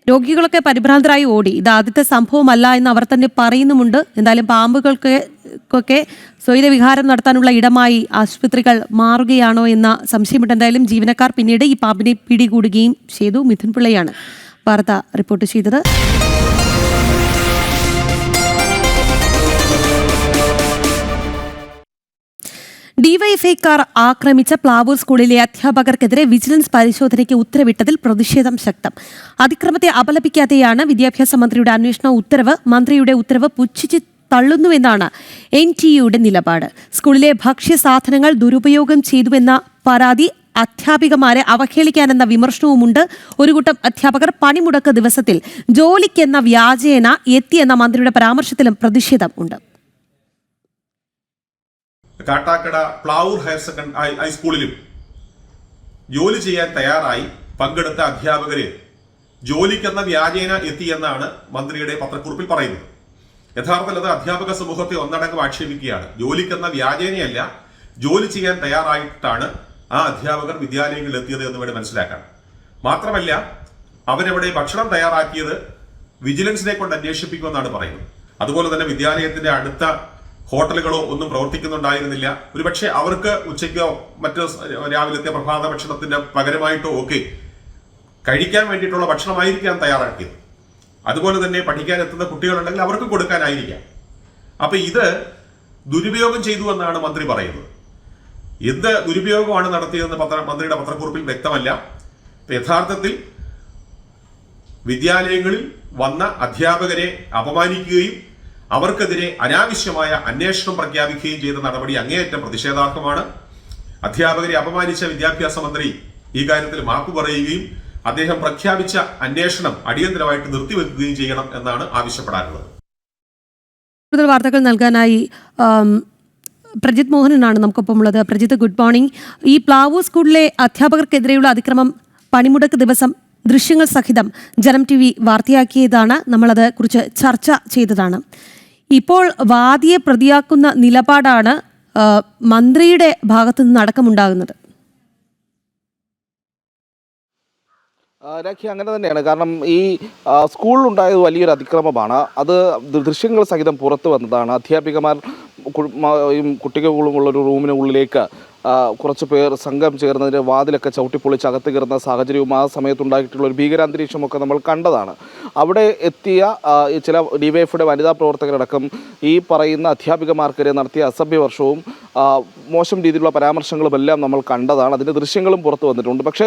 രോഗികളൊക്കെ പരിഭ്രാന്തരായി ഓടി. ഇത് ആദ്യത്തെ സംഭവമല്ല എന്ന് അവർ തന്നെ പറയുന്നുമുണ്ട്. എന്തായാലും പാമ്പുകൾക്കൊക്കെ സ്വൈരവിഹാരം നടത്താനുള്ള ഇടമായി ആശുപത്രികൾ മാറുകയാണോ എന്ന സംശയമുണ്ട്. എന്തായാലും ജീവനക്കാർ പിന്നീട് ഈ പാമ്പിനെ പിടികൂടുകയും ചെയ്തു. മിഥുൻ പിള്ളയാണ് വാർത്ത റിപ്പോർട്ട് ചെയ്തത്. ഡിവൈഎഫ്ഐക്കാർ ആക്രമിച്ച പ്ലാവൂർ സ്കൂളിലെ അധ്യാപകർക്കെതിരെ വിജിലൻസ് പരിശോധനയ്ക്ക് ഉത്തരവിട്ടതിൽ പ്രതിഷേധം ശക്തം. അതിക്രമത്തെ അപലപിക്കാതെയാണ് വിദ്യാഭ്യാസ മന്ത്രിയുടെ അന്വേഷണ ഉത്തരവ്. മന്ത്രിയുടെ ഉത്തരവ് പുച്ഛിച്ച് തള്ളുന്നുവെന്നാണ് NTUയുടെ നിലപാട്. സ്കൂളിലെ ഭക്ഷ്യസാധനങ്ങൾ ദുരുപയോഗം ചെയ്തുവെന്ന പരാതി, അധ്യാപികമാരെ അവഹേളിക്കാനെന്ന വിമർശനവുമുണ്ട്. ഒരു കൂട്ടം അധ്യാപകർ പണിമുടക്ക് ദിവസത്തിൽ ജോലിക്കെന്ന വ്യാജേന എത്തിയെന്ന മന്ത്രിയുടെ പരാമർശത്തിലും പ്രതിഷേധം ഉണ്ട്. കാട്ടാക്കട പ്ലാവൂർ ഹൈസ്കൂളിലും ജോലി ചെയ്യാൻ തയ്യാറായി പങ്കെടുത്ത അധ്യാപകര് ജോലിക്കെന്ന വ്യാജേന എത്തിയെന്നാണ് മന്ത്രിയുടെ പത്രക്കുറിപ്പിൽ പറയുന്നത്. യഥാർത്ഥത്തിൽ അത് അധ്യാപക സമൂഹത്തെ ഒന്നടങ്കം ആക്ഷേപിക്കുകയാണ്. ജോലിക്കെന്ന വ്യാജേനയല്ല, ജോലി ചെയ്യാൻ തയ്യാറായിട്ടാണ് ആ അധ്യാപകർ വിദ്യാലയങ്ങളിൽ എത്തിയത് എന്ന് വേണ്ടി മനസ്സിലാക്കാം. മാത്രമല്ല, അവരവിടെ ഭക്ഷണം തയ്യാറാക്കിയത് വിജിലൻസിനെ കൊണ്ട് അന്വേഷിപ്പിക്കുമെന്നാണ് പറയുന്നത്. അതുപോലെ തന്നെ വിദ്യാലയത്തിന്റെ അടുത്ത ഹോട്ടലുകളോ ഒന്നും പ്രവർത്തിക്കുന്നുണ്ടായിരുന്നില്ല. ഒരുപക്ഷെ അവർക്ക് ഉച്ചയ്ക്കോ മറ്റ് രാവിലത്തെ പ്രഭാത ഭക്ഷണത്തിന്റെ പകരമായിട്ടോ ഒക്കെ കഴിക്കാൻ വേണ്ടിയിട്ടുള്ള ഭക്ഷണമായിരിക്കാം തയ്യാറാക്കിയത്. അതുപോലെ തന്നെ പഠിക്കാൻ എത്തുന്ന കുട്ടികളുണ്ടെങ്കിൽ അവർക്ക് കൊടുക്കാനായിരിക്കാം. അപ്പൊ ഇത് ദുരുപയോഗം ചെയ്തു എന്നാണ് മന്ത്രി പറയുന്നത്. എന്ത് ദുരുപയോഗമാണ് നടത്തിയതെന്ന് മന്ത്രിയുടെ പത്രക്കുറിപ്പിൽ വ്യക്തമല്ല. യഥാർത്ഥത്തിൽ വിദ്യാലയങ്ങളിൽ വന്ന അധ്യാപകരെ അപമാനിക്കുകയും അവർക്കെതിരെ അനാവശ്യമായ അന്വേഷണം പ്രഖ്യാപിക്കുകയും ചെയ്ത നടപടി അങ്ങേയറ്റം പ്രതിഷേധാർഹമാണ്. അധ്യാപകരെ അപമാനിച്ച വിദ്യാഭ്യാസ മന്ത്രി ഈ കാര്യത്തിൽ മാപ്പ് പറയുകയും അദ്ദേഹം പ്രഖ്യാപിച്ച അന്വേഷണം അടിയന്തരമായിട്ട് നിർത്തിവെക്കുകയും ചെയ്യണം എന്നാണ് ആവശ്യപ്പെടാനുള്ളത്. കൂടുതൽ വാർത്തകൾ നൽകാനായി പ്രജിത് മോഹനനാണ് നമുക്കൊപ്പം ഉള്ളത്. Prajith, good morning. ഈ പ്ലാവൂർ സ്കൂളിലെ അധ്യാപകർക്കെതിരെയുള്ള അതിക്രമം പണിമുടക്ക് ദിവസം ദൃശ്യങ്ങൾ സഹിതം ജനം TV വാർത്തയാക്കിയതാണ്. നമ്മളത് കുറിച്ച് ചർച്ച ചെയ്തതാണ്. ഇപ്പോൾ വാദിയെ പ്രതിയാക്കുന്ന നിലപാടാണ് മന്ത്രിയുടെ ഭാഗത്തു നിന്ന് അടക്കമുണ്ടാകുന്നത്. രാഖി, അങ്ങനെ തന്നെയാണ്. കാരണം ഈ സ്കൂളിലുണ്ടായത് വലിയൊരു അതിക്രമമാണ്. അത് ദൃശ്യങ്ങൾ സഹിതം പുറത്തു വന്നതാണ്. അധ്യാപികമാർ കുട്ടികളുമുള്ളൊരു റൂമിനുള്ളിലേക്ക് കുറച്ച് പേർ സംഘം ചേർന്നതിൻ്റെ വാതിലൊക്കെ ചവിട്ടിപ്പൊളിച്ച് അകത്ത് കയറുന്ന സാഹചര്യവും ആ സമയത്തുണ്ടായിട്ടുള്ള ഒരു ഭീകരാന്തരീക്ഷമൊക്കെ നമ്മൾ കണ്ടതാണ്. അവിടെ എത്തിയ ചില ഡിവൈഎഫ്ഐയുടെ വനിതാ പ്രവർത്തകരടക്കം ഈ പറയുന്ന അധ്യാപികമാർക്കെതിരെ നടത്തിയ അസഭ്യവർഷവും മോശം രീതിയിലുള്ള പരാമർശങ്ങളുമെല്ലാം നമ്മൾ കണ്ടതാണ്. അതിൻ്റെ ദൃശ്യങ്ങളും പുറത്തു വന്നിട്ടുണ്ട്. പക്ഷേ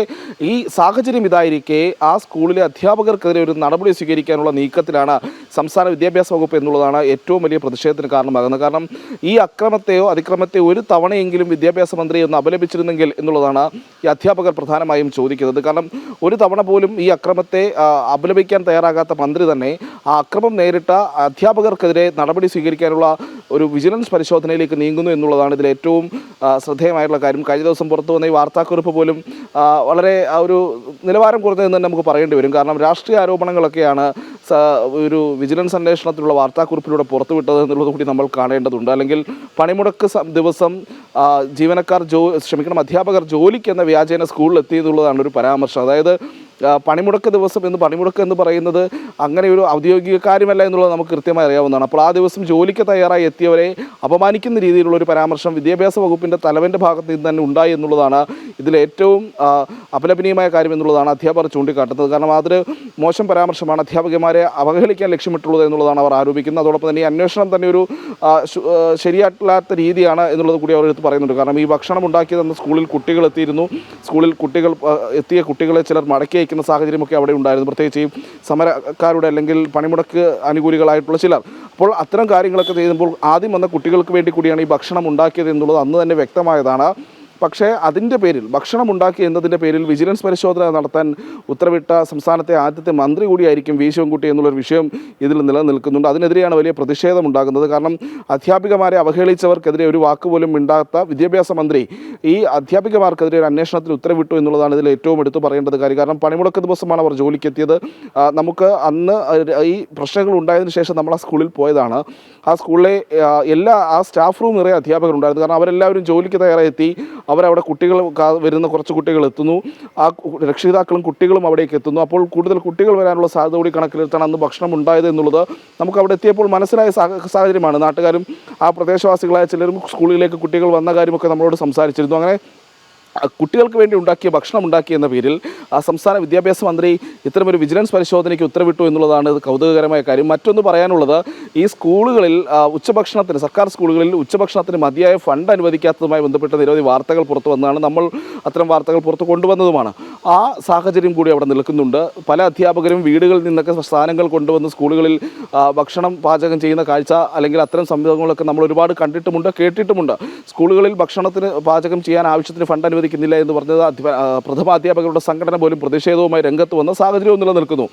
ഈ സാഹചര്യം ഇതായിരിക്കെ ആ സ്കൂളിലെ അധ്യാപകർക്കെതിരെ ഒരു നടപടി സ്വീകരിക്കാനുള്ള നീക്കത്തിലാണ് സംസ്ഥാന വിദ്യാഭ്യാസ വകുപ്പ് എന്നുള്ളതാണ് ഏറ്റവും വലിയ പ്രതിഷേധത്തിന് കാരണമാകുന്നത്. കാരണം ഈ അക്രമത്തെയോ അതിക്രമത്തെയോ ഒരു തവണയെങ്കിലും വിദ്യാഭ്യാസ മന്ത്രി ഒന്ന് അപലപിച്ചിരുന്നെങ്കിൽ എന്നുള്ളതാണ് ഈ അധ്യാപകർ പ്രധാനമായും ചോദിക്കുന്നത്. കാരണം ഒരു തവണ പോലും ഈ അക്രമത്തെ അപലപിക്കാൻ തയ്യാറാകാത്ത മന്ത്രി തന്നെ ആ അക്രമം നേരിട്ട അധ്യാപകർക്കെതിരെ നടപടി സ്വീകരിക്കാനുള്ള ഒരു വിജിലൻസ് പരിശോധനയിലേക്ക് നീങ്ങുന്നു എന്നുള്ളതാണ് ഇതിൽ ഏറ്റവും ശ്രദ്ധേയമായിട്ടുള്ള കാര്യം. കഴിഞ്ഞ ദിവസം പുറത്തു വന്ന ഈ വാർത്താക്കുറിപ്പ് പോലും വളരെ ഒരു നിലവാരം കുറഞ്ഞതെന്ന് തന്നെ നമുക്ക് പറയേണ്ടി വരും. കാരണം രാഷ്ട്രീയ ആരോപണങ്ങളൊക്കെയാണ് ഒരു വിജിലൻസ് അന്വേഷണത്തിലുള്ള വാർത്താക്കുറിപ്പിലൂടെ പുറത്തുവിട്ടത് എന്നുള്ളത് കൂടി നമ്മൾ കാണേണ്ടതുണ്ട്. അല്ലെങ്കിൽ പണിമുടക്ക് ദിവസം അധ്യാപകർ ജോലിക്ക് എന്ന വ്യാജേന സ്കൂളിൽ എത്തിയെന്നുള്ളതാണ് ഒരു പരാമർശം. അതായത് പണിമുടക്ക് ദിവസം പണിമുടക്ക് എന്ന് പറയുന്നത് അങ്ങനെ ഒരു ഔദ്യോഗിക കാര്യമല്ല എന്നുള്ളത് നമുക്ക് കൃത്യമായി അറിയാവുന്നതാണ്. അപ്പോൾ ആ ദിവസം ജോലിക്ക് തയ്യാറായി എത്തിയവരെ അപമാനിക്കുന്ന രീതിയിലുള്ള ഒരു പരാമർശം വിദ്യാഭ്യാസ വകുപ്പിൻ്റെ തലവൻ്റെ ഭാഗത്ത് നിന്ന് തന്നെ ഉണ്ടായി എന്നുള്ളതാണ് ഇതിലേറ്റവും അപലപനീയമായ കാര്യം എന്നുള്ളതാണ് അധ്യാപകർ ചൂണ്ടിക്കാട്ടുന്നത്. കാരണം അതൊരു മോശം പരാമർശമാണ്. അധ്യാപകന്മാരെ അവഹേളിക്കാൻ ലക്ഷ്യമിട്ടുള്ളത് എന്നുള്ളതാണ് അവർ ആരോപിക്കുന്നത്. അതോടൊപ്പം തന്നെ ഈ അന്വേഷണം തന്നെ ഒരു ശരിയല്ലാത്ത രീതിയാണ് എന്നുള്ളത് കൂടി അവർ എടുത്ത് പറയുന്നുണ്ട്. കാരണം ഈ ഭക്ഷണം ഉണ്ടാക്കിയതെന്ന് സ്കൂളിൽ കുട്ടികൾ എത്തിയിരുന്നു. സ്കൂളിൽ എത്തിയ കുട്ടികളെ ചിലർ മടക്കി അയക്കുന്ന സാഹചര്യമൊക്കെ അവിടെ ഉണ്ടായിരുന്നു. പ്രത്യേകിച്ച് ഈ സമരക്കാരുടെ അല്ലെങ്കിൽ പണിമുടക്ക് അനുകൂലികളായിട്ടുള്ള ചിലർ. അപ്പോൾ അത്തരം കാര്യങ്ങളൊക്കെ ചെയ്യുമ്പോൾ ആദ്യം വന്ന കുട്ടികൾക്ക് വേണ്ടി കൂടിയാണ് ഈ ഭക്ഷണം ഉണ്ടാക്കിയത് എന്നുള്ളത് അന്ന് തന്നെ വ്യക്തമായതാണ്. പക്ഷേ അതിൻ്റെ പേരിൽ ഭക്ഷണം ഉണ്ടാക്കി എന്നതിൻ്റെ പേരിൽ വിജിലൻസ് പരിശോധന നടത്താൻ ഉത്തരവിട്ട സംസ്ഥാനത്തെ ആദ്യത്തെ മന്ത്രി കൂടിയായിരിക്കും വി ശിവൻകുട്ടി എന്നുള്ളൊരു വിഷയം ഇതിൽ നിലനിൽക്കുന്നുണ്ട്. അതിനെതിരെയാണ് വലിയ പ്രതിഷേധം ഉണ്ടാകുന്നത്. കാരണം അധ്യാപികമാരെ അവഹേളിച്ചവർക്കെതിരെ ഒരു വാക്കുപോലും മിണ്ടാത്ത വിദ്യാഭ്യാസ മന്ത്രി ഈ അധ്യാപികമാർക്കെതിരെ ഒരു അന്വേഷണത്തിന് ഉത്തരവിട്ടു എന്നുള്ളതാണ് ഇതിൽ ഏറ്റവും എടുത്തു പറയേണ്ടത് കാര്യം. കാരണം പണിമുടക്ക് ദിവസമാണ് അവർ ജോലിക്കെത്തിയത്. നമുക്ക് അന്ന് ഈ പ്രശ്നങ്ങൾ ഉണ്ടായതിനു ശേഷം നമ്മൾ ആ സ്കൂളിൽ പോയതാണ്. ആ സ്കൂളിലെ ആ സ്റ്റാഫ് റൂം നിറയെ അധ്യാപകരുണ്ടായിരുന്നു. കാരണം അവരെല്ലാവരും ജോലിക്ക് തയ്യാറായി എത്തി. അവരവിടെ വരുന്ന കുറച്ച് കുട്ടികൾ എത്തുന്നു. ആ രക്ഷിതാക്കളും കുട്ടികളും അവിടേക്ക് എത്തുന്നു. അപ്പോൾ കൂടുതൽ കുട്ടികൾ വരാനുള്ള സാധ്യത കൂടി കണക്കിലെടുത്താണ് അന്ന് ഭക്ഷണം ഉണ്ടായത് എന്നുള്ളത് നമുക്ക് അവിടെ എത്തിയപ്പോൾ മനസ്സിലായ സാഹചര്യമാണ്. നാട്ടുകാരും ആ പ്രദേശവാസികളായ ചിലരും സ്കൂളിലേക്ക് കുട്ടികൾ വന്ന കാര്യമൊക്കെ നമ്മളോട് സംസാരിച്ചിരുന്നു. അങ്ങനെ കുട്ടികൾക്ക് വേണ്ടി ഉണ്ടാക്കിയ ഭക്ഷണം ഉണ്ടാക്കി എന്ന പേരിൽ സംസ്ഥാന വിദ്യാഭ്യാസ മന്ത്രി ഇത്തരമൊരു വിജിലൻസ് പരിശോധനയ്ക്ക് ഉത്തരവിട്ടു എന്നുള്ളതാണ് കൗതുകകരമായ കാര്യം. മറ്റൊന്ന് പറയാനുള്ളത്, ഈ സ്കൂളുകളിൽ സർക്കാർ സ്കൂളുകളിൽ ഉച്ചഭക്ഷണത്തിന് മതിയായ ഫണ്ട് അനുവദിക്കാത്തതുമായി ബന്ധപ്പെട്ട നിരവധി വാർത്തകൾ പുറത്തു വന്നതാണ്. നമ്മൾ അത്തരം വാർത്തകൾ പുറത്തു കൊണ്ടുവന്നതുമാണ്. ആ സാഹചര്യം കൂടി അവിടെ നിൽക്കുന്നുണ്ട്. പല അധ്യാപകരും വീടുകളിൽ നിന്നൊക്കെ സാധനങ്ങൾ കൊണ്ടുവന്ന് സ്കൂളുകളിൽ ഭക്ഷണം പാചകം ചെയ്യുന്ന കാഴ്ച അല്ലെങ്കിൽ അത്തരം സംഭവങ്ങളൊക്കെ നമ്മൾ ഒരുപാട് കണ്ടിട്ടുമുണ്ട്, കേട്ടിട്ടുമുണ്ട്. സ്കൂളുകളിൽ ഭക്ഷണത്തിന് പാചകം ചെയ്യാൻ ആവശ്യത്തിന് ഫണ്ട് അനുവദിക്കുന്നില്ല എന്ന് പറഞ്ഞത് പ്രഥമാധ്യാപകരുടെ സംഘടന പോലും പ്രതിഷേധവുമായി രംഗത്ത് വന്ന സാഹചര്യവും നിലനിൽക്കുന്നു.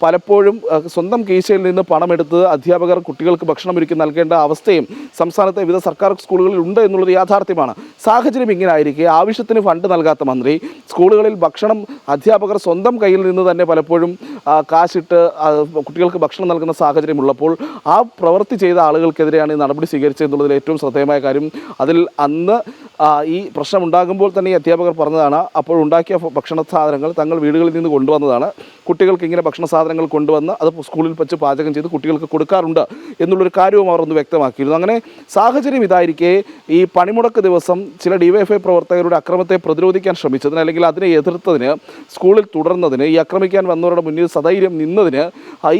പലപ്പോഴും സ്വന്തം കീശയിൽ നിന്ന് പണമെടുത്ത് അധ്യാപകർ കുട്ടികൾക്ക് ഭക്ഷണം ഒരുക്കി നൽകേണ്ട അവസ്ഥയും സംസ്ഥാനത്തെ വിവിധ സർക്കാർ സ്കൂളുകളിൽ ഉണ്ട് എന്നുള്ളത് യാഥാർത്ഥ്യമാണ്. സാഹചര്യം ഇങ്ങനെ ആയിരിക്കെ ആവശ്യത്തിന് ഫണ്ട് നൽകാത്ത മന്ത്രി സ്കൂളുകളിൽ ഭക്ഷണം അധ്യാപകർ സ്വന്തം കയ്യിൽ നിന്ന് തന്നെ പലപ്പോഴും കാശിട്ട് കുട്ടികൾക്ക് ഭക്ഷണം നൽകുന്ന സാഹചര്യമുള്ളപ്പോൾ ആ പ്രവൃത്തി ചെയ്ത ആളുകൾക്കെതിരെയാണ് ഈ നടപടി സ്വീകരിച്ചത് എന്നുള്ളതിൽ ഏറ്റവും ശ്രദ്ധേയമായ കാര്യം. അതിൽ അന്ന് ഈ പ്രശ്നം ഉണ്ടാകുമ്പോൾ തന്നെ ഈ അധ്യാപകർ പറഞ്ഞതാണ്, അപ്പോൾ ഉണ്ടാക്കിയ ഭക്ഷണ സാധനങ്ങൾ തങ്ങൾ വീടുകളിൽ നിന്ന് കൊണ്ടുവന്നതാണ്, കുട്ടികൾക്ക് ഇങ്ങനെ ഭക്ഷണ സാധനങ്ങൾ കൊണ്ടുവന്ന് അത് സ്കൂളിൽ വെച്ച് പാചകം ചെയ്ത് കുട്ടികൾക്ക് കൊടുക്കാറുണ്ട് എന്നുള്ളൊരു കാര്യവും അവർ ഒന്ന് വ്യക്തമാക്കിയിരുന്നു. അങ്ങനെ സാഹചര്യം ഇതായിരിക്കെ ഈ പണിമുടക്ക് ദിവസം ചില ഡിവൈഎഫ്ഐ പ്രവർത്തകരുടെ അക്രമത്തെ പ്രതിരോധിക്കാൻ ശ്രമിച്ചതിന് അല്ലെങ്കിൽ അതിനെ എതിർത്തതിന്, സ്കൂളിൽ തുടർന്നതിന്, ഈ ആക്രമിക്കാൻ വന്നവരുടെ മുന്നിൽ സധൈര്യം നിന്നതിന്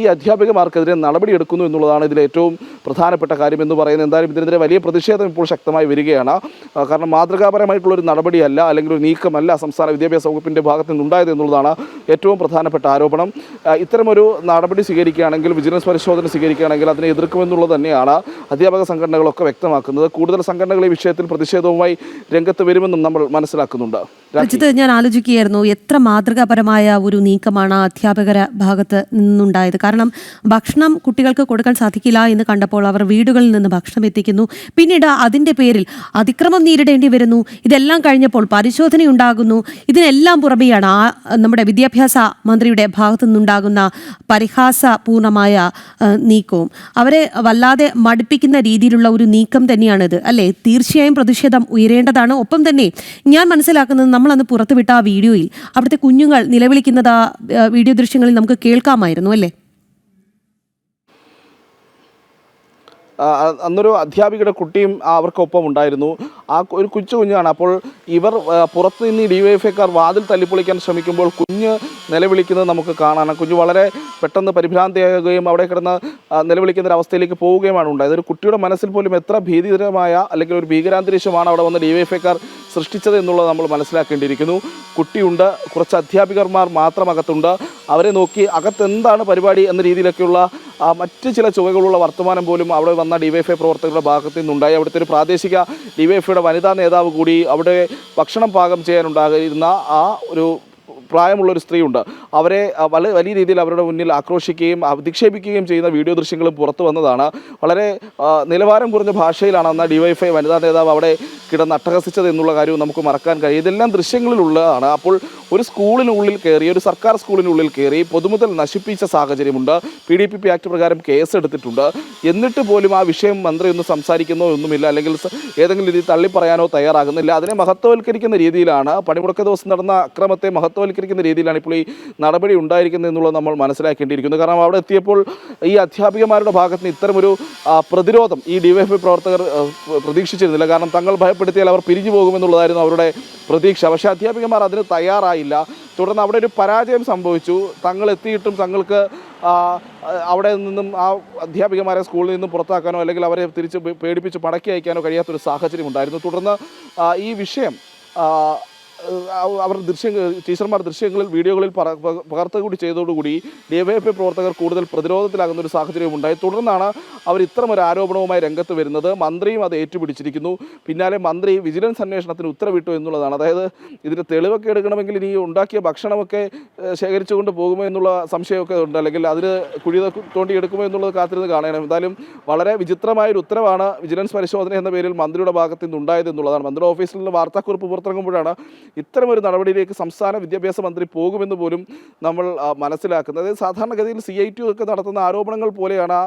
ഈ അധ്യാപികമാർക്കെതിരെ നടപടിയെടുക്കുന്നു എന്നുള്ളതാണ് ഇതിൽ ഏറ്റവും പ്രധാനപ്പെട്ട കാര്യം എന്ന് പറയുന്നത്. എന്തായാലും ഇതിനെതിരെ വലിയ പ്രതിഷേധം ഇപ്പോൾ ശക്തമായി വരികയാണ്. കാരണം മാതൃകാപരമായിട്ടുള്ളൊരു നടപടിയല്ല അല്ലെങ്കിൽ ഒരു നീക്കമല്ല സംസ്ഥാന വിദ്യാഭ്യാസ വകുപ്പിൻ്റെ ഭാഗത്തു നിന്നുണ്ടായത് എന്നുള്ളതാണ് ഏറ്റവും പ്രധാനപ്പെട്ട ആരോപണം. ഇത്തരമൊരു നടപടി സ്വീകരിക്കുകയാണെങ്കിൽ, വിജിലൻസ് പരിശോധന സ്വീകരിക്കുകയാണെങ്കിൽ അതിനെ എതിർക്കുമെന്നുള്ളത് തന്നെയാണ് അധ്യാപക സംഘടനകളൊക്കെ വ്യക്തമാക്കുന്നത്. കൂടുതൽ സംഘടനകൾ ഈ വിഷയത്തിൽ പ്രതിഷേധവുമായി രംഗത്ത് വരുമെന്നും നമ്മൾ മനസ്സിലാക്കുന്നുണ്ട്. ഞാൻ ആലോചിക്കുകയായിരുന്നു, എത്ര മാതൃകാപരമായ ഒരു നീക്കമാണ് അധ്യാപകരുടെ ഭാഗത്ത് നിന്നുണ്ടായത്. കാരണം ഭക്ഷണം കുട്ടികൾക്ക് കൊടുക്കാൻ സാധിക്കില്ല എന്ന് കണ്ടപ്പോൾ അവർ വീടുകളിൽ നിന്ന് ഭക്ഷണം എത്തിക്കുന്നു. പിന്നീട് അതിൻ്റെ പേരിൽ അതിക്രമം നേരിടേണ്ടി വരുന്നു. ഇതെല്ലാം കഴിഞ്ഞപ്പോൾ പരിശോധനയുണ്ടാകുന്നു. ഇതിനെല്ലാം പുറമെയാണ് നമ്മുടെ വിദ്യാഭ്യാസ മന്ത്രിയുടെ ഭാഗത്തു നിന്നുണ്ടാകുന്ന പരിഹാസപൂർണമായ നീക്കവും. അവരെ വല്ലാതെ മടുപ്പിക്കുന്ന രീതിയിലുള്ള ഒരു നീക്കം തന്നെയാണിത്, അല്ലേ? തീർച്ചയായും പ്രതിഷേധം ഉയരേണ്ടതാണ്. ഒപ്പം തന്നെ ഞാൻ മനസ്സിലാക്കുന്നത്, നമ്മളന്ന് പുറത്തുവിട്ട ആ വീഡിയോയിൽ അവിടുത്തെ കുഞ്ഞുങ്ങൾ നിലവിളിക്കുന്നത് ആ വീഡിയോ ദൃശ്യങ്ങളിൽ നമുക്ക് കേൾക്കാമായിരുന്നു, അല്ലേ? അന്നൊരു അധ്യാപികയുടെ കുട്ടിയും അവർക്കൊപ്പം ഉണ്ടായിരുന്നു. ആ ഒരു കുഞ്ഞാണ്. അപ്പോൾ ഇവർ പുറത്ത് നിന്ന് ഡിവൈഎഫ്ഐക്കാർ വാതിൽ തല്ലിപ്പൊളിക്കാൻ ശ്രമിക്കുമ്പോൾ കുഞ്ഞ് നിലവിളിക്കുന്നത് നമുക്ക് കാണാൻ. കുഞ്ഞ് വളരെ പെട്ടെന്ന് പരിഭ്രാന്തിയാകുകയും അവിടെ കിടന്ന് നിലവിളിക്കുന്ന ഒരു അവസ്ഥയിലേക്ക് പോവുകയുമാണ് ഉണ്ടായത്. ഒരു കുട്ടിയുടെ മനസ്സിൽ പോലും എത്ര ഭീതികരമായ അല്ലെങ്കിൽ ഒരു ഭീകരാന്തരീക്ഷമാണ് അവിടെ വന്ന് ഡിവൈഎഫ്ഐക്കാർ സൃഷ്ടിച്ചത് എന്നുള്ളത് നമ്മൾ മനസ്സിലാക്കേണ്ടിയിരിക്കുന്നു. കുട്ടിയുണ്ട്, കുറച്ച് അധ്യാപികന്മാർ മാത്രം അകത്തുണ്ട്. അവരെ നോക്കി അകത്തെന്താണ് പരിപാടി എന്ന രീതിയിലൊക്കെയുള്ള മറ്റ് ചില ചുവകളുള്ള വർത്തമാനം പോലും അവിടെ വന്ന ഡിവൈഎഫ്ഐ പ്രവർത്തകരുടെ ഭാഗത്തു നിന്നുണ്ടായി. അവിടുത്തെ ഒരു പ്രാദേശിക ഡിവൈഎഫ്ഐയുടെ വനിതാ നേതാവ് കൂടി അവിടെ ഭക്ഷണം പാകം ചെയ്യാനുണ്ടായിരുന്ന ആ ഒരു പ്രായമുള്ളൊരു സ്ത്രീയുണ്ട്. അവരെ വലിയ രീതിയിൽ അവരുടെ മുന്നിൽ ആക്രോശിക്കുകയും അധിക്ഷേപിക്കുകയും ചെയ്യുന്ന വീഡിയോ ദൃശ്യങ്ങളും പുറത്തു വന്നതാണ്. വളരെ നിലവാരം കുറഞ്ഞ ഭാഷയിലാണ് അന്ന് ഡിവൈഎഫ്ഐ വനിതാ നേതാവ് അവിടെ കിടന്ന് അട്ടഹസിച്ചത് എന്നുള്ള കാര്യവും നമുക്ക് മറക്കാൻ കഴിയും. ഇതെല്ലാം ദൃശ്യങ്ങളിലുള്ളതാണ്. അപ്പോൾ ഒരു സ്കൂളിനുള്ളിൽ കയറി, ഒരു സർക്കാർ സ്കൂളിനുള്ളിൽ കയറി പൊതുമുതൽ നശിപ്പിച്ച സാഹചര്യമുണ്ട്. PDPP ആക്ട് പ്രകാരം കേസെടുത്തിട്ടുണ്ട്. എന്നിട്ട് പോലും ആ വിഷയം മന്ത്രി ഒന്നും സംസാരിക്കുന്നോ ഒന്നുമില്ല, അല്ലെങ്കിൽ ഏതെങ്കിലും രീതിയിൽ തള്ളിപ്പറയാനോ തയ്യാറാകുന്നില്ല. അതിനെ മഹത്വവൽക്കരിക്കുന്ന രീതിയിലാണ്, പണിമുടക്ക് ദിവസം നടന്ന അക്രമത്തെ മഹത്വവൽക്കരിക്കുന്ന രീതിയിലാണ് ഇപ്പോൾ ഈ നടപടി ഉണ്ടായിരിക്കുന്നത് എന്നുള്ളത് നമ്മൾ മനസ്സിലാക്കേണ്ടിയിരിക്കുന്നു. കാരണം അവിടെ എത്തിയപ്പോൾ ഈ അധ്യാപികമാരുടെ ഭാഗത്ത് നിന്ന് ഇത്തരമൊരു പ്രതിരോധം ഈ ഡിവൈഎഫ്ഐ പ്രവർത്തകർ പ്രതീക്ഷിച്ചിരുന്നില്ല. കാരണം തങ്ങൾ ഭയപ്പെടുത്തിയാൽ അവർ പിരിഞ്ഞു പോകുമെന്നുള്ളതായിരുന്നു അവരുടെ പ്രതീക്ഷ. പക്ഷേ അധ്യാപികമാർ അതിന് തയ്യാറായില്ല. തുടർന്ന് അവിടെ ഒരു പരാജയം സംഭവിച്ചു. തങ്ങൾ എത്തിയിട്ടും തങ്ങൾക്ക് അവിടെ നിന്നും ആ അധ്യാപികമാരെ സ്കൂളിൽ നിന്നും പുറത്താക്കാനോ അല്ലെങ്കിൽ അവരെ തിരിച്ച് പേടിപ്പിച്ച് മടക്കി അയക്കാനോ കഴിയാത്തൊരു സാഹചര്യം ഉണ്ടായിരുന്നു. തുടർന്ന് ഈ വിഷയം അവർ ടീച്ചർമാർ ദൃശ്യങ്ങളിൽ വീഡിയോകളിൽ പകർത്തുകൂടി ചെയ്തതോടുകൂടി ഡിവൈഎഫ്ഐ പ്രവർത്തകർ കൂടുതൽ പ്രതിരോധത്തിലാകുന്ന ഒരു സാഹചര്യം ഉണ്ടായി. തുടർന്നാണ് അവർ ഇത്തരമൊരു ആരോപണവുമായി രംഗത്ത് വരുന്നത്. മന്ത്രിയും അത് ഏറ്റുപിടിച്ചിരിക്കുന്നു. പിന്നാലെ മന്ത്രി വിജിലൻസ് അന്വേഷണത്തിന് ഉത്തരവിട്ടു എന്നുള്ളതാണ്. അതായത് ഇതിൻ്റെ തെളിവൊക്കെ എടുക്കണമെങ്കിൽ ഇനി ഉണ്ടാക്കിയ ഭക്ഷണമൊക്കെ ശേഖരിച്ചുകൊണ്ട് പോകുമോ എന്നുള്ള സംശയമൊക്കെ ഉണ്ട്, അല്ലെങ്കിൽ അതിന് കുഴി തോണ്ടി എടുക്കുമോ എന്നുള്ളത് കാത്തിരുന്ന് കാണണം. എന്തായാലും വളരെ വിചിത്രമായൊരു ഉത്തരവാണ് വിജിലൻസ് പരിശോധന എന്ന പേരിൽ മന്ത്രിയുടെ ഭാഗത്ത് നിന്ന് ഉണ്ടായത് എന്നുള്ളതാണ്. മന്ത്രിയുടെ ഓഫീസിൽ നിന്ന് വാർത്താക്കുറിപ്പ് പുറത്തിറങ്ങുമ്പോഴാണ് ഇത്തരമൊരു നടപടിയിലേക്ക് സംസ്ഥാന വിദ്യാഭ്യാസ മന്ത്രി പോകുമെന്ന് പോലും നമ്മൾ മനസ്സിലാക്കുന്നത്. സാധാരണഗതിയിൽ CIT ഒക്കെ നടത്തുന്ന ആരോപണങ്ങൾ പോലെയാണ്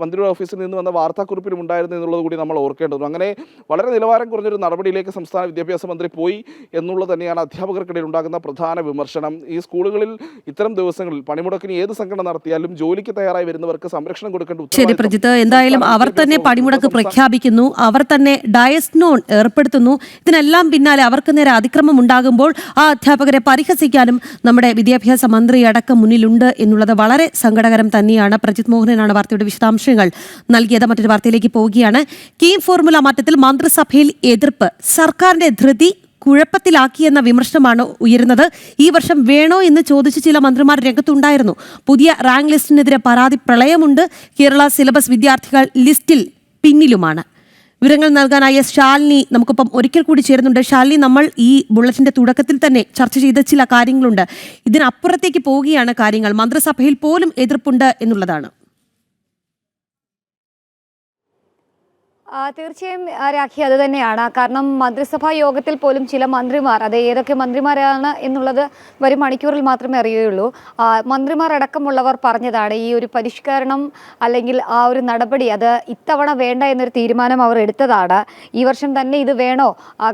മന്ത്രിയുടെ ഓഫീസിൽ നിന്ന് വന്ന വാർത്താക്കുറിപ്പിലും ഉണ്ടായിരുന്നത് എന്നുള്ളത് കൂടി നമ്മൾ ഓർക്കേണ്ടതുണ്ട്. അങ്ങനെ വളരെ നിലവാരം കുറഞ്ഞൊരു നടപടിയിലേക്ക് സംസ്ഥാന വിദ്യാഭ്യാസ മന്ത്രി പോയി എന്നുള്ളത് തന്നെയാണ് അധ്യാപകർക്കിടയിൽ ഉണ്ടാകുന്ന പ്രധാന വിമർശനം. ഈ സ്കൂളുകളിൽ ഇത്തരം ദിവസങ്ങളിൽ പണിമുടക്കിന് ഏത് സംഘടന നടത്തിയാലും ജോലിക്ക് തയ്യാറായി വരുന്നവർക്ക് സംരക്ഷണം കൊടുക്കേണ്ട. ശരി പ്രജിത്ത്, എന്തായാലും അവർ തന്നെ പണിമുടക്ക് പ്രഖ്യാപിക്കുന്നു, അവർ തന്നെ ഡയസ് നോൺ ഏർപ്പെടുത്തുന്നു. ഇതിനെല്ലാം പിന്നാലെ അവർക്ക് നേരെ അതിക്രമം ഉണ്ടാകുമ്പോൾ ആ അധ്യാപകരെ പരിഹസിക്കാനും നമ്മുടെ വിദ്യാഭ്യാസ മന്ത്രി അടക്കം മുന്നിലുണ്ട് എന്നുള്ളത് വളരെ സങ്കടകരം തന്നെയാണ്. പ്രജിത് മോഹനനാണ് വാർത്തയുടെ വിശദാംശങ്ങൾ നൽകിയത്. മറ്റൊരു വാർത്തയിലേക്ക് പോവുകയാണ്. കീം ഫോർമുല മാറ്റത്തിൽ മന്ത്രിസഭയിൽ എതിർപ്പ്. സർക്കാരിന്റെ ധൃതി കുഴപ്പത്തിലാക്കിയെന്ന വിമർശനമാണ് ഉയരുന്നത്. ഈ വർഷം വേണോ എന്ന് ചോദിച്ച് ചില മന്ത്രിമാർ രംഗത്തുണ്ടായിരുന്നു. പുതിയ റാങ്ക് ലിസ്റ്റിനെതിരെ പരാതി പ്രളയമുണ്ട്. കേരള സിലബസ് വിദ്യാർത്ഥികൾ ലിസ്റ്റിൽ പിന്നിലുമാണ്. വിവരങ്ങൾ നൽകാനായി ശാലിനി നമുക്കൊപ്പം ഒരിക്കൽ കൂടി ചേരുന്നുണ്ട്. ശാലിനി, നമ്മൾ ഈ ബുള്ളറ്റിന്റെ തുടക്കത്തിൽ തന്നെ ചർച്ച ചെയ്ത ചില കാര്യങ്ങളുണ്ട്. ഇതിനപ്പുറത്തേക്ക് പോവുകയാണ് കാര്യങ്ങൾ. മന്ത്രിസഭയിൽ പോലും എതിർപ്പുണ്ട് എന്നുള്ളതാണ്. തീർച്ചയായും രാഖി അത് തന്നെയാണ്. കാരണം മന്ത്രിസഭാ യോഗത്തിൽ പോലും ചില മന്ത്രിമാർ, അത് ഏതൊക്കെ മന്ത്രിമാരാണ് എന്നുള്ളത് വരും മണിക്കൂറിൽ മാത്രമേ അറിയുകയുള്ളൂ, മന്ത്രിമാർ അടക്കമുള്ളവർ പറഞ്ഞതാണ് ഈ ഒരു പരിഷ്കരണം അല്ലെങ്കിൽ ആ ഒരു നടപടി അത് ഇത്തവണ വേണ്ട എന്നൊരു തീരുമാനം അവർ എടുത്തതാണ്. ഈ വർഷം തന്നെ ഇത് വേണോ?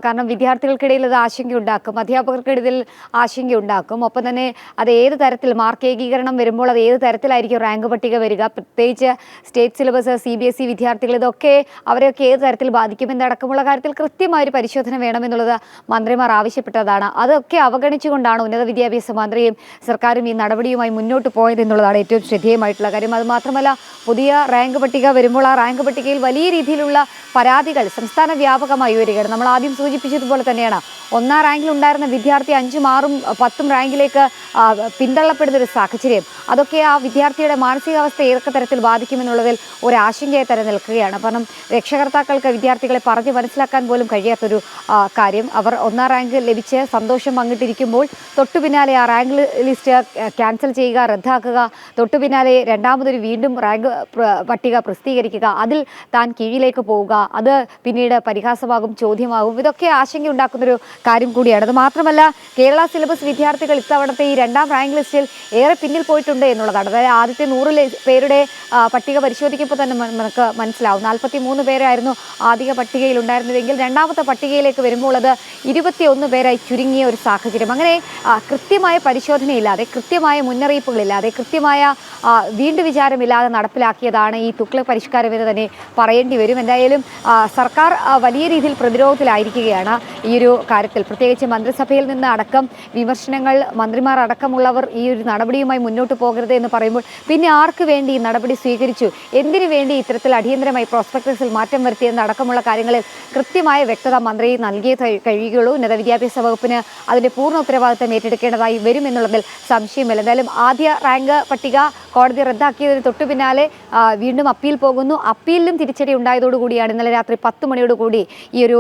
കാരണം വിദ്യാർത്ഥികൾക്കിടയിൽ അത് ആശങ്കയുണ്ടാക്കും, അധ്യാപകർക്കിടയിൽ ആശങ്കയുണ്ടാക്കും. ഒപ്പം തന്നെ അത് ഏത് തരത്തിൽ മാർക്ക് ഏകീകരണം വരുമ്പോൾ അത് ഏത് തരത്തിലായിരിക്കും റാങ്ക് പട്ടിക വരിക, പ്രത്യേകിച്ച് സ്റ്റേറ്റ് സിലബസ്, CBSE വിദ്യാർത്ഥികൾ, ഇതൊക്കെ അവരൊക്കെ ഏത് തരത്തിൽ ബാധിക്കുമെന്നടക്കമുള്ള കാര്യത്തിൽ കൃത്യമായൊരു പരിശോധന വേണമെന്നുള്ളത് മന്ത്രിമാർ ആവശ്യപ്പെട്ടതാണ്. അതൊക്കെ അവഗണിച്ചുകൊണ്ടാണ് ഉന്നത വിദ്യാഭ്യാസ മന്ത്രിയും സർക്കാരും ഈ നടപടിയുമായി മുന്നോട്ട് പോയത് എന്നുള്ളതാണ് ഏറ്റവും ശ്രദ്ധേയമായിട്ടുള്ള കാര്യം. അതുമാത്രമല്ല, പുതിയ റാങ്ക് പട്ടിക വരുമ്പോൾ ആ റാങ്ക് പട്ടികയിൽ വലിയ രീതിയിലുള്ള പരാതികൾ സംസ്ഥാന വ്യാപകമായി വരികയാണ്. നമ്മൾ ആദ്യം സൂചിപ്പിച്ചതുപോലെ തന്നെയാണ്, 1ാം റാങ്കിൽ ഉണ്ടായിരുന്ന വിദ്യാർത്ഥി 5ഉം 6ഉം 10ഉം റാങ്കിലേക്ക് പിന്തള്ളപ്പെടുന്നൊരു സാഹചര്യം. അതൊക്കെ ആ വിദ്യാർത്ഥിയുടെ മാനസികാവസ്ഥ ഏതൊക്കെ തരത്തിൽ ബാധിക്കുമെന്നുള്ളതിൽ ഒരാശങ്കയായി തന്നെ നിൽക്കുകയാണ്. കാരണം രക്ഷകർത്താക്കൾക്ക് വിദ്യാർത്ഥികളെ പറഞ്ഞ് മനസ്സിലാക്കാൻ പോലും കഴിയാത്തൊരു കാര്യം. അവർ 1ാം റാങ്ക് ലഭിച്ച് സന്തോഷം പങ്കിട്ടിരിക്കുമ്പോൾ തൊട്ടു പിന്നാലെ ആ റാങ്ക് ലിസ്റ്റ് ക്യാൻസൽ ചെയ്യുക, റദ്ദാക്കുക, തൊട്ടു പിന്നാലെ രണ്ടാമതൊരു വീണ്ടും റാങ്ക് പട്ടിക പ്രസിദ്ധീകരിക്കുക, അതിൽ താൻ കീഴിലേക്ക് പോവുക, അത് പിന്നീട് പരിഹാസമാകും, ചോദ്യമാകും. ഇതൊക്കെ ആശങ്കയുണ്ടാക്കുന്നൊരു കാര്യം കൂടിയാണ്. അത് മാത്രമല്ല, കേരള സിലബസ് വിദ്യാർത്ഥികൾ ഇത്തവണത്തെ ഈ 2ാം റാങ്ക് ലിസ്റ്റിൽ ഏറെ പിന്നിൽ പോയിട്ടുണ്ട് എന്നുള്ളതാണ്. അതായത് ആദ്യത്തെ 100 പേരുടെ പട്ടിക പരിശോധിക്കുമ്പോൾ തന്നെ നമുക്ക് മനസ്സിലാവും, 43 പേരായിരുന്നു ആദ്യ പട്ടികയിൽ ഉണ്ടായിരുന്നതെങ്കിൽ രണ്ടാമത്തെ പട്ടികയിലേക്ക് വരുമ്പോൾ അത് 21 പേരായി ചുരുങ്ങിയ ഒരു സാഹചര്യം. അങ്ങനെ കൃത്യമായ പരിശോധനയില്ലാതെ, കൃത്യമായ മുന്നറിയിപ്പുകളില്ലാതെ, കൃത്യമായ വീണ്ടും വിചാരമില്ലാതെ നടപ്പിലാക്കിയതാണ് ഈ തുഗ്ലക് പരിഷ്കാരം എന്ന് തന്നെ പറയേണ്ടി വരും. എന്തായാലും സർക്കാർ വലിയ രീതിയിൽ പ്രതിരോധത്തിലായിരിക്കുകയാണ് ഈ ഒരു കാര്യത്തിൽ. പ്രത്യേകിച്ച് മന്ത്രിസഭയിൽ നിന്ന് അടക്കം വിമർശനങ്ങൾ, മന്ത്രിമാർ അടക്കമുള്ളവർ ഈ ഒരു നടപടിയുമായി മുന്നോട്ട് പോകരുത് എന്ന് പറയുമ്പോൾ പിന്നെ ആർക്ക് വേണ്ടി ഈ നടപടി സ്വീകരിച്ചു, എന്തിനു വേണ്ടി ഇത്തരത്തിൽ അടിയന്തരമായി പ്രോസ്പെക്ടസിൽ മാറ്റം വരുത്തിയെന്ന് അടക്കമുള്ള കാര്യങ്ങളിൽ കൃത്യമായ വ്യക്തത മന്ത്രി നൽകിയേ കഴിയുകയുള്ളൂ. ഉന്നത വിദ്യാഭ്യാസ വകുപ്പിന് അതിൻ്റെ പൂർണ്ണ ഉത്തരവാദിത്തം ഏറ്റെടുക്കേണ്ടതായി വരുമെന്നുള്ളതിൽ സംശയമില്ല. എന്തായാലും ആദ്യ റാങ്ക് പട്ടിക കോടതി റദ്ദാക്കിയതിന് തൊട്ടു പിന്നാലെ വീണ്ടും അപ്പീൽ പോകുന്നു. അപ്പീലിലും തിരിച്ചടി ഉണ്ടായതോടുകൂടിയാണ് ഇന്നലെ രാത്രി 10 മണിയോടുകൂടി ഈ ഒരു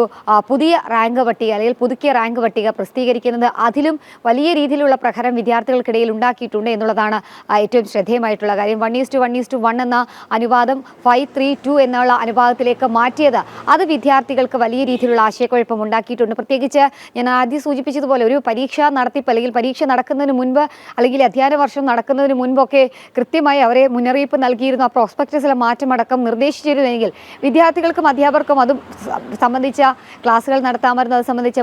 പുതിയ റാങ്ക് പട്ടിക അല്ലെങ്കിൽ പുതുക്കിയ റാങ്ക് പട്ടിക പ്രസിദ്ധീകരിക്കുന്നത്. അതിലും വലിയ രീതിയിലുള്ള പ്രഹരം വിദ്യാർത്ഥികൾക്കിടയിൽ ഉണ്ടാക്കിയിട്ടുണ്ട് എന്നുള്ളതാണ് ഏറ്റവും ശ്രദ്ധേയമായിട്ടുള്ള കാര്യം. 1:1 എന്ന അനുപാതം 5:3:2 എന്നുള്ള അനുപാതത്തിലേക്ക് മാറ്റിയത് അത് വിദ്യാർത്ഥികൾക്ക് വലിയ രീതിയിലുള്ള ആശയക്കുഴപ്പം ഉണ്ടാക്കിയിട്ടുണ്ട്. പ്രത്യേകിച്ച് ഞാൻ ആദ്യം സൂചിപ്പിച്ചതുപോലെ ഒരു പരീക്ഷാ നടത്തിപ്പ് അല്ലെങ്കിൽ പരീക്ഷ നടക്കുന്നതിന് മുൻപ് അല്ലെങ്കിൽ അധ്യയന വർഷം നടക്കുന്നതിന് മുൻപൊക്കെ കൃത്യമായി അവരെ മുന്നറിയിപ്പ് നൽകിയിരുന്നു. ആ പ്രോസ്പെക്ടസിലെ മാറ്റമടക്കം നിർദ്ദേശിച്ചിരുന്നെങ്കിൽ വിദ്യാർത്ഥികൾക്കും അധ്യാപകർക്കും അതും സംബന്ധിച്ച ക്ലാസ്സുകൾ നടത്താമായിരുന്നു. അത് സംബന്ധിച്ച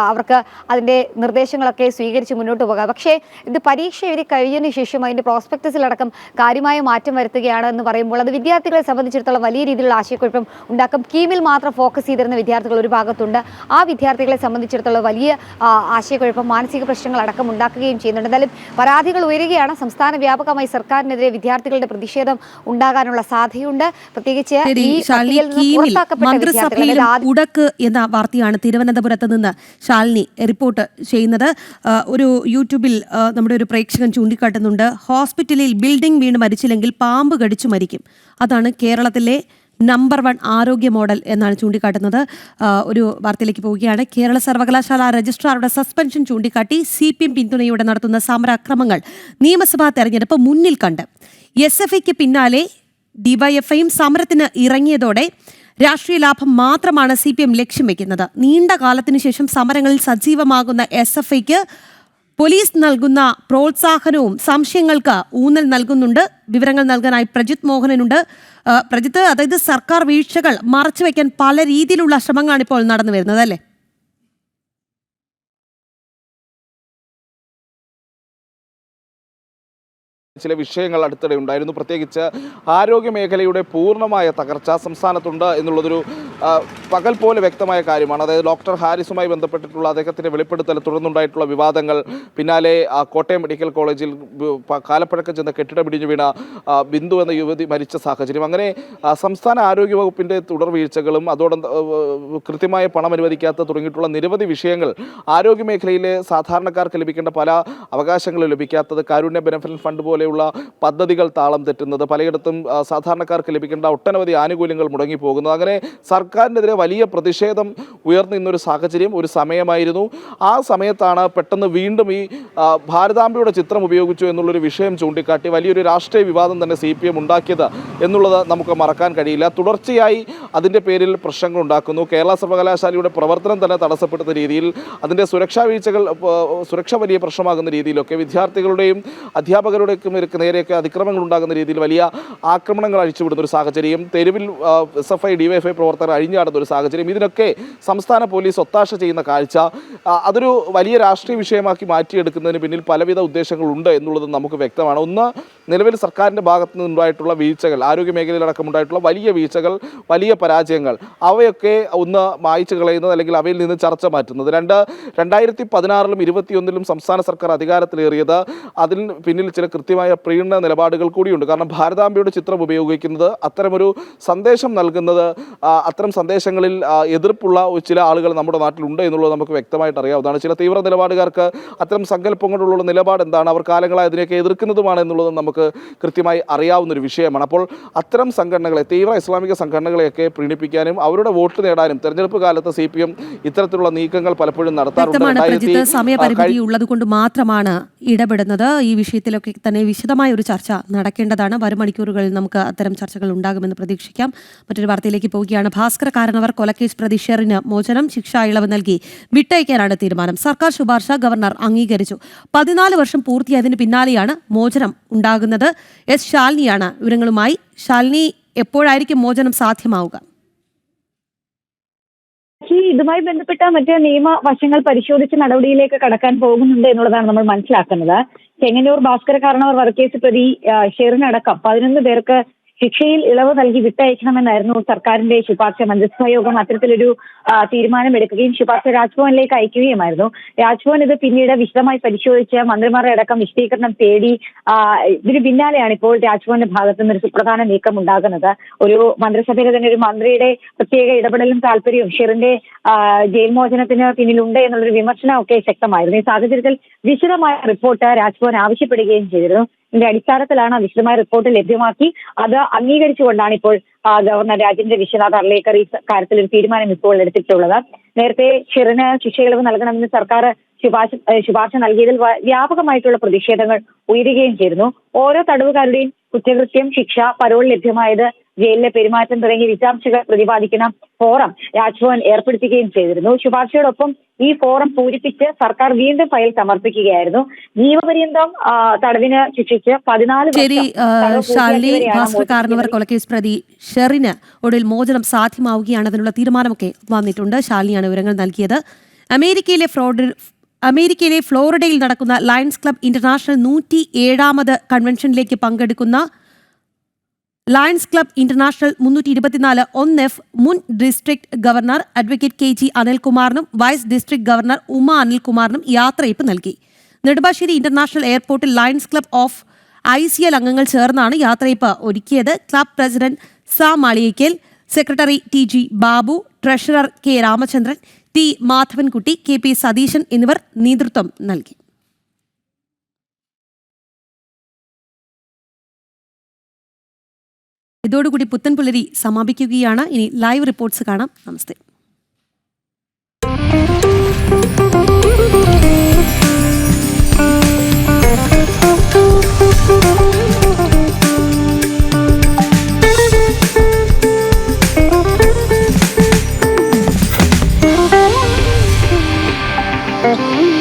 അവർക്ക് അതിൻ്റെ നിർദ്ദേശങ്ങളൊക്കെ സ്വീകരിച്ച് മുന്നോട്ട് പോകാം. പക്ഷേ ഇത് പരീക്ഷ എഴുതി കഴിഞ്ഞതിന് ശേഷം അതിൻ്റെ പ്രോസ്പെക്ടസിലടക്കം കാര്യമായ മാറ്റം വരുത്തുകയാണ് എന്ന് പറയുമ്പോൾ അത് വിദ്യാർത്ഥികളെ സംബന്ധിച്ചിടത്തോളം വലിയ രീതിയിലുള്ള ആശയക്കുഴപ്പം ഉണ്ടാക്കും. കീമിൽ മാത്രം ഫോക്കസ് ചെയ്തിരുന്ന വിദ്യാർത്ഥികൾ ഒരു ഭാഗത്തുണ്ട്. ആ വിദ്യാർത്ഥികളെ സംബന്ധിച്ചിടത്തോളം വലിയ ആശയക്കുഴപ്പം, മാനസിക പ്രശ്നങ്ങൾ അടക്കം ഉണ്ടാക്കുകയും ചെയ്യുന്നുണ്ട്. എന്തായാലും പരാതികൾ ഉയരുകയാണ്. സംസ്ഥാന വ്യാപകമായി സർക്കാരിനെതിരെ വിദ്യാർത്ഥികളുടെ പ്രതിഷേധം ഉണ്ടാകാനുള്ള സാധ്യതയുണ്ട്. പ്രത്യേകിച്ച് മന്ത്രിസഭയിൽ ഉടക്ക് എന്ന വാർത്തയാണ് തിരുവനന്തപുരത്ത് നിന്ന് ശാലിനി റിപ്പോർട്ട് ചെയ്യുന്നത്. ഒരു യൂട്യൂബിൽ നമ്മുടെ ഒരു പ്രേക്ഷകൻ ചൂണ്ടിക്കാട്ടുന്നുണ്ട്, ഹോസ്പിറ്റലിൽ ബിൽഡിംഗ് വീണ് മരിച്ചില്ലെങ്കിൽ പാമ്പ് കടിച്ചു മരിക്കും. അതാണ് കേരളത്തിലെ നമ്പർ 1 ആരോഗ്യ മോഡൽ എന്നാണ് ചൂണ്ടിക്കാട്ടുന്നത്. ഒരു വാർത്തയിലേക്ക് പോവുകയാണ്. കേരള സർവകലാശാല രജിസ്ട്രാറുടെ സസ്പെൻഷൻ ചൂണ്ടിക്കാട്ടി CPM പിന്തുണയോടെ നടത്തുന്ന സമരാക്രമങ്ങൾ നിയമസഭാ തെരഞ്ഞെടുപ്പ് മുന്നിൽ കണ്ട് SFIക്ക് പിന്നാലെ DYFIയും സമരത്തിന് ഇറങ്ങിയതോടെ രാഷ്ട്രീയ ലാഭം മാത്രമാണ് CPM ലക്ഷ്യം വയ്ക്കുന്നത്. നീണ്ട കാലത്തിനു ശേഷം സമരങ്ങളിൽ സജീവമാകുന്ന SFIക്ക് പോലീസ് നൽകുന്ന പ്രോത്സാഹനവും സംശയങ്ങൾക്ക് ഊന്നൽ നൽകുന്നുണ്ട്. വിവരങ്ങൾ നൽകാനായി പ്രജിത് മോഹനനുണ്ട്. പ്രജിത്ത്, അതായത് സർക്കാർ വീഴ്ചകൾ മറച്ചുവെക്കാൻ പല രീതിയിലുള്ള ശ്രമങ്ങളാണ് ഇപ്പോൾ നടന്നു വരുന്നത്, അല്ലേ? ചില വിഷയങ്ങൾ അടുത്തിടെ ഉണ്ടായിരുന്നു. പ്രത്യേകിച്ച് ആരോഗ്യ മേഖലയുടെ പൂർണ്ണമായ തകർച്ച സംസ്ഥാനത്തുണ്ട് എന്നുള്ളതൊരു പകൽ പോലെ വ്യക്തമായ കാര്യമാണ്. അതായത് ഡോക്ടർ ഹാരിസുമായി ബന്ധപ്പെട്ടിട്ടുള്ള അദ്ദേഹത്തിൻ്റെ വെളിപ്പെടുത്തൽ, തുടർന്നുണ്ടായിട്ടുള്ള വിവാദങ്ങൾ, പിന്നാലെ കോട്ടയം മെഡിക്കൽ കോളേജിൽ കാലപ്പഴക്കം ചെന്ന കെട്ടിടം ഇടിഞ്ഞു വീണ ബിന്ദു എന്ന യുവതി മരിച്ച സാഹചര്യം, അങ്ങനെ സംസ്ഥാന ആരോഗ്യ വകുപ്പിൻ്റെ തുടർ വീഴ്ചകളും അതോടൊപ്പം കൃത്യമായ പണം അനുവദിക്കാത്ത തുടങ്ങിയിട്ടുള്ള നിരവധി വിഷയങ്ങൾ, ആരോഗ്യ മേഖലയിലെ സാധാരണക്കാർക്ക് ലഭിക്കേണ്ട പല അവകാശങ്ങളും ലഭിക്കാത്തത്, കാരുണ്യ ബെനഫിറ്റ് ഫണ്ട് പോലെ പദ്ധതികൾ താളം തെറ്റുന്നത്, പലയിടത്തും സാധാരണക്കാർക്ക് ലഭിക്കേണ്ട ഒട്ടനവധി ആനുകൂല്യങ്ങൾ മുടങ്ങിപ്പോകുന്നത്, അങ്ങനെ സർക്കാരിനെതിരെ വലിയ പ്രതിഷേധം ഉയർന്നു നിന്നൊരു സാഹചര്യം, ഒരു സമയമായിരുന്നു. ആ സമയത്താണ് പെട്ടെന്ന് വീണ്ടും ഈ ഭാരതാംബയുടെ ചിത്രം ഉപയോഗിച്ചു എന്നുള്ളൊരു വിഷയം ചൂണ്ടിക്കാട്ടി വലിയൊരു രാഷ്ട്രീയ വിവാദം തന്നെ CPM ഉണ്ടാക്കിയത് എന്നുള്ളത് നമുക്ക് മറക്കാൻ കഴിയില്ല. തുടർച്ചയായി അതിൻ്റെ പേരിൽ പ്രശ്നങ്ങൾ ഉണ്ടാക്കുന്നു. കേരള സർവകലാശാലയുടെ പ്രവർത്തനം തന്നെ തടസ്സപ്പെടുന്ന രീതിയിൽ, അതിൻ്റെ സുരക്ഷ വലിയ പ്രശ്നമാകുന്ന രീതിയിലൊക്കെ, വിദ്യാർത്ഥികളുടെയും അധ്യാപകരുടെയും നേരെയൊക്കെ അതിക്രമങ്ങൾ ഉണ്ടാകുന്ന രീതിയിൽ വലിയ ആക്രമണങ്ങൾ അഴിച്ചുവിടുന്ന ഒരു സാഹചര്യം, തെരുവിൽ SFI DYFI പ്രവർത്തകർ അഴിഞ്ഞാടുന്ന ഒരു സാഹചര്യം, ഇതിനൊക്കെ സംസ്ഥാന പോലീസ് ഒത്താശ ചെയ്യുന്ന കാഴ്ച, അതൊരു വലിയ രാഷ്ട്രീയ വിഷയമാക്കി മാറ്റിയെടുക്കുന്നതിന് പിന്നിൽ പലവിധ ഉദ്ദേശങ്ങളുണ്ട് എന്നുള്ളത് നമുക്ക് വ്യക്തമാണ്. ഒന്ന്, നിലവിൽ സർക്കാരിൻ്റെ ഭാഗത്തു നിന്നുണ്ടായിട്ടുള്ള വീഴ്ചകൾ, ആരോഗ്യ മേഖലയിലടക്കമുണ്ടായിട്ടുള്ള വലിയ വീഴ്ചകൾ, വലിയ പരാജയങ്ങൾ, അവയൊക്കെ ഒന്ന് മായ്ച്ചു കളയുന്നത് അല്ലെങ്കിൽ അവയിൽ നിന്ന് ചർച്ച മാറ്റുന്നത്. 2016-ലും 2021-ലും സംസ്ഥാന സർക്കാർ അധികാരത്തിലേറിയത് അതിൽ പിന്നിൽ ചില കൃത്യമായ പ്രീണന നിലപാടുകൾ കൂടിയുണ്ട്. കാരണം ഭാരതാംബയുടെ ചിത്രം ഉപയോഗിക്കുന്നത്, അത്തരമൊരു സന്ദേശം നൽകുന്നത്, അത്തരം സന്ദേശങ്ങളിൽ എതിർപ്പുള്ള ചില ആളുകൾ നമ്മുടെ നാട്ടിലുണ്ട് എന്നുള്ളത് നമുക്ക് വ്യക്തമായിട്ട് അറിയാവുന്നതാണ്. ചില തീവ്ര നിലപാടുകാർക്ക് അത്തരം സങ്കല്പങ്ങളോടുള്ള നിലപാട് എന്താണ്, അവർ കാലങ്ങളായി അതിനെയൊക്കെ എതിർക്കുന്നതുമാണ് എന്നുള്ളത് നമുക്ക് കൃത്യമായി അറിയാവുന്നൊരു വിഷയമാണ്. അപ്പോൾ അത്തരം സംഘടനകളെ, തീവ്ര ഇസ്ലാമിക സംഘടനകളെയൊക്കെ പ്രീണിപ്പിക്കാനും അവരുടെ വോട്ട് നേടാനും തെരഞ്ഞെടുപ്പ് കാലത്ത് CPM ഇത്തരത്തിലുള്ള നീക്കങ്ങൾ പലപ്പോഴും നടത്താറുണ്ട്. സമയപരിമിതി ഉള്ളത് കൊണ്ട് മാത്രമാണ് ഇടപെടുന്നത്. ഈ വിഷയത്തിലൊക്കെ തന്നെ വിശദമായ ഒരു ചർച്ച നടക്കേണ്ടതാണ്. വരും മണിക്കൂറുകളിൽ നമുക്ക് അത്തരം ചർച്ചകൾ ഉണ്ടാകുമെന്ന് പ്രതീക്ഷിക്കാം. മറ്റൊരു വാർത്തയിലേക്ക് പോവുകയാണ്. ഭാസ്കര കാരണവർ കൊലക്കേസ് പ്രതി ഷെറിന് മോചനം, ശിക്ഷാ ഇളവ് നൽകി വിട്ടയക്കാനാണ് തീരുമാനം. സർക്കാർ ശുപാർശ ഗവർണർ അംഗീകരിച്ചു. 14 വർഷം പൂർത്തിയായതിന് പിന്നാലെയാണ് മോചനം ഉണ്ടാകുന്നത്. ശാലിനിയാണ് വിവരങ്ങളുമായി. ശാലിനി, എപ്പോഴായിരിക്കും മോചനം സാധ്യമാവുക? ഇതുമായി ബന്ധപ്പെട്ട മറ്റ് നിയമ വശങ്ങൾ പരിശോധിച്ച് നടപടിയിലേക്ക് കടക്കാൻ പോകുന്നുണ്ട് എന്നുള്ളതാണ് നമ്മൾ മനസ്സിലാക്കുന്നത്. ചെങ്ങന്നൂർ ഭാസ്കര കാരണവർ വധക്കേസ് പ്രതി ഷെറിനടക്കം 11 പേർക്ക് ശിക്ഷയിൽ ഇളവ് നൽകി വിട്ടയക്കണമെന്നായിരുന്നു സർക്കാരിന്റെ ശുപാർശ. മന്ത്രിസഭാ യോഗം അത്തരത്തിലൊരു തീരുമാനമെടുക്കുകയും ശുപാർശ രാജ്ഭവനിലേക്ക് അയക്കുകയുമായിരുന്നു. രാജ്ഭവൻ ഇത് പിന്നീട് വിശദമായി പരിശോധിച്ച് മന്ത്രിമാരുടെ അടക്കം വിശദീകരണം തേടി. ഇതിന് പിന്നാലെയാണ് ഇപ്പോൾ രാജ്ഭവന്റെ ഭാഗത്തു നിന്ന് ഒരു സുപ്രധാന നീക്കം ഉണ്ടാകുന്നത്. ഒരു മന്ത്രിസഭയിലെ തന്നെ ഒരു മന്ത്രിയുടെ പ്രത്യേക ഇടപെടലും താല്പര്യവും ഷെറിന്റെ ജയിൽ മോചനത്തിന് പിന്നിലുണ്ട് എന്നുള്ളൊരു വിമർശനമൊക്കെ ശക്തമായിരുന്നു. ഈ സാഹചര്യത്തിൽ വിശദമായ റിപ്പോർട്ട് രാജ്ഭവൻ ആവശ്യപ്പെടുകയും ചെയ്തിരുന്നു. ഇതിന്റെ അടിസ്ഥാനത്തിലാണ് വിശദമായ റിപ്പോർട്ട് ലഭ്യമാക്കി അത് അംഗീകരിച്ചുകൊണ്ടാണ് ഇപ്പോൾ ഗവർണർ രാജേന്ദ്ര വിശ്വനാഥ് അർലേക്കർ ഈ കാര്യത്തിൽ ഒരു തീരുമാനം ഇപ്പോൾ എടുത്തിട്ടുള്ളത്. നേരത്തെ ഷെറിന് ശിക്ഷയിളവ് നൽകണമെന്ന് സർക്കാർ ശുപാർശ നൽകിയതിൽ വ്യാപകമായിട്ടുള്ള പ്രതിഷേധങ്ങൾ ഉയരുകയും ചെയ്തിരുന്നു. ഓരോ തടവുകാരുടെയും കുറ്റകൃത്യം, ശിക്ഷ, പരോൾ ലഭ്യമായത്, ജയിലിലെ പെരുമാറ്റം തുടങ്ങിയ വിശദാംശങ്ങൾ പ്രതിപാദിക്കുന്ന ഫോറം രാജ്ഭവൻ ഏർപ്പെടുത്തുകയും ചെയ്തിരുന്നു. ശുപാർശയോടൊപ്പം ഈ ഫോറം പൂരിപ്പിച്ച് സർക്കാർ വീണ്ടും ഫയൽ സമർപ്പിക്കുകയായിരുന്നു. ജീവപര്യന്തം തടവിന് ശിക്ഷിച്ച് 14 ഭാസ്കര കാരണവർ കൊലക്കേസ് പ്രതി ഷെറിന് ഒടുവിൽ മോചനം സാധ്യമാവുകയാണ്. അതിനുള്ള തീരുമാനമൊക്കെ വന്നിട്ടുണ്ട്. ശാലിനിയാണ് വിവരങ്ങൾ നൽകിയത്. അമേരിക്കയിലെ ഫ്ലോറിഡയിൽ നടക്കുന്ന ലയൺസ് ക്ലബ് ഇന്റർനാഷണൽ 107ാമത് കൺവെൻഷനിലേക്ക് പങ്കെടുക്കുന്ന ലയൺസ് ക്ലബ് ഇന്റർനാഷണൽ 324 1F മുൻ ഡിസ്ട്രിക്ട് ഗവർണർ അഡ്വക്കേറ്റ് KG അനിൽകുമാറിനും വൈസ് ഡിസ്ട്രിക്ട് ഗവർണർ ഉമ അനിൽകുമാറിനും യാത്രയയപ്പ് നൽകി. നെടുമ്പാശ്ശേരി ഇന്റർനാഷണൽ എയർപോർട്ടിൽ ലയൺസ് ക്ലബ് ഓഫ് ICL അംഗങ്ങൾ ചേർന്നാണ് യാത്രയയപ്പ് ഒരുക്കിയത്. ക്ലബ് പ്രസിഡന്റ് സാ Maliyekkal, secretary TG Babu, treasurer K Ramachandran, T Madhavankutty, KP Satheesan എന്നിവർ നേതൃത്വം നൽകി. ഇതോടുകൂടി പുത്തൻ പുലരി സമാപിക്കുകയാണ്. ഇനി ലൈവ് റിപ്പോർട്ട്സ് കാണാം. നമസ്തേ. Mm-hmm.